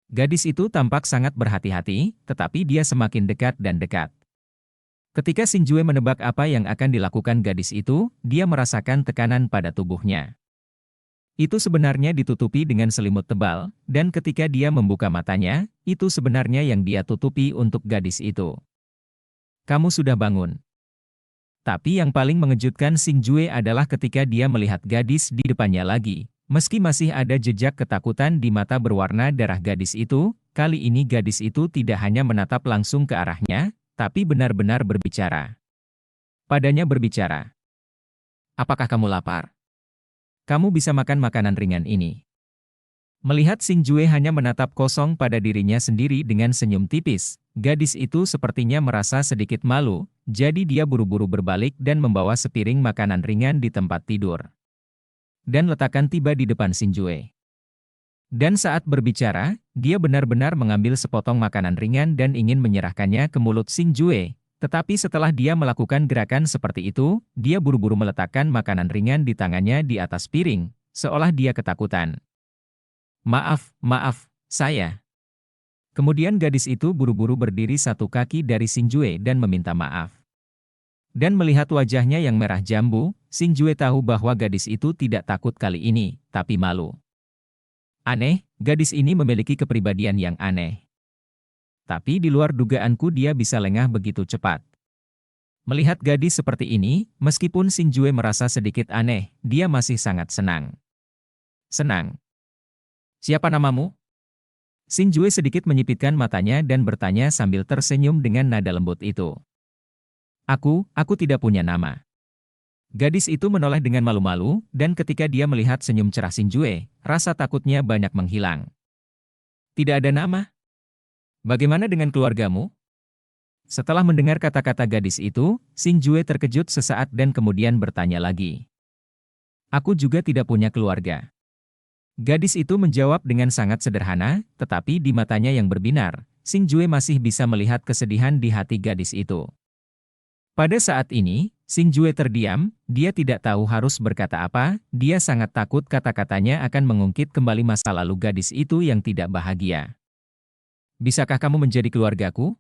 Gadis itu tampak sangat berhati-hati, tetapi dia semakin dekat dan dekat. Ketika Xingjue menebak apa yang akan dilakukan gadis itu, dia merasakan tekanan pada tubuhnya. Itu sebenarnya ditutupi dengan selimut tebal, dan ketika dia membuka matanya, itu sebenarnya yang dia tutupi untuk gadis itu. Kamu sudah bangun. Tapi yang paling mengejutkan Xingjue adalah ketika dia melihat gadis di depannya lagi. Meski masih ada jejak ketakutan di mata berwarna darah gadis itu, kali ini gadis itu tidak hanya menatap langsung ke arahnya, tapi benar-benar berbicara. Padanya berbicara. Apakah kamu lapar? Kamu bisa makan makanan ringan ini. Melihat Xing Jue hanya menatap kosong pada dirinya sendiri dengan senyum tipis, gadis itu sepertinya merasa sedikit malu, jadi dia buru-buru berbalik dan membawa sepiring makanan ringan di tempat tidur. Dan letakkan tiba di depan Xing Jue. Dan saat berbicara, dia benar-benar mengambil sepotong makanan ringan dan ingin menyerahkannya ke mulut Xing Jue. Tetapi setelah dia melakukan gerakan seperti itu, dia buru-buru meletakkan makanan ringan di tangannya di atas piring, seolah dia ketakutan. Maaf, saya. Kemudian gadis itu buru-buru berdiri satu kaki dari Xing Jue dan meminta maaf. Dan melihat wajahnya yang merah jambu, Xing Jue tahu bahwa gadis itu tidak takut kali ini, tapi malu. Aneh, gadis ini memiliki kepribadian yang aneh. Tapi di luar dugaanku dia bisa lengah begitu cepat. Melihat gadis seperti ini, meskipun Xing Jue merasa sedikit aneh, dia masih sangat senang. Senang. Siapa namamu? Xing Jue sedikit menyipitkan matanya dan bertanya sambil tersenyum dengan nada lembut itu. Aku tidak punya nama. Gadis itu menoleh dengan malu-malu, dan ketika dia melihat senyum cerah Xing Jue, rasa takutnya banyak menghilang. Tidak ada nama? Bagaimana dengan keluargamu? Setelah mendengar kata-kata gadis itu, Xing Jue terkejut sesaat dan kemudian bertanya lagi. Aku juga tidak punya keluarga. Gadis itu menjawab dengan sangat sederhana, tetapi di matanya yang berbinar, Xing Jue masih bisa melihat kesedihan di hati gadis itu. Pada saat ini, Xing Jue terdiam, dia tidak tahu harus berkata apa, dia sangat takut kata-katanya akan mengungkit kembali masa lalu gadis itu yang tidak bahagia. Bisakah kamu menjadi keluargaku?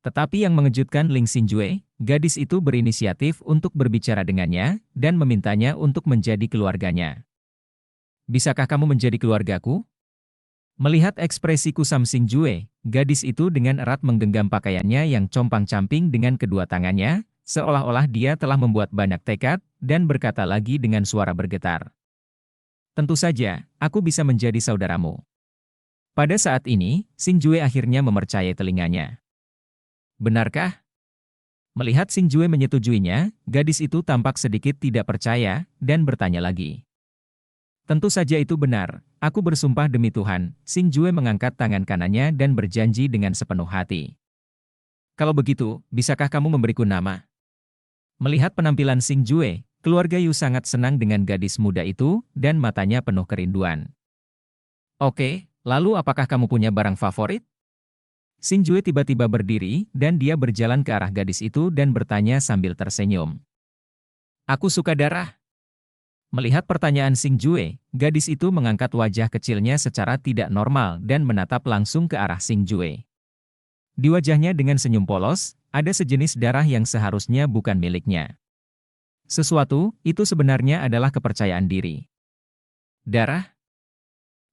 Tetapi yang mengejutkan Ling Xing Jue, gadis itu berinisiatif untuk berbicara dengannya, dan memintanya untuk menjadi keluarganya. Bisakah kamu menjadi keluargaku? Melihat ekspresi kusam Xing Jue, gadis itu dengan erat menggenggam pakaiannya yang compang-camping dengan kedua tangannya, seolah-olah dia telah membuat banyak tekad, dan berkata lagi dengan suara bergetar. Tentu saja, aku bisa menjadi saudaramu. Pada saat ini, Xing Jue akhirnya memercayai telinganya. Benarkah? Melihat Xing Jue menyetujuinya, gadis itu tampak sedikit tidak percaya, dan bertanya lagi. Tentu saja itu benar, aku bersumpah demi Tuhan. Xing Jue mengangkat tangan kanannya dan berjanji dengan sepenuh hati. Kalau begitu, bisakah kamu memberiku nama? Melihat penampilan Xing Jue, keluarga Yu sangat senang dengan gadis muda itu, dan matanya penuh kerinduan. Oke, lalu apakah kamu punya barang favorit? Xing Jue tiba-tiba berdiri, dan dia berjalan ke arah gadis itu dan bertanya sambil tersenyum. Aku suka darah. Melihat pertanyaan Xing Jue, gadis itu mengangkat wajah kecilnya secara tidak normal dan menatap langsung ke arah Xing Jue. Di wajahnya dengan senyum polos, ada sejenis darah yang seharusnya bukan miliknya. Sesuatu, itu sebenarnya adalah kepercayaan diri. Darah?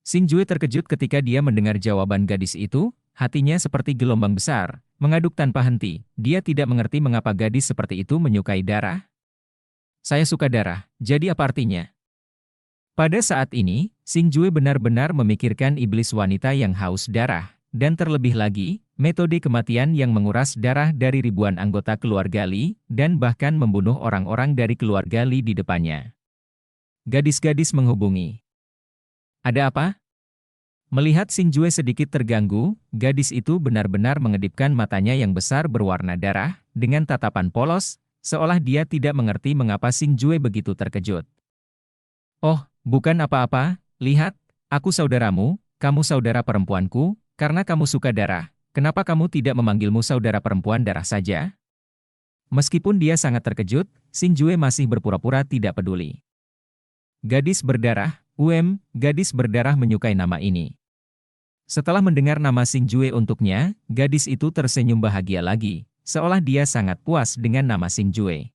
Xing Jue terkejut ketika dia mendengar jawaban gadis itu, hatinya seperti gelombang besar, mengaduk tanpa henti. Dia tidak mengerti mengapa gadis seperti itu menyukai darah. Saya suka darah, jadi apa artinya? Pada saat ini, Xing Jue benar-benar memikirkan iblis wanita yang haus darah, dan terlebih lagi, metode kematian yang menguras darah dari ribuan anggota keluarga Li, dan bahkan membunuh orang-orang dari keluarga Li di depannya. Gadis-gadis menghubungi. Ada apa? Melihat Xing Jue sedikit terganggu, gadis itu benar-benar mengedipkan matanya yang besar berwarna darah, dengan tatapan polos, seolah dia tidak mengerti mengapa Xing Jue begitu terkejut. Oh, bukan apa-apa, lihat, aku saudaramu, kamu saudara perempuanku, karena kamu suka darah, kenapa kamu tidak memanggilmu saudara perempuan darah saja? Meskipun dia sangat terkejut, Xing Jue masih berpura-pura tidak peduli. Gadis berdarah, gadis berdarah menyukai nama ini. Setelah mendengar nama Xing Jue untuknya, gadis itu tersenyum bahagia lagi, seolah dia sangat puas dengan nama Xing Jue.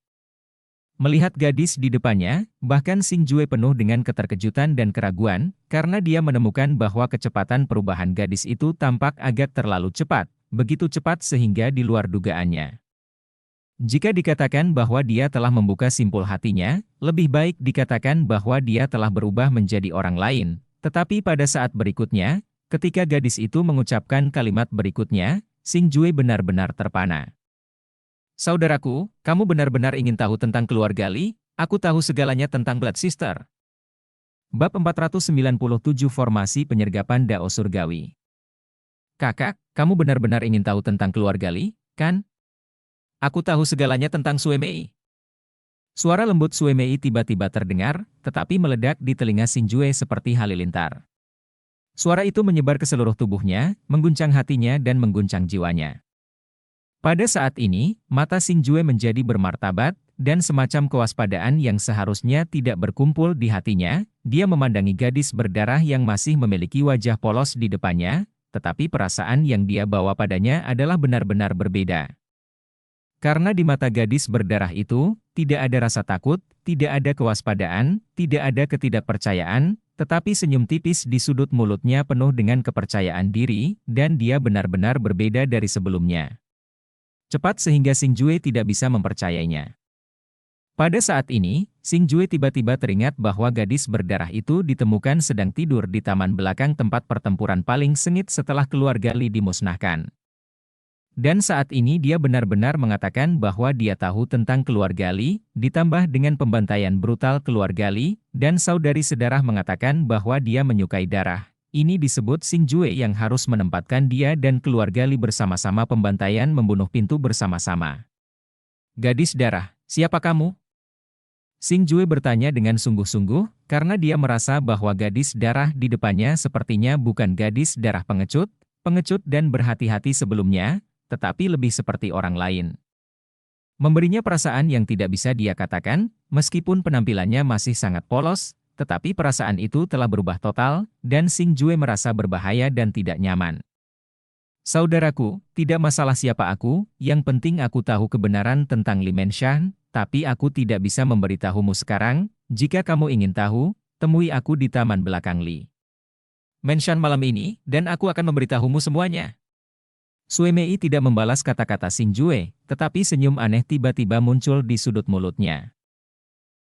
Melihat gadis di depannya, bahkan Xing Jue penuh dengan keterkejutan dan keraguan, karena dia menemukan bahwa kecepatan perubahan gadis itu tampak agak terlalu cepat, begitu cepat sehingga di luar dugaannya. Jika dikatakan bahwa dia telah membuka simpul hatinya, lebih baik dikatakan bahwa dia telah berubah menjadi orang lain. Tetapi pada saat berikutnya, ketika gadis itu mengucapkan kalimat berikutnya, Xing Jue benar-benar terpana. Saudaraku, kamu benar-benar ingin tahu tentang keluarga Li? Aku tahu segalanya tentang Blood Sister. Bab 497 Formasi Penyergapan Dao Surgawi. Kakak, kamu benar-benar ingin tahu tentang keluarga Li, kan? Aku tahu segalanya tentang Sue Mei. Suara lembut Sue Mei tiba-tiba terdengar, tetapi meledak di telinga Xing Jue seperti halilintar. Suara itu menyebar ke seluruh tubuhnya, mengguncang hatinya dan mengguncang jiwanya. Pada saat ini, mata Xing Jue menjadi bermartabat, dan semacam kewaspadaan yang seharusnya tidak berkumpul di hatinya, dia memandangi gadis berdarah yang masih memiliki wajah polos di depannya, tetapi perasaan yang dia bawa padanya adalah benar-benar berbeda. Karena di mata gadis berdarah itu, tidak ada rasa takut, tidak ada kewaspadaan, tidak ada ketidakpercayaan, tetapi senyum tipis di sudut mulutnya penuh dengan kepercayaan diri, dan dia benar-benar berbeda dari sebelumnya. Cepat sehingga Xing Jue tidak bisa mempercayainya. Pada saat ini, Xing Jue tiba-tiba teringat bahwa gadis berdarah itu ditemukan sedang tidur di taman belakang tempat pertempuran paling sengit setelah keluarga Li dimusnahkan. Dan saat ini dia benar-benar mengatakan bahwa dia tahu tentang keluarga Li, ditambah dengan pembantaian brutal keluarga Li, dan saudari sedarah mengatakan bahwa dia menyukai darah. Ini disebut Xing Jue yang harus menempatkan dia dan keluarga Li bersama-sama pembantaian membunuh pintu bersama-sama. Gadis darah, siapa kamu? Xing Jue bertanya dengan sungguh-sungguh, karena dia merasa bahwa gadis darah di depannya sepertinya bukan gadis darah pengecut dan berhati-hati sebelumnya, tetapi lebih seperti orang lain. Memberinya perasaan yang tidak bisa dia katakan, meskipun penampilannya masih sangat polos, tetapi perasaan itu telah berubah total, dan Xing Jue merasa berbahaya dan tidak nyaman. Saudaraku, tidak masalah siapa aku, yang penting aku tahu kebenaran tentang Li Menshan, tapi aku tidak bisa memberitahumu sekarang. Jika kamu ingin tahu, temui aku di taman belakang Li Menshan malam ini, dan aku akan memberitahumu semuanya. Sue Mei tidak membalas kata-kata Xing Jue, tetapi senyum aneh tiba-tiba muncul di sudut mulutnya.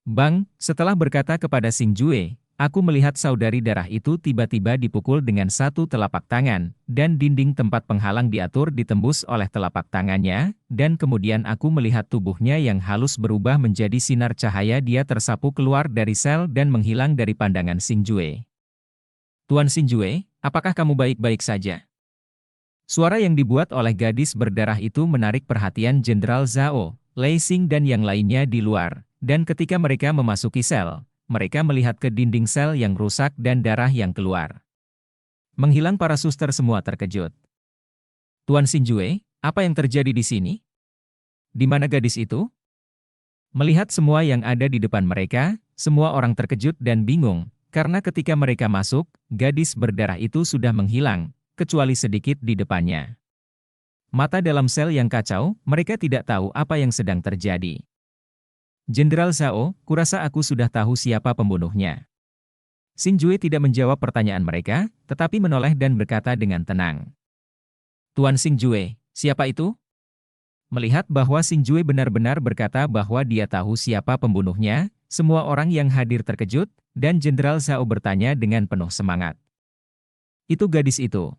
Bang, setelah berkata kepada Xing Jue, aku melihat saudari darah itu tiba-tiba dipukul dengan satu telapak tangan, dan dinding tempat penghalang diatur ditembus oleh telapak tangannya, dan kemudian aku melihat tubuhnya yang halus berubah menjadi sinar cahaya dia tersapu keluar dari sel dan menghilang dari pandangan Xing Jue. Tuan Xing Jue, apakah kamu baik-baik saja? Suara yang dibuat oleh gadis berdarah itu menarik perhatian Jenderal Zhao, Lei Xing dan yang lainnya di luar. Dan ketika mereka memasuki sel, mereka melihat ke dinding sel yang rusak dan darah yang keluar. Menghilang para suster semua terkejut. Tuan Xing Jue, apa yang terjadi di sini? Di mana gadis itu? Melihat semua yang ada di depan mereka, semua orang terkejut dan bingung, karena ketika mereka masuk, gadis berdarah itu sudah menghilang, kecuali sedikit di depannya. Mata dalam sel yang kacau, mereka tidak tahu apa yang sedang terjadi. Jenderal Zhao, kurasa aku sudah tahu siapa pembunuhnya. Xing Jue tidak menjawab pertanyaan mereka, tetapi menoleh dan berkata dengan tenang. Tuan Xing Jue, siapa itu? Melihat bahwa Xing Jue benar-benar berkata bahwa dia tahu siapa pembunuhnya, semua orang yang hadir terkejut, dan Jenderal Zhao bertanya dengan penuh semangat. Itu gadis itu.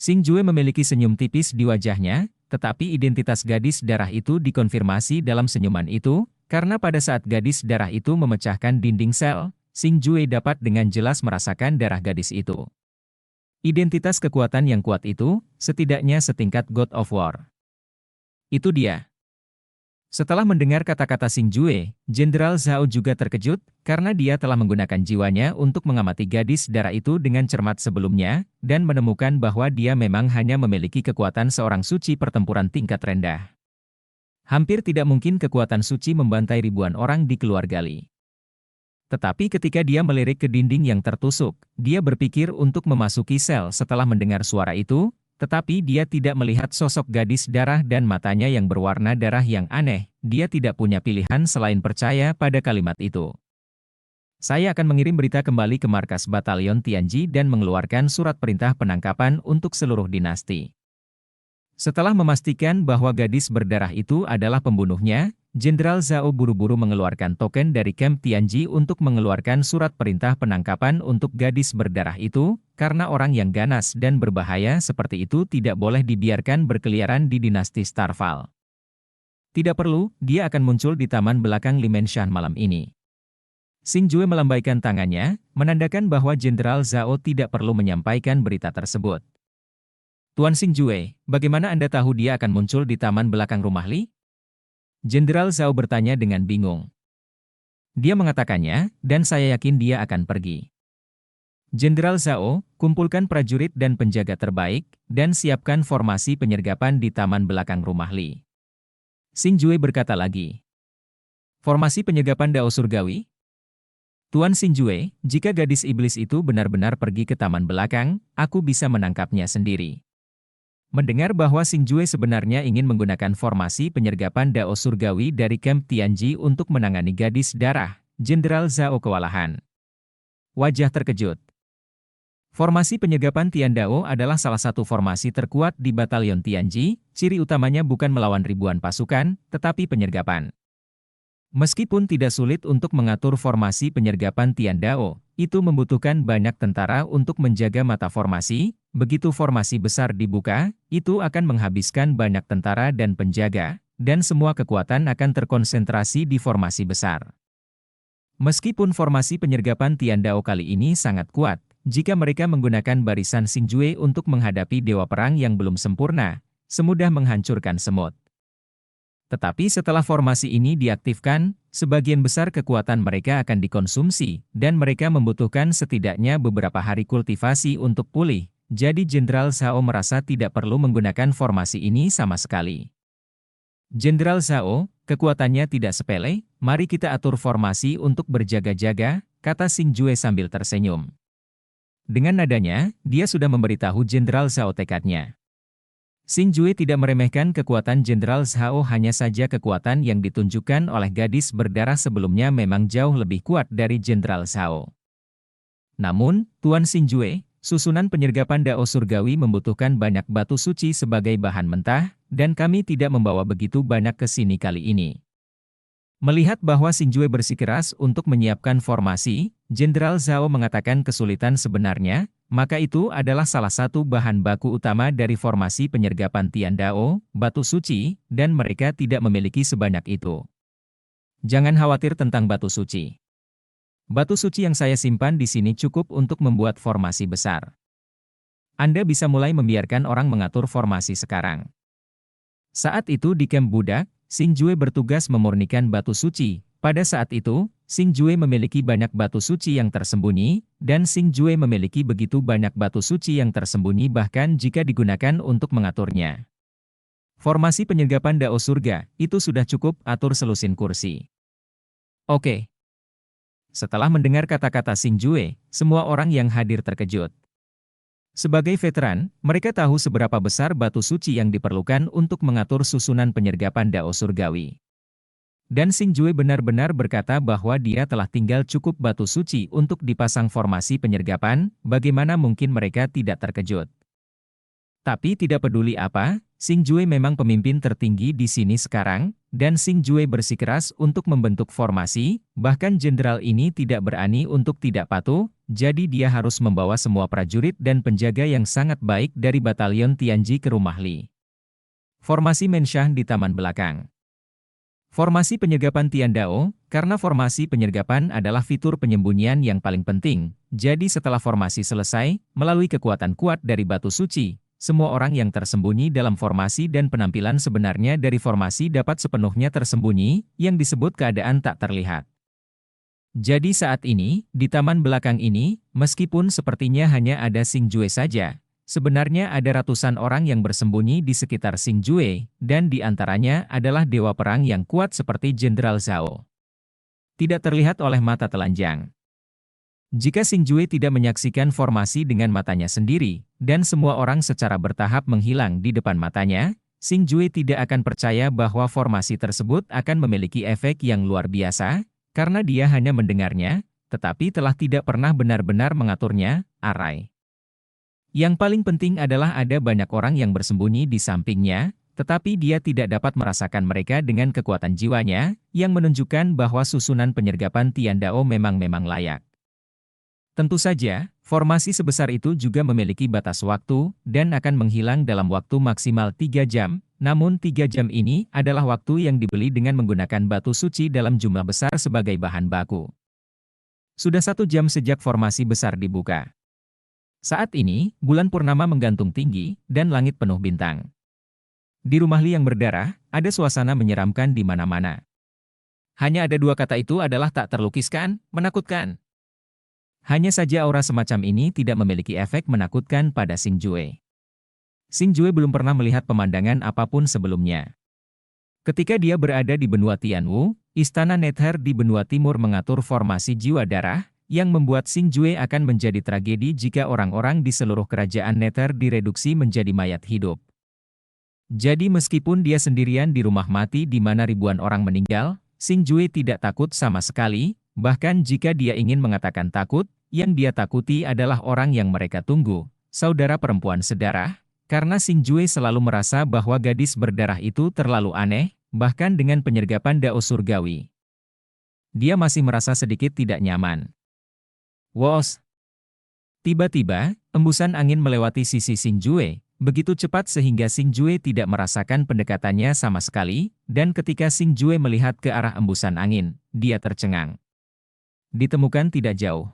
Xing Jue memiliki senyum tipis di wajahnya, tetapi identitas gadis darah itu dikonfirmasi dalam senyuman itu, karena pada saat gadis darah itu memecahkan dinding sel, Xing Jue dapat dengan jelas merasakan darah gadis itu. Identitas kekuatan yang kuat itu, setidaknya setingkat God of War. Itu dia. Setelah mendengar kata-kata Xing Jue, Jenderal Zhao juga terkejut, karena dia telah menggunakan jiwanya untuk mengamati gadis darah itu dengan cermat sebelumnya, dan menemukan bahwa dia memang hanya memiliki kekuatan seorang suci pertempuran tingkat rendah. Hampir tidak mungkin kekuatan suci membantai ribuan orang di keluarga Li. Tetapi ketika dia melirik ke dinding yang tertusuk, dia berpikir untuk memasuki sel setelah mendengar suara itu, tetapi dia tidak melihat sosok gadis darah dan matanya yang berwarna darah yang aneh. Dia tidak punya pilihan selain percaya pada kalimat itu. Saya akan mengirim berita kembali ke markas Batalion Tianji dan mengeluarkan surat perintah penangkapan untuk seluruh dinasti. Setelah memastikan bahwa gadis berdarah itu adalah pembunuhnya, Jenderal Zhao buru-buru mengeluarkan token dari kamp Tianji untuk mengeluarkan surat perintah penangkapan untuk gadis berdarah itu, karena orang yang ganas dan berbahaya seperti itu tidak boleh dibiarkan berkeliaran di dinasti Starfall. Tidak perlu, dia akan muncul di taman belakang Limenshan malam ini. Xingjue melambaikan tangannya, menandakan bahwa Jenderal Zhao tidak perlu menyampaikan berita tersebut. Tuan Xingjue, bagaimana Anda tahu dia akan muncul di taman belakang rumah Li? Jenderal Zhao bertanya dengan bingung. Dia mengatakannya, dan saya yakin dia akan pergi. Jenderal Zhao, kumpulkan prajurit dan penjaga terbaik, dan siapkan formasi penyergapan di taman belakang rumah Li. Xingjue berkata lagi. Formasi penyergapan Dao Surgawi? Tuan Xingjue, jika gadis iblis itu benar-benar pergi ke taman belakang, aku bisa menangkapnya sendiri. Mendengar bahwa Xingjue sebenarnya ingin menggunakan formasi penyergapan Dao Surgawi dari Camp Tianji untuk menangani gadis darah, Jenderal Zhao kewalahan. Wajah terkejut. Formasi penyergapan Tian Dao adalah salah satu formasi terkuat di Batalion Tianji, ciri utamanya bukan melawan ribuan pasukan, tetapi penyergapan. Meskipun tidak sulit untuk mengatur formasi penyergapan Tian Dao, itu membutuhkan banyak tentara untuk menjaga mata formasi. Begitu formasi besar dibuka, itu akan menghabiskan banyak tentara dan penjaga, dan semua kekuatan akan terkonsentrasi di formasi besar. Meskipun formasi penyergapan Tian Dao kali ini sangat kuat, jika mereka menggunakan barisan Xingjue untuk menghadapi dewa perang yang belum sempurna, semudah menghancurkan semut. Tetapi setelah formasi ini diaktifkan, sebagian besar kekuatan mereka akan dikonsumsi, dan mereka membutuhkan setidaknya beberapa hari kultivasi untuk pulih. Jadi Jenderal Zhao merasa tidak perlu menggunakan formasi ini sama sekali. Jenderal Zhao, kekuatannya tidak sepele, mari kita atur formasi untuk berjaga-jaga, kata Xingjue sambil tersenyum. Dengan nadanya, dia sudah memberitahu Jenderal Zhao tekadnya. Xingjue tidak meremehkan kekuatan Jenderal Zhao, hanya saja kekuatan yang ditunjukkan oleh gadis berdarah sebelumnya memang jauh lebih kuat dari Jenderal Zhao. Namun, Tuan Xingjue, susunan penyergapan Dao Surgawi membutuhkan banyak batu suci sebagai bahan mentah, dan kami tidak membawa begitu banyak ke sini kali ini. Melihat bahwa Xingjue bersikeras untuk menyiapkan formasi, Jenderal Zhao mengatakan kesulitan sebenarnya, maka itu adalah salah satu bahan baku utama dari formasi penyergapan Tian Dao, batu suci, dan mereka tidak memiliki sebanyak itu. Jangan khawatir tentang batu suci. Batu suci yang saya simpan di sini cukup untuk membuat formasi besar. Anda bisa mulai membiarkan orang mengatur formasi sekarang. Saat itu di kamp budak, Xingjue bertugas memurnikan batu suci. Pada saat itu, Xingjue memiliki banyak batu suci yang tersembunyi, dan Xingjue memiliki begitu banyak batu suci yang tersembunyi bahkan jika digunakan untuk mengaturnya. Formasi penyergapan Dao Surga, itu sudah cukup, atur selusin kursi. Oke. Setelah mendengar kata-kata Xingjue, semua orang yang hadir terkejut. Sebagai veteran, mereka tahu seberapa besar batu suci yang diperlukan untuk mengatur susunan penyergapan Dao Surgawi. Dan Xingjue benar-benar berkata bahwa dia telah tinggal cukup batu suci untuk dipasang formasi penyergapan, bagaimana mungkin mereka tidak terkejut. Tapi tidak peduli apa, Xingjue memang pemimpin tertinggi di sini sekarang, dan Xingjue bersikeras untuk membentuk formasi, bahkan jenderal ini tidak berani untuk tidak patuh, jadi dia harus membawa semua prajurit dan penjaga yang sangat baik dari Batalion Tianji ke rumah Li. Formasi Menshah di taman belakang. Formasi penyergapan Tian Dao, karena formasi penyergapan adalah fitur penyembunyian yang paling penting, jadi setelah formasi selesai, melalui kekuatan kuat dari batu suci, semua orang yang tersembunyi dalam formasi dan penampilan sebenarnya dari formasi dapat sepenuhnya tersembunyi, yang disebut keadaan tak terlihat. Jadi saat ini, di taman belakang ini, meskipun sepertinya hanya ada Xingjue saja, sebenarnya ada ratusan orang yang bersembunyi di sekitar Xingjue, dan di antaranya adalah dewa perang yang kuat seperti Jenderal Zhao. Tidak terlihat oleh mata telanjang. Jika Xingjue tidak menyaksikan formasi dengan matanya sendiri, dan semua orang secara bertahap menghilang di depan matanya, Xingjue tidak akan percaya bahwa formasi tersebut akan memiliki efek yang luar biasa, karena dia hanya mendengarnya, tetapi telah tidak pernah benar-benar mengaturnya, arai. Yang paling penting adalah ada banyak orang yang bersembunyi di sampingnya, tetapi dia tidak dapat merasakan mereka dengan kekuatan jiwanya, yang menunjukkan bahwa susunan penyergapan Tian Dao memang layak. Tentu saja, Formasi sebesar itu juga memiliki batas waktu dan akan menghilang dalam waktu maksimal 3 jam, namun 3 jam ini adalah waktu yang dibeli dengan menggunakan batu suci dalam jumlah besar sebagai bahan baku. Sudah 1 jam sejak formasi besar dibuka. Saat ini, bulan purnama menggantung tinggi dan langit penuh bintang. Di rumah Li yang berdarah, ada suasana menyeramkan di mana-mana. Hanya ada 2 kata itu adalah tak terlukiskan, menakutkan. Hanya saja aura semacam ini tidak memiliki efek menakutkan pada Xing Jue. Xing Jue belum pernah melihat pemandangan apapun sebelumnya. Ketika dia berada di benua Tianwu, Istana Nether di benua timur mengatur formasi jiwa darah, yang membuat Xing Jue akan menjadi tragedi jika orang-orang di seluruh kerajaan Nether direduksi menjadi mayat hidup. Jadi meskipun dia sendirian di rumah mati di mana ribuan orang meninggal, Xing Jue tidak takut sama sekali. Bahkan jika dia ingin mengatakan takut, yang dia takuti adalah orang yang mereka tunggu, saudara perempuan sedarah, karena Xing Jue selalu merasa bahwa gadis berdarah itu terlalu aneh, bahkan dengan penyergapan dao surgawi. Dia masih merasa sedikit tidak nyaman. Wos! Tiba-tiba, embusan angin melewati sisi Xing Jue, begitu cepat sehingga Xing Jue tidak merasakan pendekatannya sama sekali, dan ketika Xing Jue melihat ke arah embusan angin, dia tercengang. Ditemukan tidak jauh.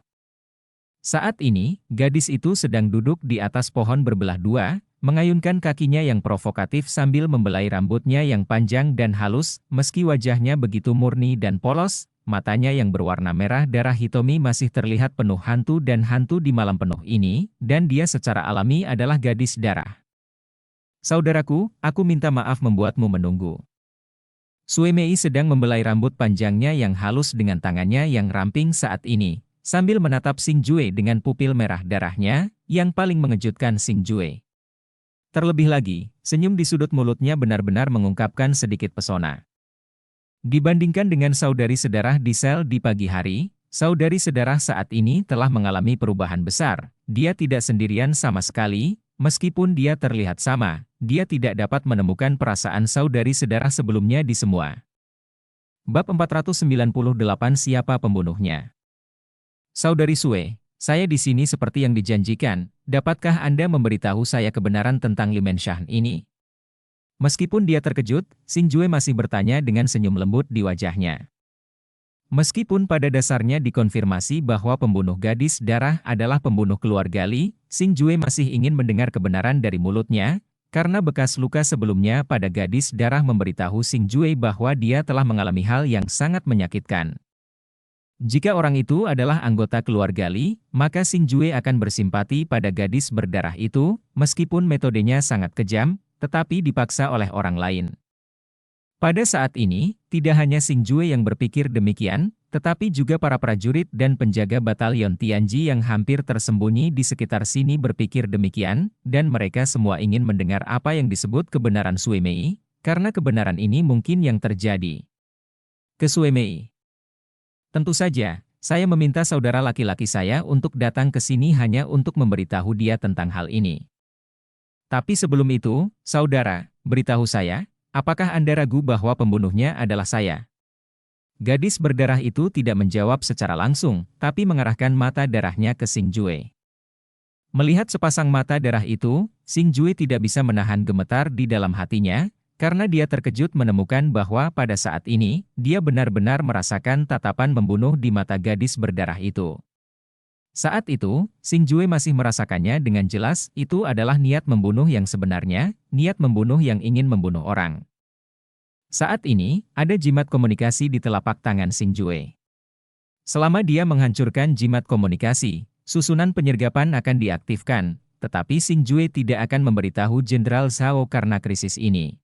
Saat ini, gadis itu sedang duduk di atas pohon berbelah dua, mengayunkan kakinya yang provokatif sambil membelai rambutnya yang panjang dan halus, meski wajahnya begitu murni dan polos, matanya yang berwarna merah darah hitomi masih terlihat penuh hantu dan hantu di malam penuh ini, dan dia secara alami adalah gadis darah. Saudaraku, aku minta maaf membuatmu menunggu. Sue Mei sedang membelai rambut panjangnya yang halus dengan tangannya yang ramping saat ini, sambil menatap Xing Jue dengan pupil merah darahnya, yang paling mengejutkan Xing Jue. Terlebih lagi, senyum di sudut mulutnya benar-benar mengungkapkan sedikit pesona. Dibandingkan dengan saudari sedarah di sel di pagi hari, saudari sedarah saat ini telah mengalami perubahan besar. Dia tidak sendirian sama sekali, meskipun dia terlihat sama. Dia tidak dapat menemukan perasaan saudari sedarah sebelumnya di semua. Bab 498 Siapa pembunuhnya? Saudari Sue, saya di sini seperti yang dijanjikan, dapatkah Anda memberitahu saya kebenaran tentang Li Menshan ini? Meskipun dia terkejut, Xing Jue masih bertanya dengan senyum lembut di wajahnya. Meskipun pada dasarnya dikonfirmasi bahwa pembunuh gadis darah adalah pembunuh keluarga Li, Xing Jue masih ingin mendengar kebenaran dari mulutnya, karena bekas luka sebelumnya pada gadis darah memberitahu Xing Jue bahwa dia telah mengalami hal yang sangat menyakitkan. Jika orang itu adalah anggota keluarga Li, maka Xing Jue akan bersimpati pada gadis berdarah itu, meskipun metodenya sangat kejam, tetapi dipaksa oleh orang lain. Pada saat ini, tidak hanya Xing Jue yang berpikir demikian, tetapi juga para prajurit dan penjaga batalion Tianji yang hampir tersembunyi di sekitar sini berpikir demikian, dan mereka semua ingin mendengar apa yang disebut kebenaran Sue Mei, karena kebenaran ini mungkin yang terjadi. Ke Sue Mei. Tentu saja, saya meminta saudara laki-laki saya untuk datang ke sini hanya untuk memberitahu dia tentang hal ini. Tapi sebelum itu, saudara, beritahu saya, apakah Anda ragu bahwa pembunuhnya adalah saya? Gadis berdarah itu tidak menjawab secara langsung, tapi mengarahkan mata darahnya ke Xing Jue. Melihat sepasang mata darah itu, Xing Jue tidak bisa menahan gemetar di dalam hatinya, karena dia terkejut menemukan bahwa pada saat ini, dia benar-benar merasakan tatapan membunuh di mata gadis berdarah itu. Saat itu, Xing Jue masih merasakannya dengan jelas, itu adalah niat membunuh yang sebenarnya, niat membunuh yang ingin membunuh orang. Saat ini, ada jimat komunikasi di telapak tangan Xing Jue. Selama dia menghancurkan jimat komunikasi, susunan penyergapan akan diaktifkan, tetapi Xing Jue tidak akan memberitahu Jenderal Zhao karena krisis ini.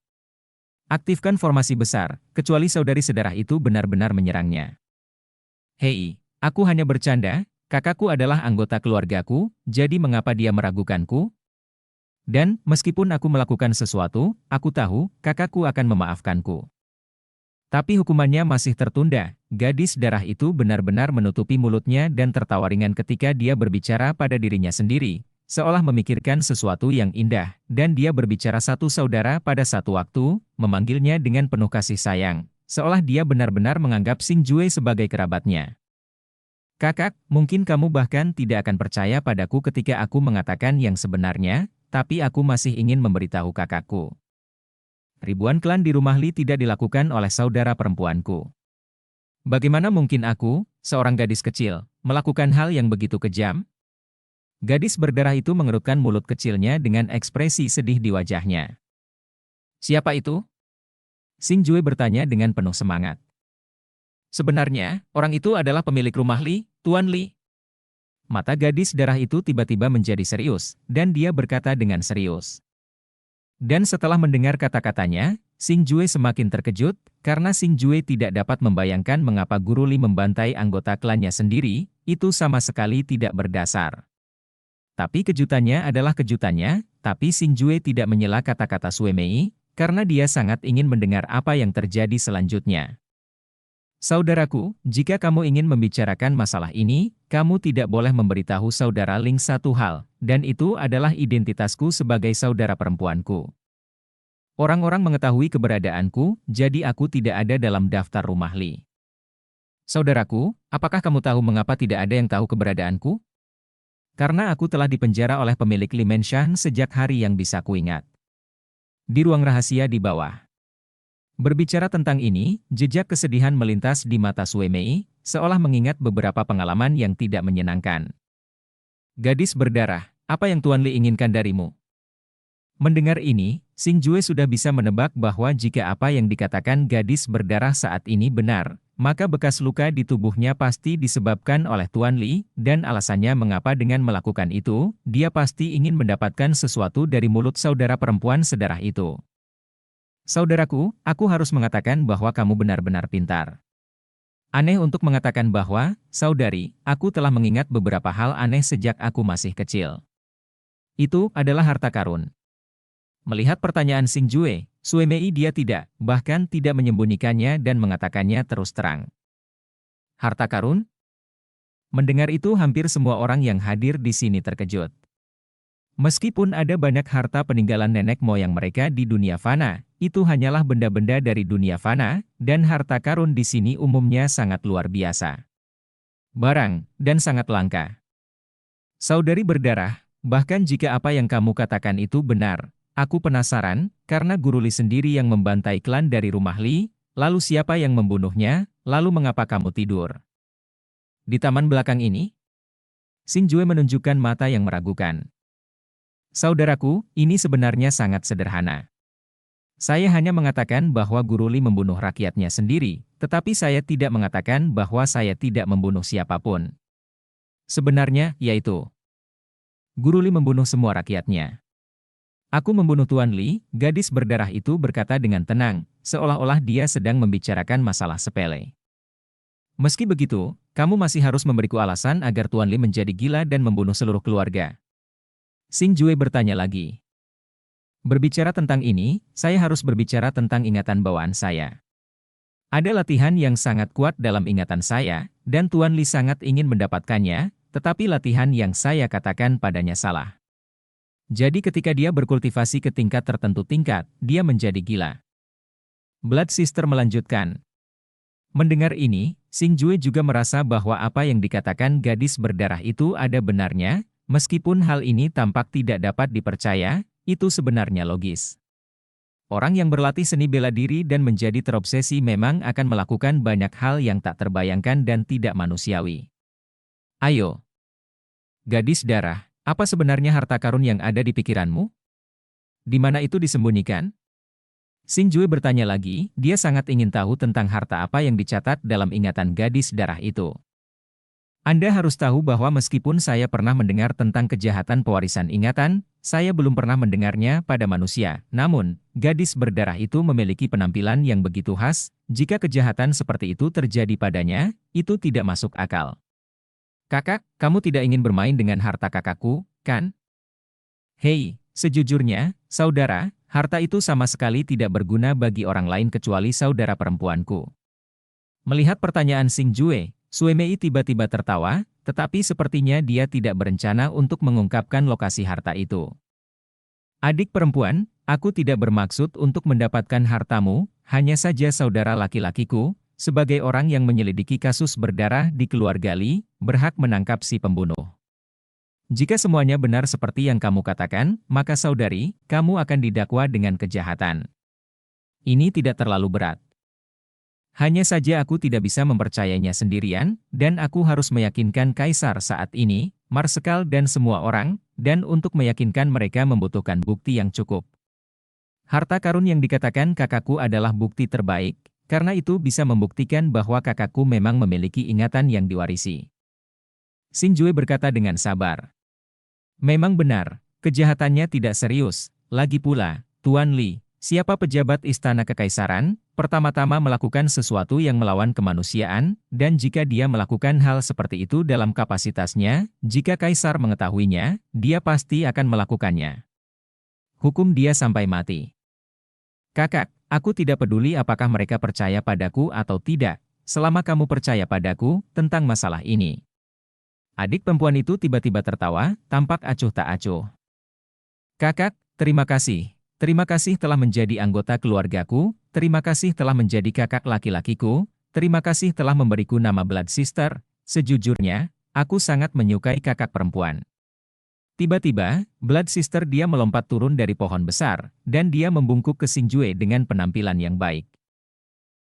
Aktifkan formasi besar, kecuali saudari sedarah itu benar-benar menyerangnya. Hei, aku hanya bercanda, kakakku adalah anggota keluargaku, jadi mengapa dia meragukanku? Dan, meskipun aku melakukan sesuatu, aku tahu, kakakku akan memaafkanku. Tapi hukumannya masih tertunda. Gadis darah itu benar-benar menutupi mulutnya dan tertawa ringan ketika dia berbicara pada dirinya sendiri, seolah memikirkan sesuatu yang indah, dan dia berbicara satu saudara pada satu waktu, memanggilnya dengan penuh kasih sayang, seolah dia benar-benar menganggap Xing Jue sebagai kerabatnya. Kakak, mungkin kamu bahkan tidak akan percaya padaku ketika aku mengatakan yang sebenarnya, tapi aku masih ingin memberitahu kakakku. Ribuan klan di rumah Li tidak dilakukan oleh saudara perempuanku. Bagaimana mungkin aku, seorang gadis kecil, melakukan hal yang begitu kejam? Gadis berdarah itu mengerutkan mulut kecilnya dengan ekspresi sedih di wajahnya. Siapa itu? Xing Jue bertanya dengan penuh semangat. Sebenarnya, orang itu adalah pemilik rumah Li, Tuan Li. Mata gadis darah itu tiba-tiba menjadi serius, dan dia berkata dengan serius. Dan setelah mendengar kata-katanya, Xing Jue semakin terkejut, karena Xing Jue tidak dapat membayangkan mengapa Guru Li membantai anggota klannya sendiri, itu sama sekali tidak berdasar. Tapi kejutannya adalah kejutannya, tapi Xing Jue tidak menyela kata-kata Sue Mei, karena dia sangat ingin mendengar apa yang terjadi selanjutnya. Saudaraku, jika kamu ingin membicarakan masalah ini, kamu tidak boleh memberitahu saudara Ling satu hal, dan itu adalah identitasku sebagai saudara perempuanku. Orang-orang mengetahui keberadaanku, jadi aku tidak ada dalam daftar rumah Li. Saudaraku, apakah kamu tahu mengapa tidak ada yang tahu keberadaanku? Karena aku telah dipenjara oleh pemilik Li Menshan sejak hari yang bisa kuingat. Di ruang rahasia di bawah. Berbicara tentang ini, jejak kesedihan melintas di mata Sue Mei, seolah mengingat beberapa pengalaman yang tidak menyenangkan. Gadis berdarah, apa yang Tuan Li inginkan darimu? Mendengar ini, Xing Jue sudah bisa menebak bahwa jika apa yang dikatakan gadis berdarah saat ini benar, maka bekas luka di tubuhnya pasti disebabkan oleh Tuan Li, dan alasannya mengapa dengan melakukan itu, dia pasti ingin mendapatkan sesuatu dari mulut saudara perempuan sedarah itu. Saudaraku, aku harus mengatakan bahwa kamu benar-benar pintar. Aneh untuk mengatakan bahwa, saudari, aku telah mengingat beberapa hal aneh sejak aku masih kecil. Itu adalah harta karun. Melihat pertanyaan Xing Jue, Sue Mei dia bahkan tidak menyembunyikannya dan mengatakannya terus terang. Harta karun? Mendengar itu hampir semua orang yang hadir di sini terkejut. Meskipun ada banyak harta peninggalan nenek moyang mereka di dunia fana, itu hanyalah benda-benda dari dunia fana, dan harta karun di sini umumnya sangat luar biasa. Barang, dan sangat langka. Saudari berdarah, bahkan jika apa yang kamu katakan itu benar, aku penasaran, karena Guru Li sendiri yang membantai klan dari rumah Li, lalu siapa yang membunuhnya, lalu mengapa kamu tidur? Di taman belakang ini? Xing Jue menunjukkan mata yang meragukan. Saudaraku, ini sebenarnya sangat sederhana. Saya hanya mengatakan bahwa Guru Li membunuh rakyatnya sendiri, tetapi saya tidak mengatakan bahwa saya tidak membunuh siapapun. Sebenarnya, yaitu Guru Li membunuh semua rakyatnya. Aku membunuh Tuan Li, gadis berdarah itu berkata dengan tenang, seolah-olah dia sedang membicarakan masalah sepele. Meski begitu, kamu masih harus memberiku alasan agar Tuan Li menjadi gila dan membunuh seluruh keluarga. Xing Jue bertanya lagi. Berbicara tentang ini, saya harus berbicara tentang ingatan bawaan saya. Ada latihan yang sangat kuat dalam ingatan saya, dan Tuan Li sangat ingin mendapatkannya, tetapi latihan yang saya katakan padanya salah. Jadi ketika dia berkultivasi ke tingkat tertentu dia menjadi gila. Blood Sister melanjutkan. Mendengar ini, Xing Jue juga merasa bahwa apa yang dikatakan gadis berdarah itu ada benarnya, meskipun hal ini tampak tidak dapat dipercaya, itu sebenarnya logis. Orang yang berlatih seni bela diri dan menjadi terobsesi memang akan melakukan banyak hal yang tak terbayangkan dan tidak manusiawi. Ayo. Gadis darah, apa sebenarnya harta karun yang ada di pikiranmu? Di mana itu disembunyikan? Xing Jue bertanya lagi, dia sangat ingin tahu tentang harta apa yang dicatat dalam ingatan gadis darah itu. Anda harus tahu bahwa meskipun saya pernah mendengar tentang kejahatan pewarisan ingatan, saya belum pernah mendengarnya pada manusia. Namun, gadis berdarah itu memiliki penampilan yang begitu khas, jika kejahatan seperti itu terjadi padanya, itu tidak masuk akal. Kakak, kamu tidak ingin bermain dengan harta kakakku, kan? Hei, sejujurnya, saudara, harta itu sama sekali tidak berguna bagi orang lain kecuali saudara perempuanku. Melihat pertanyaan Xing Jue, Sue Mei tiba-tiba tertawa, tetapi sepertinya dia tidak berencana untuk mengungkapkan lokasi harta itu. Adik perempuan, aku tidak bermaksud untuk mendapatkan hartamu, hanya saja saudara laki-lakiku, sebagai orang yang menyelidiki kasus berdarah di keluarga Li, berhak menangkap si pembunuh. Jika semuanya benar seperti yang kamu katakan, maka saudari, kamu akan didakwa dengan kejahatan. Ini tidak terlalu berat. Hanya saja aku tidak bisa mempercayainya sendirian, dan aku harus meyakinkan Kaisar saat ini, Marsekal dan semua orang, dan untuk meyakinkan mereka membutuhkan bukti yang cukup. Harta karun yang dikatakan kakakku adalah bukti terbaik, karena itu bisa membuktikan bahwa kakakku memang memiliki ingatan yang diwarisi. Xinjue berkata dengan sabar. Memang benar, kejahatannya tidak serius. Lagi pula, Tuan Li, siapa pejabat istana kekaisaran, pertama-tama melakukan sesuatu yang melawan kemanusiaan, dan jika dia melakukan hal seperti itu dalam kapasitasnya, jika kaisar mengetahuinya, dia pasti akan melakukannya. Hukum dia sampai mati. Kakak, aku tidak peduli apakah mereka percaya padaku atau tidak, selama kamu percaya padaku tentang masalah ini. Adik perempuan itu tiba-tiba tertawa, tampak acuh tak acuh. Kakak, terima kasih. Terima kasih telah menjadi anggota keluargaku, terima kasih telah menjadi kakak laki-lakiku, terima kasih telah memberiku nama Blood Sister. Sejujurnya, aku sangat menyukai kakak perempuan. Tiba-tiba, Blood Sister dia melompat turun dari pohon besar, dan dia membungkuk ke Xinjue dengan penampilan yang baik.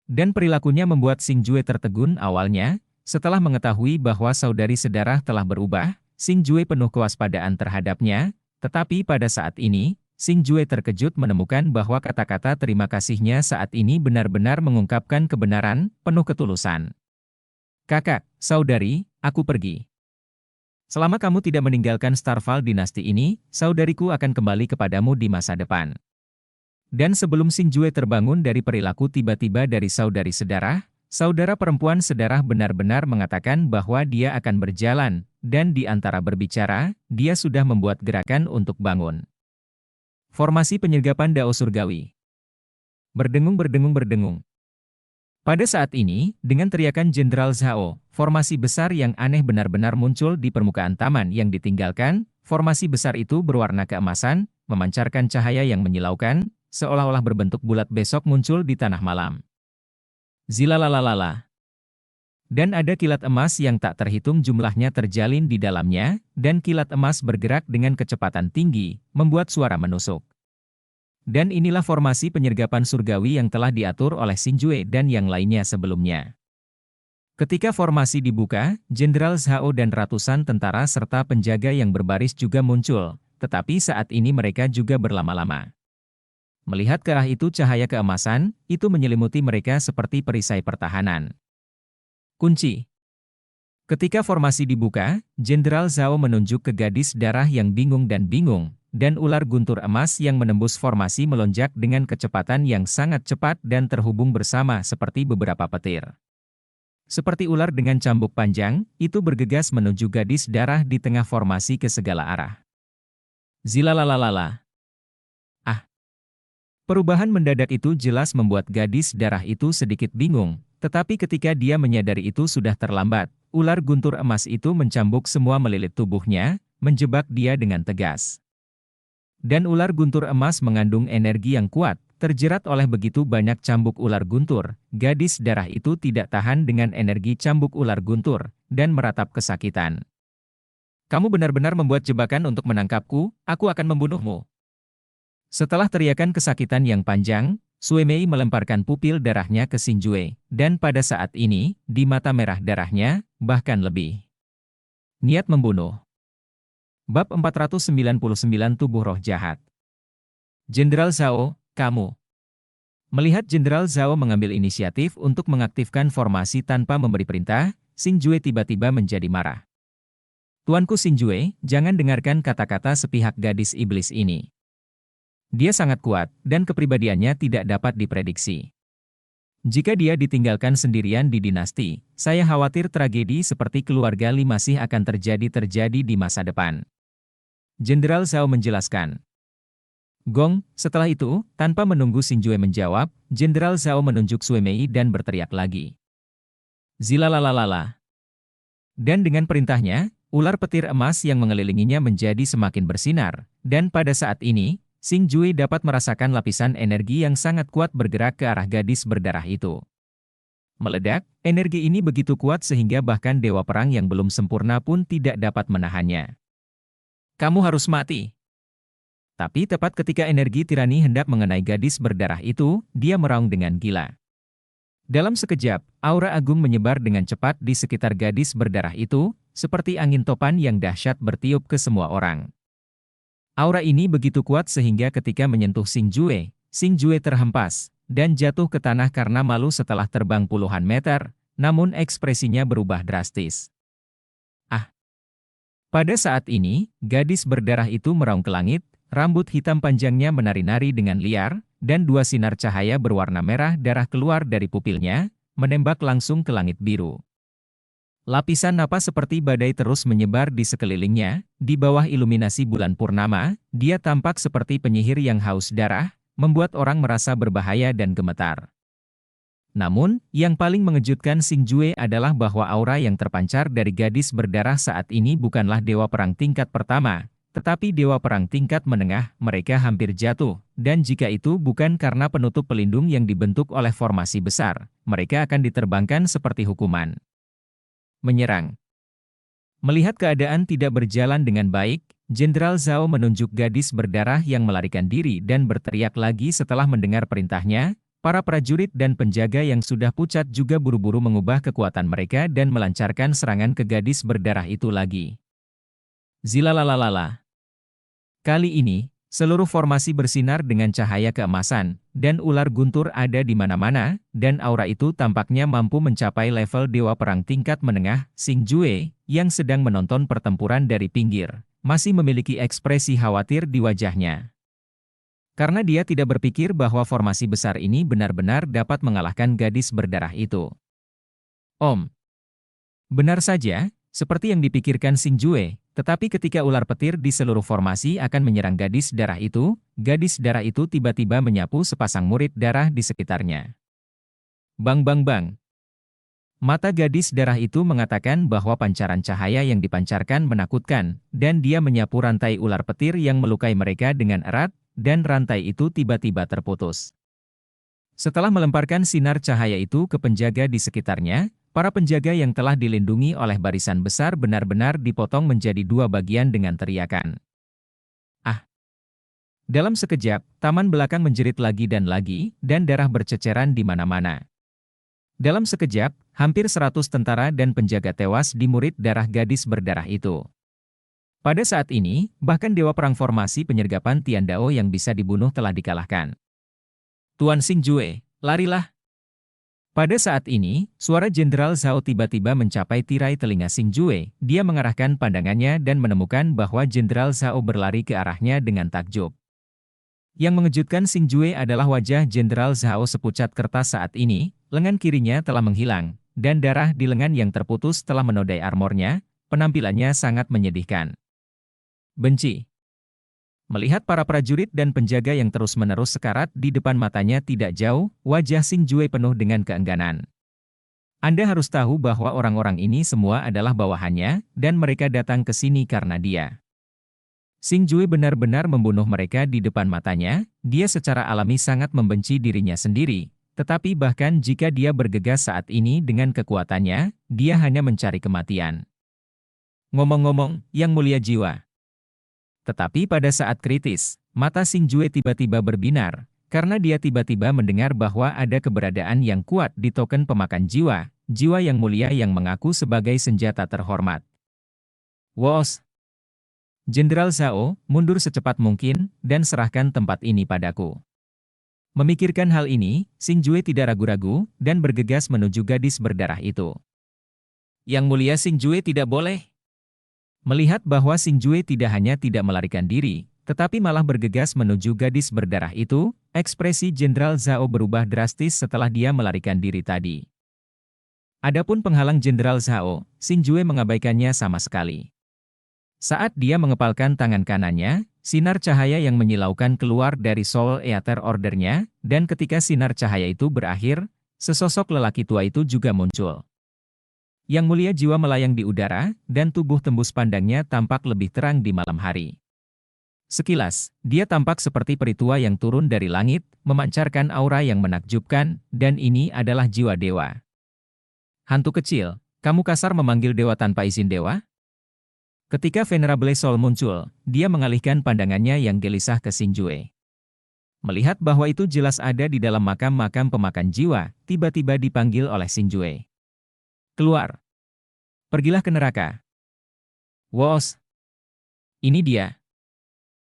Dan perilakunya membuat Xinjue tertegun awalnya. Setelah mengetahui bahwa saudari sedarah telah berubah, Xinjue penuh kewaspadaan terhadapnya, tetapi pada saat ini, Xinjue terkejut menemukan bahwa kata-kata terima kasihnya saat ini benar-benar mengungkapkan kebenaran, penuh ketulusan. Kakak, saudari, aku pergi. Selama kamu tidak meninggalkan Starval dinasti ini, saudariku akan kembali kepadamu di masa depan. Dan sebelum Xinjue terbangun dari perilaku tiba-tiba dari saudari sedarah, saudara perempuan sedarah benar-benar mengatakan bahwa dia akan berjalan, dan di antara berbicara, dia sudah membuat gerakan untuk bangun. Formasi penyergapan Dao Surgawi. Berdengung-berdengung-berdengung. Pada saat ini, dengan teriakan Jenderal Zhao, formasi besar yang aneh benar-benar muncul di permukaan taman yang ditinggalkan. Formasi besar itu berwarna keemasan, memancarkan cahaya yang menyilaukan, seolah-olah berbentuk bulat besok muncul di tanah malam. Zilalalala. Dan ada kilat emas yang tak terhitung jumlahnya terjalin di dalamnya, dan kilat emas bergerak dengan kecepatan tinggi, membuat suara menusuk. Dan inilah formasi penyergapan surgawi yang telah diatur oleh Xinjue dan yang lainnya sebelumnya. Ketika formasi dibuka, Jenderal Zhao dan ratusan tentara serta penjaga yang berbaris juga muncul, tetapi saat ini mereka juga berlama-lama. Melihat ke arah itu cahaya keemasan, itu menyelimuti mereka seperti perisai pertahanan. Kunci. Ketika formasi dibuka, Jenderal Zhao menunjuk ke gadis darah yang bingung, dan ular guntur emas yang menembus formasi melonjak dengan kecepatan yang sangat cepat dan terhubung bersama seperti beberapa petir. Seperti ular dengan cambuk panjang, itu bergegas menuju gadis darah di tengah formasi ke segala arah. Zilalalala. Perubahan mendadak itu jelas membuat gadis darah itu sedikit bingung, tetapi ketika dia menyadari itu sudah terlambat, ular guntur emas itu mencambuk semua melilit tubuhnya, menjebak dia dengan tegas. Dan ular guntur emas mengandung energi yang kuat, terjerat oleh begitu banyak cambuk ular guntur, gadis darah itu tidak tahan dengan energi cambuk ular guntur, dan meratap kesakitan. Kamu benar-benar membuat jebakan untuk menangkapku, aku akan membunuhmu. Setelah teriakan kesakitan yang panjang, Sue Mei melemparkan pupil darahnya ke Xinjue, dan pada saat ini, di mata merah darahnya, bahkan lebih. Niat membunuh. Bab 499 Tubuh Roh Jahat. Jenderal Zhao, kamu. Melihat Jenderal Zhao mengambil inisiatif untuk mengaktifkan formasi tanpa memberi perintah, Xinjue tiba-tiba menjadi marah. Tuanku Xinjue, jangan dengarkan kata-kata sepihak gadis iblis ini. Dia sangat kuat, dan kepribadiannya tidak dapat diprediksi. Jika dia ditinggalkan sendirian di dinasti, saya khawatir tragedi seperti keluarga Li masih akan terjadi di masa depan. Jenderal Zhao menjelaskan. Gong, setelah itu, tanpa menunggu Xinjue menjawab, Jenderal Zhao menunjuk Sue Mei dan berteriak lagi. Zilalalala. Dan dengan perintahnya, ular petir emas yang mengelilinginya menjadi semakin bersinar, dan pada saat ini, Xinjue dapat merasakan lapisan energi yang sangat kuat bergerak ke arah gadis berdarah itu. Meledak, energi ini begitu kuat sehingga bahkan dewa perang yang belum sempurna pun tidak dapat menahannya. Kamu harus mati. Tapi tepat ketika energi tirani hendak mengenai gadis berdarah itu, dia meraung dengan gila. Dalam sekejap, aura agung menyebar dengan cepat di sekitar gadis berdarah itu, seperti angin topan yang dahsyat bertiup ke semua orang. Aura ini begitu kuat sehingga ketika menyentuh Xing Jue terhempas, dan jatuh ke tanah karena malu setelah terbang puluhan meter, namun ekspresinya berubah drastis. Ah! Pada saat ini, gadis berdarah itu meraung ke langit, rambut hitam panjangnya menari-nari dengan liar, dan dua sinar cahaya berwarna merah darah keluar dari pupilnya, menembak langsung ke langit biru. Lapisan napas seperti badai terus menyebar di sekelilingnya, di bawah iluminasi bulan purnama, dia tampak seperti penyihir yang haus darah, membuat orang merasa berbahaya dan gemetar. Namun, yang paling mengejutkan Xing Jue adalah bahwa aura yang terpancar dari gadis berdarah saat ini bukanlah dewa perang tingkat pertama, tetapi dewa perang tingkat menengah. Mereka hampir jatuh, dan jika itu bukan karena penutup pelindung yang dibentuk oleh formasi besar, mereka akan diterbangkan seperti hukuman. Menyerang. Melihat keadaan tidak berjalan dengan baik, Jenderal Zhao menunjuk gadis berdarah yang melarikan diri dan berteriak lagi setelah mendengar perintahnya. Para prajurit dan penjaga yang sudah pucat juga buru-buru mengubah kekuatan mereka dan melancarkan serangan ke gadis berdarah itu lagi. Zilalalala. Kali ini, seluruh formasi bersinar dengan cahaya keemasan, dan ular guntur ada di mana-mana, dan aura itu tampaknya mampu mencapai level dewa perang tingkat menengah. Xing Jue, yang sedang menonton pertempuran dari pinggir, masih memiliki ekspresi khawatir di wajahnya. Karena dia tidak berpikir bahwa formasi besar ini benar-benar dapat mengalahkan gadis berdarah itu. Benar saja, seperti yang dipikirkan Xing Jue, tetapi ketika ular petir di seluruh formasi akan menyerang gadis darah itu tiba-tiba menyapu sepasang murid darah di sekitarnya. Bang bang bang. Mata gadis darah itu mengatakan bahwa pancaran cahaya yang dipancarkan menakutkan, dan dia menyapu rantai ular petir yang melukai mereka dengan erat, dan rantai itu tiba-tiba terputus. Setelah melemparkan sinar cahaya itu ke penjaga di sekitarnya, para penjaga yang telah dilindungi oleh barisan besar benar-benar dipotong menjadi dua bagian dengan teriakan. Ah! Dalam sekejap, taman belakang menjerit lagi, dan darah berceceran di mana-mana. Dalam sekejap, hampir 100 tentara dan penjaga tewas di murid darah gadis berdarah itu. Pada saat ini, bahkan dewa perang formasi penyergapan Tiandao yang bisa dibunuh telah dikalahkan. Tuan Xing Jue, larilah! Pada saat ini, suara Jenderal Zhao tiba-tiba mencapai tirai telinga Xing Jue. Dia mengarahkan pandangannya dan menemukan bahwa Jenderal Zhao berlari ke arahnya dengan takjub. Yang mengejutkan Xing Jue adalah wajah Jenderal Zhao sepucat kertas saat ini, lengan kirinya telah menghilang, dan darah di lengan yang terputus telah menodai armornya. Penampilannya sangat menyedihkan. Benci. Melihat para prajurit dan penjaga yang terus-menerus sekarat di depan matanya tidak jauh, wajah Xing Jue penuh dengan keengganan. Anda harus tahu bahwa orang-orang ini semua adalah bawahannya, dan mereka datang ke sini karena dia. Xing Jue benar-benar membunuh mereka di depan matanya. Dia secara alami sangat membenci dirinya sendiri, tetapi bahkan jika dia bergegas saat ini dengan kekuatannya, dia hanya mencari kematian. Ngomong-ngomong, Yang Mulia Jiwa. Tetapi pada saat kritis, mata Xing Jue tiba-tiba berbinar, karena dia tiba-tiba mendengar bahwa ada keberadaan yang kuat di token pemakan jiwa, jiwa yang mulia yang mengaku sebagai senjata terhormat. Wos! Jenderal Zhao, mundur secepat mungkin, dan serahkan tempat ini padaku. Memikirkan hal ini, Xing Jue tidak ragu-ragu, dan bergegas menuju gadis berdarah itu. Yang Mulia Xing Jue tidak boleh! Melihat bahwa Xing Jue tidak hanya tidak melarikan diri, tetapi malah bergegas menuju gadis berdarah itu, ekspresi Jenderal Zhao berubah drastis setelah dia melarikan diri tadi. Adapun penghalang Jenderal Zhao, Xing Jue mengabaikannya sama sekali. Saat dia mengepalkan tangan kanannya, sinar cahaya yang menyilaukan keluar dari Soul Eater Order-nya, dan ketika sinar cahaya itu berakhir, sesosok lelaki tua itu juga muncul. Yang Mulia Jiwa melayang di udara, dan tubuh tembus pandangnya tampak lebih terang di malam hari. Sekilas, dia tampak seperti peri tua yang turun dari langit, memancarkan aura yang menakjubkan, dan ini adalah jiwa dewa. Hantu kecil, kamu kasar memanggil dewa tanpa izin dewa? Ketika Venerable Soul muncul, dia mengalihkan pandangannya yang gelisah ke Xingjue. Melihat bahwa itu jelas ada di dalam makam-makam pemakan jiwa, tiba-tiba dipanggil oleh Xingjue. Keluar. Pergilah ke neraka. Wos. Ini dia.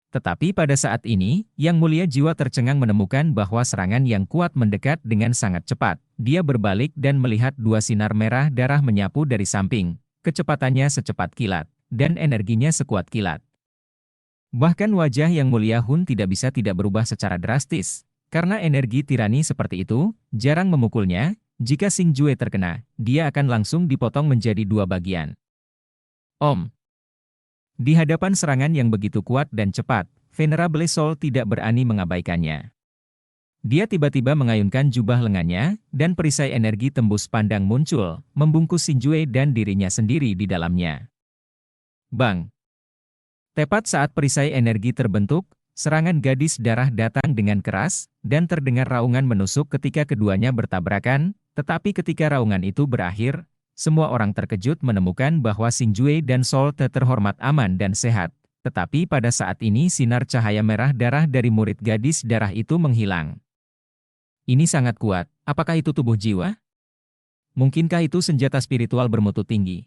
Tetapi pada saat ini, Yang Mulia Jiwa tercengang menemukan bahwa serangan yang kuat mendekat dengan sangat cepat. Dia berbalik dan melihat dua sinar merah darah menyapu dari samping. Kecepatannya secepat kilat, dan energinya sekuat kilat. Bahkan wajah Yang Mulia Hun tidak bisa tidak berubah secara drastis. Karena energi tirani seperti itu, jarang memukulnya. Jika Xingjue terkena, dia akan langsung dipotong menjadi dua bagian. Om. Di hadapan serangan yang begitu kuat dan cepat, Venerable Soul tidak berani mengabaikannya. Dia tiba-tiba mengayunkan jubah lengannya, dan perisai energi tembus pandang muncul, membungkus Xingjue dan dirinya sendiri di dalamnya. Bang! Tepat saat perisai energi terbentuk, serangan gadis darah datang dengan keras, dan terdengar raungan menusuk ketika keduanya bertabrakan, tetapi ketika raungan itu berakhir, semua orang terkejut menemukan bahwa Xingjue dan Soul terhormat aman dan sehat. Tetapi pada saat ini sinar cahaya merah darah dari murid gadis darah itu menghilang. Ini sangat kuat, apakah itu tubuh jiwa? Mungkinkah itu senjata spiritual bermutu tinggi?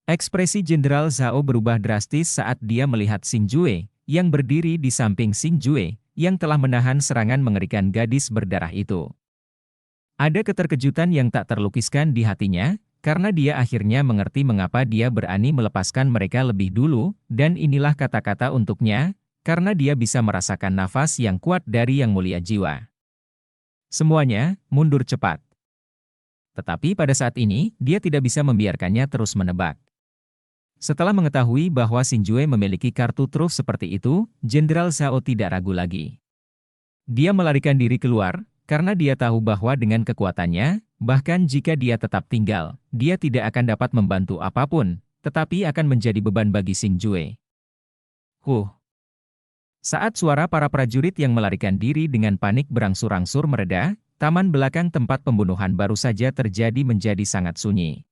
Ekspresi Jenderal Zhao berubah drastis saat dia melihat Xingjue, yang berdiri di samping Xingjue, yang telah menahan serangan mengerikan gadis berdarah itu. Ada keterkejutan yang tak terlukiskan di hatinya, karena dia akhirnya mengerti mengapa dia berani melepaskan mereka lebih dulu, dan inilah kata-kata untuknya, karena dia bisa merasakan nafas yang kuat dari Yang Mulia Jiwa. Semuanya, mundur cepat. Tetapi pada saat ini, dia tidak bisa membiarkannya terus menebak. Setelah mengetahui bahwa Xingjue memiliki kartu truf seperti itu, Jenderal Zhao tidak ragu lagi. Dia melarikan diri keluar, karena dia tahu bahwa dengan kekuatannya, bahkan jika dia tetap tinggal, dia tidak akan dapat membantu apapun, tetapi akan menjadi beban bagi Xingjue. Saat suara para prajurit yang melarikan diri dengan panik berangsur-angsur mereda, taman belakang tempat pembunuhan baru saja terjadi menjadi sangat sunyi.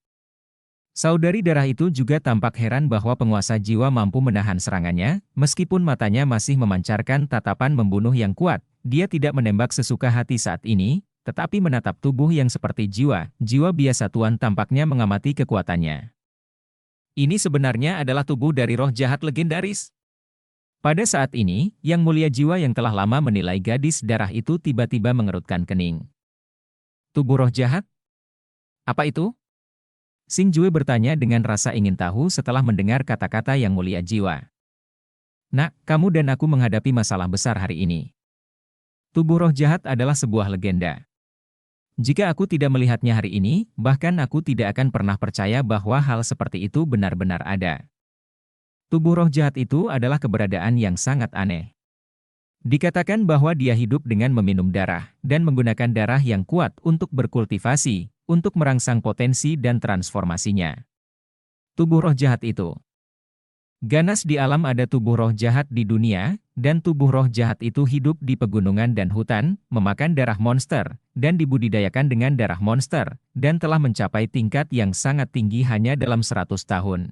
Saudari darah itu juga tampak heran bahwa penguasa jiwa mampu menahan serangannya, meskipun matanya masih memancarkan tatapan membunuh yang kuat. Dia tidak menembak sesuka hati saat ini, tetapi menatap tubuh yang seperti jiwa biasa Tuan tampaknya mengamati kekuatannya. Ini sebenarnya adalah tubuh dari roh jahat legendaris. Pada saat ini, Yang Mulia Jiwa yang telah lama menilai gadis darah itu tiba-tiba mengerutkan kening. Tubuh roh jahat? Apa itu? Xingjue bertanya dengan rasa ingin tahu setelah mendengar kata-kata Yang Mulia Jiwa. Nak, kamu dan aku menghadapi masalah besar hari ini. Tubuh roh jahat adalah sebuah legenda. Jika aku tidak melihatnya hari ini, bahkan aku tidak akan pernah percaya bahwa hal seperti itu benar-benar ada. Tubuh roh jahat itu adalah keberadaan yang sangat aneh. Dikatakan bahwa dia hidup dengan meminum darah, dan menggunakan darah yang kuat untuk berkultivasi, untuk merangsang potensi dan transformasinya. Tubuh roh jahat itu. Ganas di alam ada tubuh roh jahat di dunia, dan tubuh roh jahat itu hidup di pegunungan dan hutan, memakan darah monster, dan dibudidayakan dengan darah monster, dan telah mencapai tingkat yang sangat tinggi hanya dalam 100 tahun.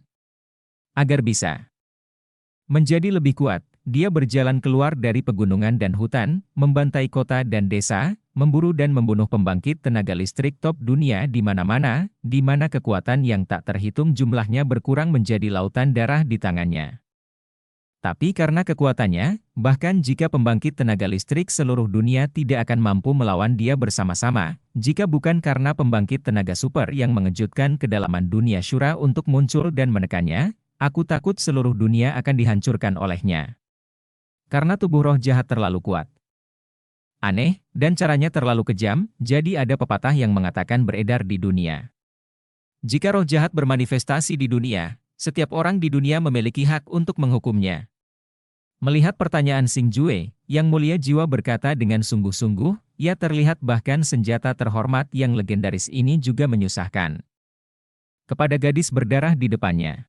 Agar bisa menjadi lebih kuat, dia berjalan keluar dari pegunungan dan hutan, membantai kota dan desa, memburu dan membunuh pembangkit tenaga listrik top dunia di mana-mana, di mana kekuatan yang tak terhitung jumlahnya berkurang menjadi lautan darah di tangannya. Tapi karena kekuatannya, bahkan jika pembangkit tenaga listrik seluruh dunia tidak akan mampu melawan dia bersama-sama, jika bukan karena pembangkit tenaga super yang mengejutkan kedalaman dunia Shura untuk muncul dan menekannya, aku takut seluruh dunia akan dihancurkan olehnya. Karena tubuh roh jahat terlalu kuat. Aneh, dan caranya terlalu kejam, jadi ada pepatah yang mengatakan beredar di dunia. Jika roh jahat bermanifestasi di dunia, setiap orang di dunia memiliki hak untuk menghukumnya. Melihat pertanyaan Xingjue, Yang Mulia Jiwa berkata dengan sungguh-sungguh, ia terlihat bahkan senjata terhormat yang legendaris ini juga menyusahkan. Kepada gadis berdarah di depannya.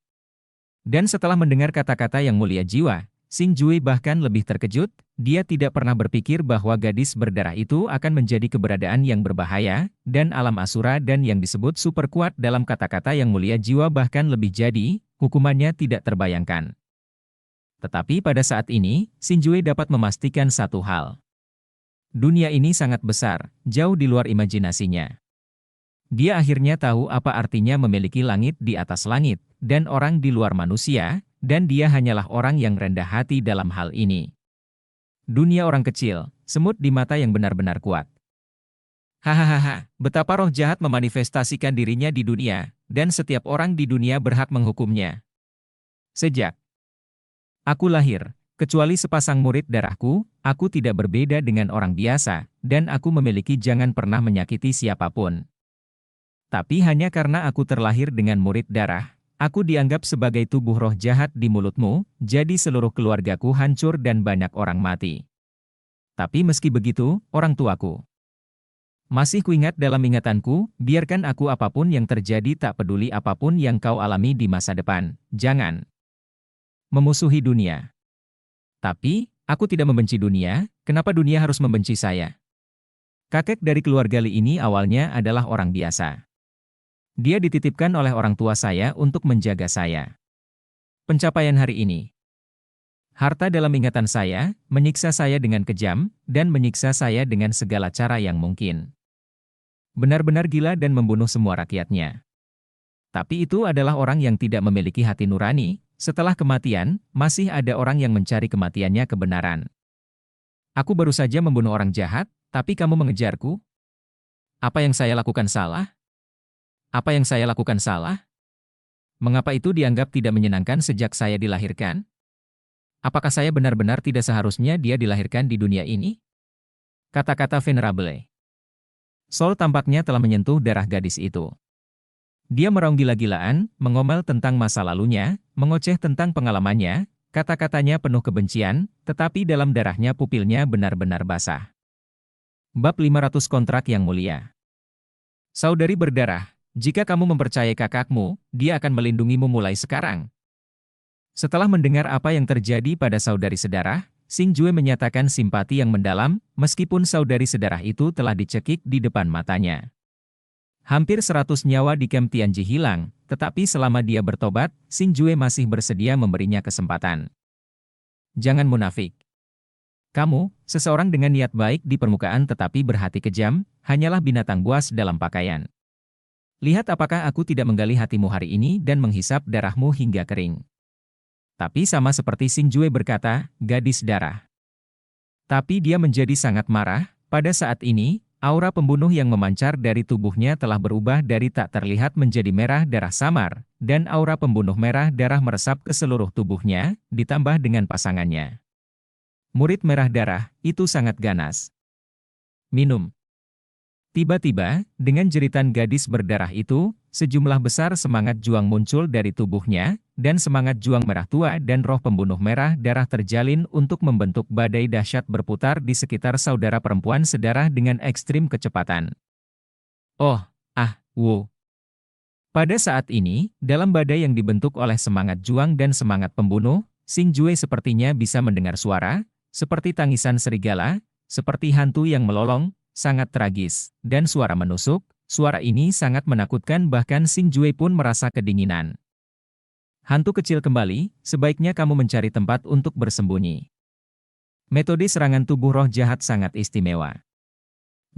Dan setelah mendengar kata-kata Yang Mulia Jiwa, Xing Jue bahkan lebih terkejut, dia tidak pernah berpikir bahwa gadis berdarah itu akan menjadi keberadaan yang berbahaya, dan alam asura dan yang disebut super kuat dalam kata-kata yang mulia jiwa bahkan lebih jadi, hukumannya tidak terbayangkan. Tetapi pada saat ini, Xing Jue dapat memastikan satu hal. Dunia ini sangat besar, jauh di luar imajinasinya. Dia akhirnya tahu apa artinya memiliki langit di atas langit, dan orang di luar manusia, dan dia hanyalah orang yang rendah hati dalam hal ini. Dunia orang kecil, semut di mata yang benar-benar kuat. Hahaha, betapa roh jahat memanifestasikan dirinya di dunia, dan setiap orang di dunia berhak menghukumnya. Sejak aku lahir, kecuali sepasang murid darahku, aku tidak berbeda dengan orang biasa, dan aku memiliki jangan pernah menyakiti siapapun. Tapi hanya karena aku terlahir dengan murid darah, aku dianggap sebagai tubuh roh jahat di mulutmu, jadi seluruh keluargaku hancur dan banyak orang mati. Tapi meski begitu, orang tuaku masih kuingat dalam ingatanku, biarkan aku apapun yang terjadi tak peduli apapun yang kau alami di masa depan, jangan memusuhi dunia. Tapi, aku tidak membenci dunia, kenapa dunia harus membenci saya? Kakek dari keluarga Li ini awalnya adalah orang biasa. Dia dititipkan oleh orang tua saya untuk menjaga saya. Pencapaian hari ini. Harta dalam ingatan saya, menyiksa saya dengan kejam, dan menyiksa saya dengan segala cara yang mungkin. Benar-benar gila dan membunuh semua rakyatnya. Tapi itu adalah orang yang tidak memiliki hati nurani, setelah kematian, masih ada orang yang mencari kematiannya kebenaran. Aku baru saja membunuh orang jahat, tapi kamu mengejarku? Apa yang saya lakukan salah? Apa yang saya lakukan salah? Mengapa itu dianggap tidak menyenangkan sejak saya dilahirkan? Apakah saya benar-benar tidak seharusnya dia dilahirkan di dunia ini? Kata-kata Venerable Soul tampaknya telah menyentuh darah gadis itu. Dia meraung gila-gilaan, mengomel tentang masa lalunya, mengoceh tentang pengalamannya, kata-katanya penuh kebencian, tetapi dalam darahnya pupilnya benar-benar basah. Bab 500 Kontrak yang Mulia. Saudari berdarah, jika kamu mempercayai kakakmu, dia akan melindungimu mulai sekarang. Setelah mendengar apa yang terjadi pada saudari sedarah, Xing Jue menyatakan simpati yang mendalam, meskipun saudari sedarah itu telah dicekik di depan matanya. Hampir 100 nyawa di Camp Tianji hilang, tetapi selama dia bertobat, Xing Jue masih bersedia memberinya kesempatan. Jangan munafik. Kamu, seseorang dengan niat baik di permukaan tetapi berhati kejam, hanyalah binatang buas dalam pakaian. Lihat apakah aku tidak menggali hatimu hari ini dan menghisap darahmu hingga kering. Tapi sama seperti Xing Jue berkata, gadis darah. Tapi dia menjadi sangat marah, pada saat ini, aura pembunuh yang memancar dari tubuhnya telah berubah dari tak terlihat menjadi merah darah samar, dan aura pembunuh merah darah meresap ke seluruh tubuhnya, ditambah dengan pasangannya. Murid merah darah, itu sangat ganas. Minum. Tiba-tiba, dengan jeritan gadis berdarah itu, sejumlah besar semangat juang muncul dari tubuhnya, dan semangat juang merah tua dan roh pembunuh merah darah terjalin untuk membentuk badai dahsyat berputar di sekitar saudara perempuan sedarah dengan ekstrim kecepatan. Oh, wow. Pada saat ini, dalam badai yang dibentuk oleh semangat juang dan semangat pembunuh, Xing Jue sepertinya bisa mendengar suara, seperti tangisan serigala, seperti hantu yang melolong, sangat tragis, dan suara menusuk. Suara ini sangat menakutkan bahkan Xing Jue pun merasa kedinginan. Hantu kecil kembali, sebaiknya kamu mencari tempat untuk bersembunyi. Metode serangan tubuh roh jahat sangat istimewa.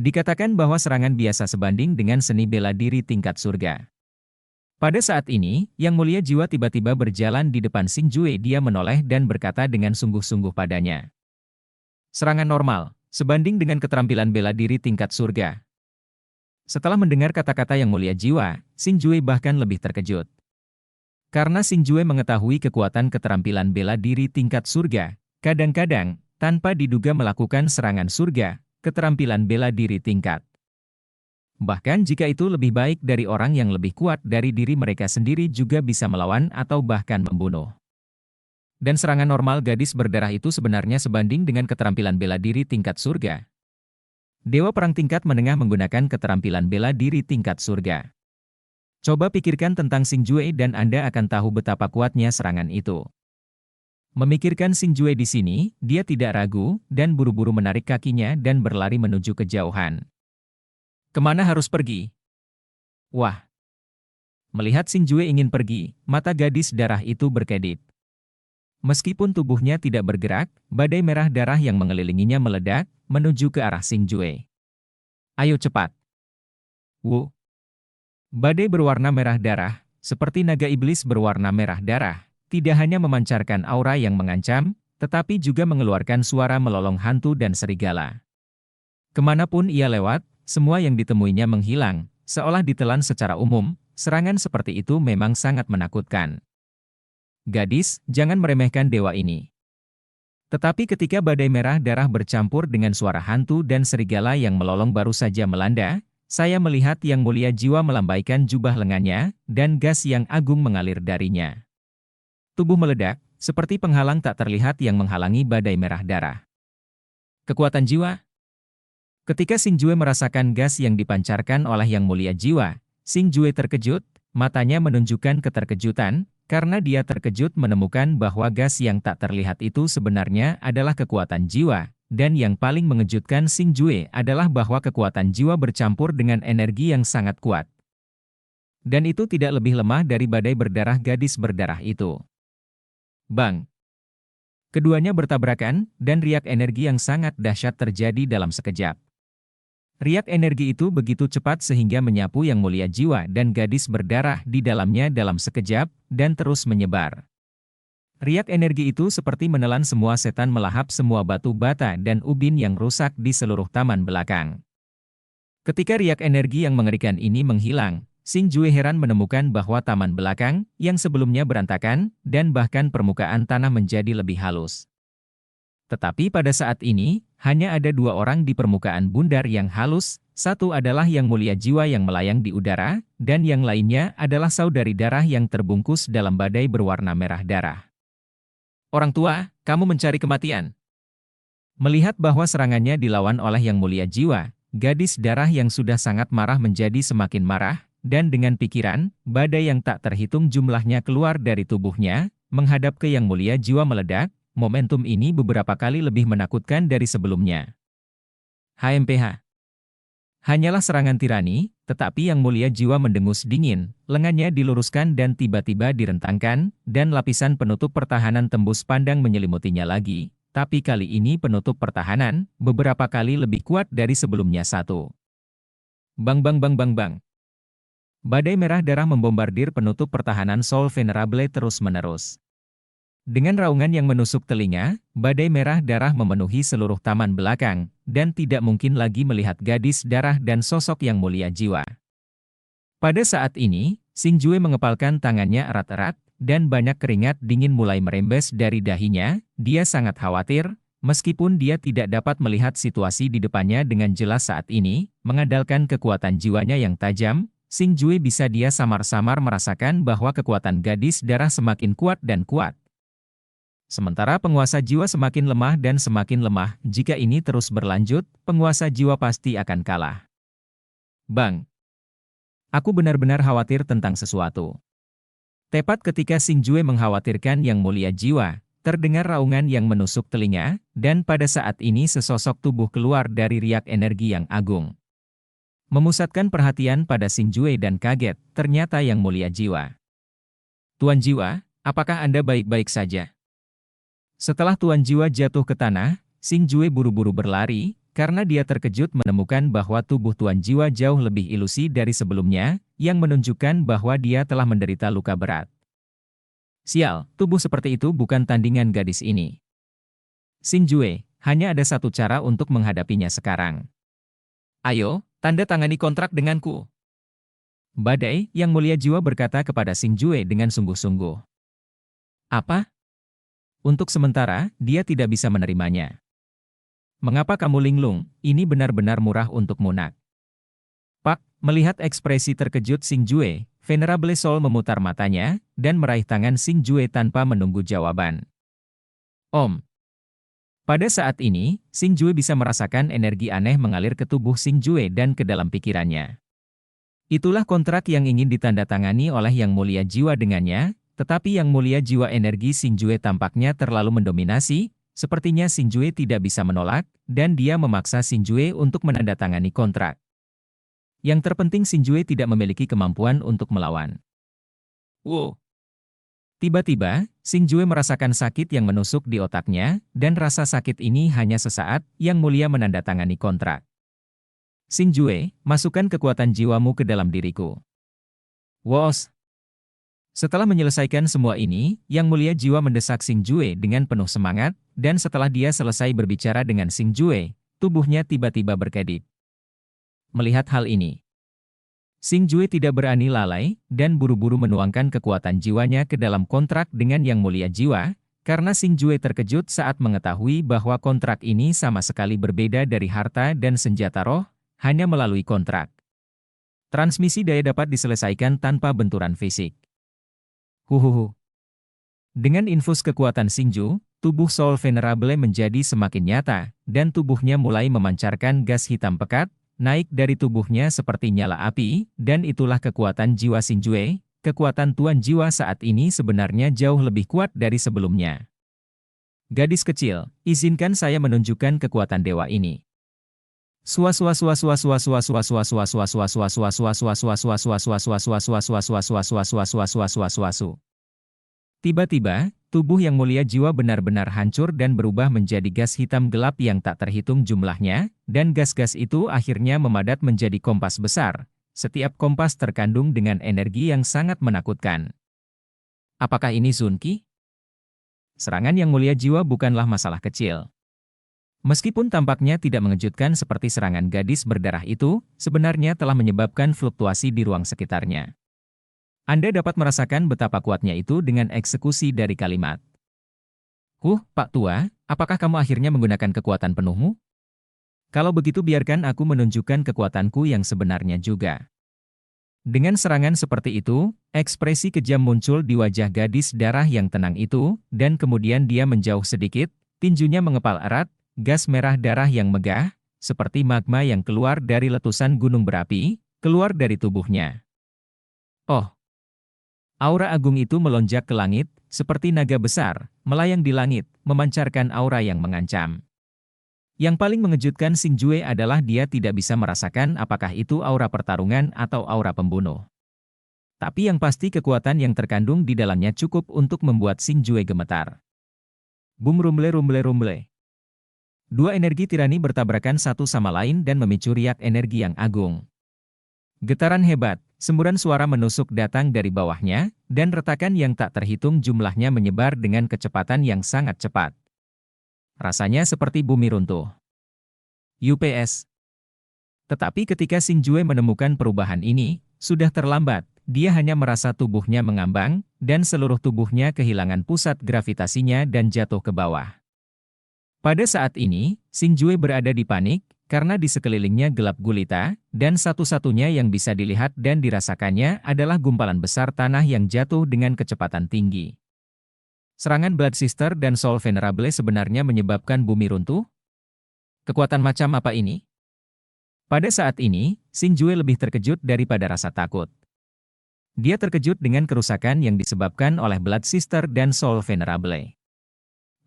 Dikatakan bahwa serangan biasa sebanding dengan seni bela diri tingkat surga. Pada saat ini, Yang Mulia Jiwa tiba-tiba berjalan di depan Xing Jue. Dia menoleh dan berkata dengan sungguh-sungguh padanya. Serangan normal, sebanding dengan keterampilan bela diri tingkat surga. Setelah mendengar kata-kata Yang Mulia Jiwa, Xing Jue bahkan lebih terkejut. Karena Xing Jue mengetahui kekuatan keterampilan bela diri tingkat surga, kadang-kadang, tanpa diduga melakukan serangan surga, keterampilan bela diri tingkat. Bahkan jika itu lebih baik dari orang yang lebih kuat dari diri mereka sendiri juga bisa melawan atau bahkan membunuh. Dan serangan normal gadis berdarah itu sebenarnya sebanding dengan keterampilan bela diri tingkat surga. Dewa perang tingkat menengah menggunakan keterampilan bela diri tingkat surga. Coba pikirkan tentang Xing Jue dan Anda akan tahu betapa kuatnya serangan itu. Memikirkan Xingjue di sini, dia tidak ragu, dan buru-buru menarik kakinya dan berlari menuju kejauhan. Kemana harus pergi? Wah! Melihat Xingjue ingin pergi, mata gadis darah itu berkedip. Meskipun tubuhnya tidak bergerak, badai merah darah yang mengelilinginya meledak, menuju ke arah Xingjue. Ayo cepat! Wu! Badai berwarna merah darah, seperti naga iblis berwarna merah darah, tidak hanya memancarkan aura yang mengancam, tetapi juga mengeluarkan suara melolong hantu dan serigala. Kemanapun ia lewat, semua yang ditemuinya menghilang, seolah ditelan secara umum. Serangan seperti itu memang sangat menakutkan. Gadis, jangan meremehkan dewa ini. Tetapi ketika badai merah darah bercampur dengan suara hantu dan serigala yang melolong baru saja melanda, saya melihat Yang Mulia Jiwa melambaikan jubah lengannya, dan gas yang agung mengalir darinya. Tubuh meledak, seperti penghalang tak terlihat yang menghalangi badai merah darah. Kekuatan jiwa. Ketika Xingjue merasakan gas yang dipancarkan oleh Yang Mulia Jiwa, Xingjue terkejut, matanya menunjukkan keterkejutan, karena dia terkejut menemukan bahwa gas yang tak terlihat itu sebenarnya adalah kekuatan jiwa, dan yang paling mengejutkan Xingjue adalah bahwa kekuatan jiwa bercampur dengan energi yang sangat kuat. Dan itu tidak lebih lemah dari badai berdarah gadis berdarah itu. Bang! Keduanya bertabrakan, dan riak energi yang sangat dahsyat terjadi dalam sekejap. Riak energi itu begitu cepat sehingga menyapu Yang Mulia Jiwa dan gadis berdarah di dalamnya dalam sekejap, dan terus menyebar. Riak energi itu seperti menelan semua setan melahap semua batu bata dan ubin yang rusak di seluruh taman belakang. Ketika riak energi yang mengerikan ini menghilang, Xingjue heran menemukan bahwa taman belakang, yang sebelumnya berantakan, dan bahkan permukaan tanah menjadi lebih halus. Tetapi pada saat ini, hanya ada dua orang di permukaan bundar yang halus, satu adalah Yang Mulia Jiwa yang melayang di udara, dan yang lainnya adalah saudari darah yang terbungkus dalam badai berwarna merah darah. Orang tua, kamu mencari kematian. Melihat bahwa serangannya dilawan oleh Yang Mulia Jiwa, gadis darah yang sudah sangat marah menjadi semakin marah, dan dengan pikiran, badai yang tak terhitung jumlahnya keluar dari tubuhnya, menghadap ke Yang Mulia Jiwa meledak. Momentum ini beberapa kali lebih menakutkan dari sebelumnya. HMPH. Hanyalah serangan tirani, tetapi Yang Mulia Jiwa mendengus dingin, lengannya diluruskan dan tiba-tiba direntangkan, dan lapisan penutup pertahanan tembus pandang menyelimutinya lagi, tapi kali ini penutup pertahanan, beberapa kali lebih kuat dari sebelumnya satu. Bang bang bang bang bang. Badai merah darah membombardir penutup pertahanan Sol Venerable terus-menerus. Dengan raungan yang menusuk telinga, badai merah darah memenuhi seluruh taman belakang, dan tidak mungkin lagi melihat gadis darah dan sosok Yang Mulia Jiwa. Pada saat ini, Xingjue mengepalkan tangannya erat-erat, dan banyak keringat dingin mulai merembes dari dahinya. Dia sangat khawatir, meskipun dia tidak dapat melihat situasi di depannya dengan jelas saat ini, mengandalkan kekuatan jiwanya yang tajam, Xingjue bisa dia samar-samar merasakan bahwa kekuatan gadis darah semakin kuat dan kuat. Sementara penguasa jiwa semakin lemah dan semakin lemah, jika ini terus berlanjut, penguasa jiwa pasti akan kalah. Bang! Aku benar-benar khawatir tentang sesuatu. Tepat ketika Xingjue mengkhawatirkan Yang Mulia Jiwa, terdengar raungan yang menusuk telinga, dan pada saat ini sesosok tubuh keluar dari riak energi yang agung. Memusatkan perhatian pada Xingjue dan kaget, ternyata Yang Mulia Jiwa. Tuan Jiwa, apakah Anda baik-baik saja? Setelah Tuan Jiwa jatuh ke tanah, Xingjue buru-buru berlari, karena dia terkejut menemukan bahwa tubuh Tuan Jiwa jauh lebih ilusi dari sebelumnya, yang menunjukkan bahwa dia telah menderita luka berat. Sial, tubuh seperti itu bukan tandingan gadis ini. Xingjue, hanya ada satu cara untuk menghadapinya sekarang. Ayo, tanda tangani kontrak denganku. Badai, Yang Mulia Jiwa berkata kepada Xingjue dengan sungguh-sungguh. Apa? Untuk sementara, dia tidak bisa menerimanya. Mengapa kamu linglung? Ini benar-benar murah untukmu nak. Pak, melihat ekspresi terkejut Xingjue, Venerable Soul memutar matanya, dan meraih tangan Xingjue tanpa menunggu jawaban. Om. Pada saat ini, Xingjue bisa merasakan energi aneh mengalir ke tubuh Xingjue dan ke dalam pikirannya. Itulah kontrak yang ingin ditandatangani oleh Yang Mulia Jiwa dengannya, tetapi Yang Mulia jiwa energi Xingjue tampaknya terlalu mendominasi, sepertinya Xingjue tidak bisa menolak, dan dia memaksa Xingjue untuk menandatangani kontrak. Yang terpenting Xingjue tidak memiliki kemampuan untuk melawan. Wow! Tiba-tiba, Xingjue merasakan sakit yang menusuk di otaknya, dan rasa sakit ini hanya sesaat. Yang Mulia menandatangani kontrak. Xingjue, masukkan kekuatan jiwamu ke dalam diriku. Wos! Setelah menyelesaikan semua ini, Yang Mulia jiwa mendesak Xingjue dengan penuh semangat, dan setelah dia selesai berbicara dengan Xingjue, tubuhnya tiba-tiba berkedip. Melihat hal ini, Xingjue tidak berani lalai, dan buru-buru menuangkan kekuatan jiwanya ke dalam kontrak dengan Yang Mulia jiwa, karena Xingjue terkejut saat mengetahui bahwa kontrak ini sama sekali berbeda dari harta dan senjata roh, hanya melalui kontrak. Transmisi daya dapat diselesaikan tanpa benturan fisik. Huhuhu. Dengan infus kekuatan Xingjue, tubuh Soul Venerable menjadi semakin nyata, dan tubuhnya mulai memancarkan gas hitam pekat, naik dari tubuhnya seperti nyala api, dan itulah kekuatan jiwa Xingjue. Kekuatan Tuan Jiwa saat ini sebenarnya jauh lebih kuat dari sebelumnya. Gadis kecil, izinkan saya menunjukkan kekuatan dewa ini. Tiba-tiba, tubuh Yang Mulia jiwa benar-benar hancur dan berubah menjadi gas hitam gelap yang tak terhitung jumlahnya, dan gas-gas itu akhirnya memadat menjadi kompas besar. Setiap kompas terkandung dengan energi yang sangat menakutkan. Apakah ini Zunqi? Serangan Yang Mulia jiwa bukanlah masalah kecil. Meskipun tampaknya tidak mengejutkan seperti serangan gadis berdarah itu, sebenarnya telah menyebabkan fluktuasi di ruang sekitarnya. Anda dapat merasakan betapa kuatnya itu dengan eksekusi dari kalimat. Pak Tua, apakah kamu akhirnya menggunakan kekuatan penuhmu? Kalau begitu biarkan aku menunjukkan kekuatanku yang sebenarnya juga. Dengan serangan seperti itu, ekspresi kejam muncul di wajah gadis darah yang tenang itu, dan kemudian dia menjauh sedikit, tinjunya mengepal erat, gas merah darah yang megah, seperti magma yang keluar dari letusan gunung berapi, keluar dari tubuhnya. Oh! Aura agung itu melonjak ke langit, seperti naga besar, melayang di langit, memancarkan aura yang mengancam. Yang paling mengejutkan Xingjue adalah dia tidak bisa merasakan apakah itu aura pertarungan atau aura pembunuh. Tapi yang pasti kekuatan yang terkandung di dalamnya cukup untuk membuat Xingjue gemetar. Bum rumble rumble rumble. Dua energi tirani bertabrakan satu sama lain dan memicu riak energi yang agung. Getaran hebat, semburan suara menusuk datang dari bawahnya, dan retakan yang tak terhitung jumlahnya menyebar dengan kecepatan yang sangat cepat. Rasanya seperti bumi runtuh. UPS. Tetapi ketika Xingjue menemukan perubahan ini, sudah terlambat, dia hanya merasa tubuhnya mengambang, dan seluruh tubuhnya kehilangan pusat gravitasinya dan jatuh ke bawah. Pada saat ini, Xingjue berada di panik, karena di sekelilingnya gelap gulita, dan satu-satunya yang bisa dilihat dan dirasakannya adalah gumpalan besar tanah yang jatuh dengan kecepatan tinggi. Serangan Blood Sister dan Soul Venerable sebenarnya menyebabkan bumi runtuh? Kekuatan macam apa ini? Pada saat ini, Xingjue lebih terkejut daripada rasa takut. Dia terkejut dengan kerusakan yang disebabkan oleh Blood Sister dan Soul Venerable.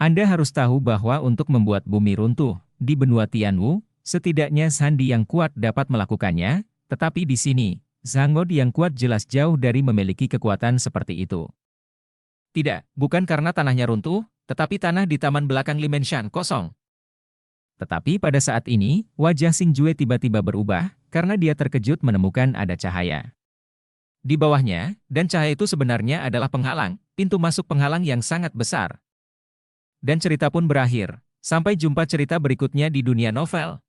Anda harus tahu bahwa untuk membuat bumi runtuh, di benua Tianwu, setidaknya Sandi yang kuat dapat melakukannya, tetapi di sini, Zhangod yang kuat jelas jauh dari memiliki kekuatan seperti itu. Tidak, bukan karena tanahnya runtuh, tetapi tanah di taman belakang Limenshan kosong. Tetapi pada saat ini, wajah Xingjue tiba-tiba berubah, karena dia terkejut menemukan ada cahaya. Di bawahnya, dan cahaya itu sebenarnya adalah penghalang, pintu masuk penghalang yang sangat besar. Dan cerita pun berakhir. Sampai jumpa cerita berikutnya di dunia novel.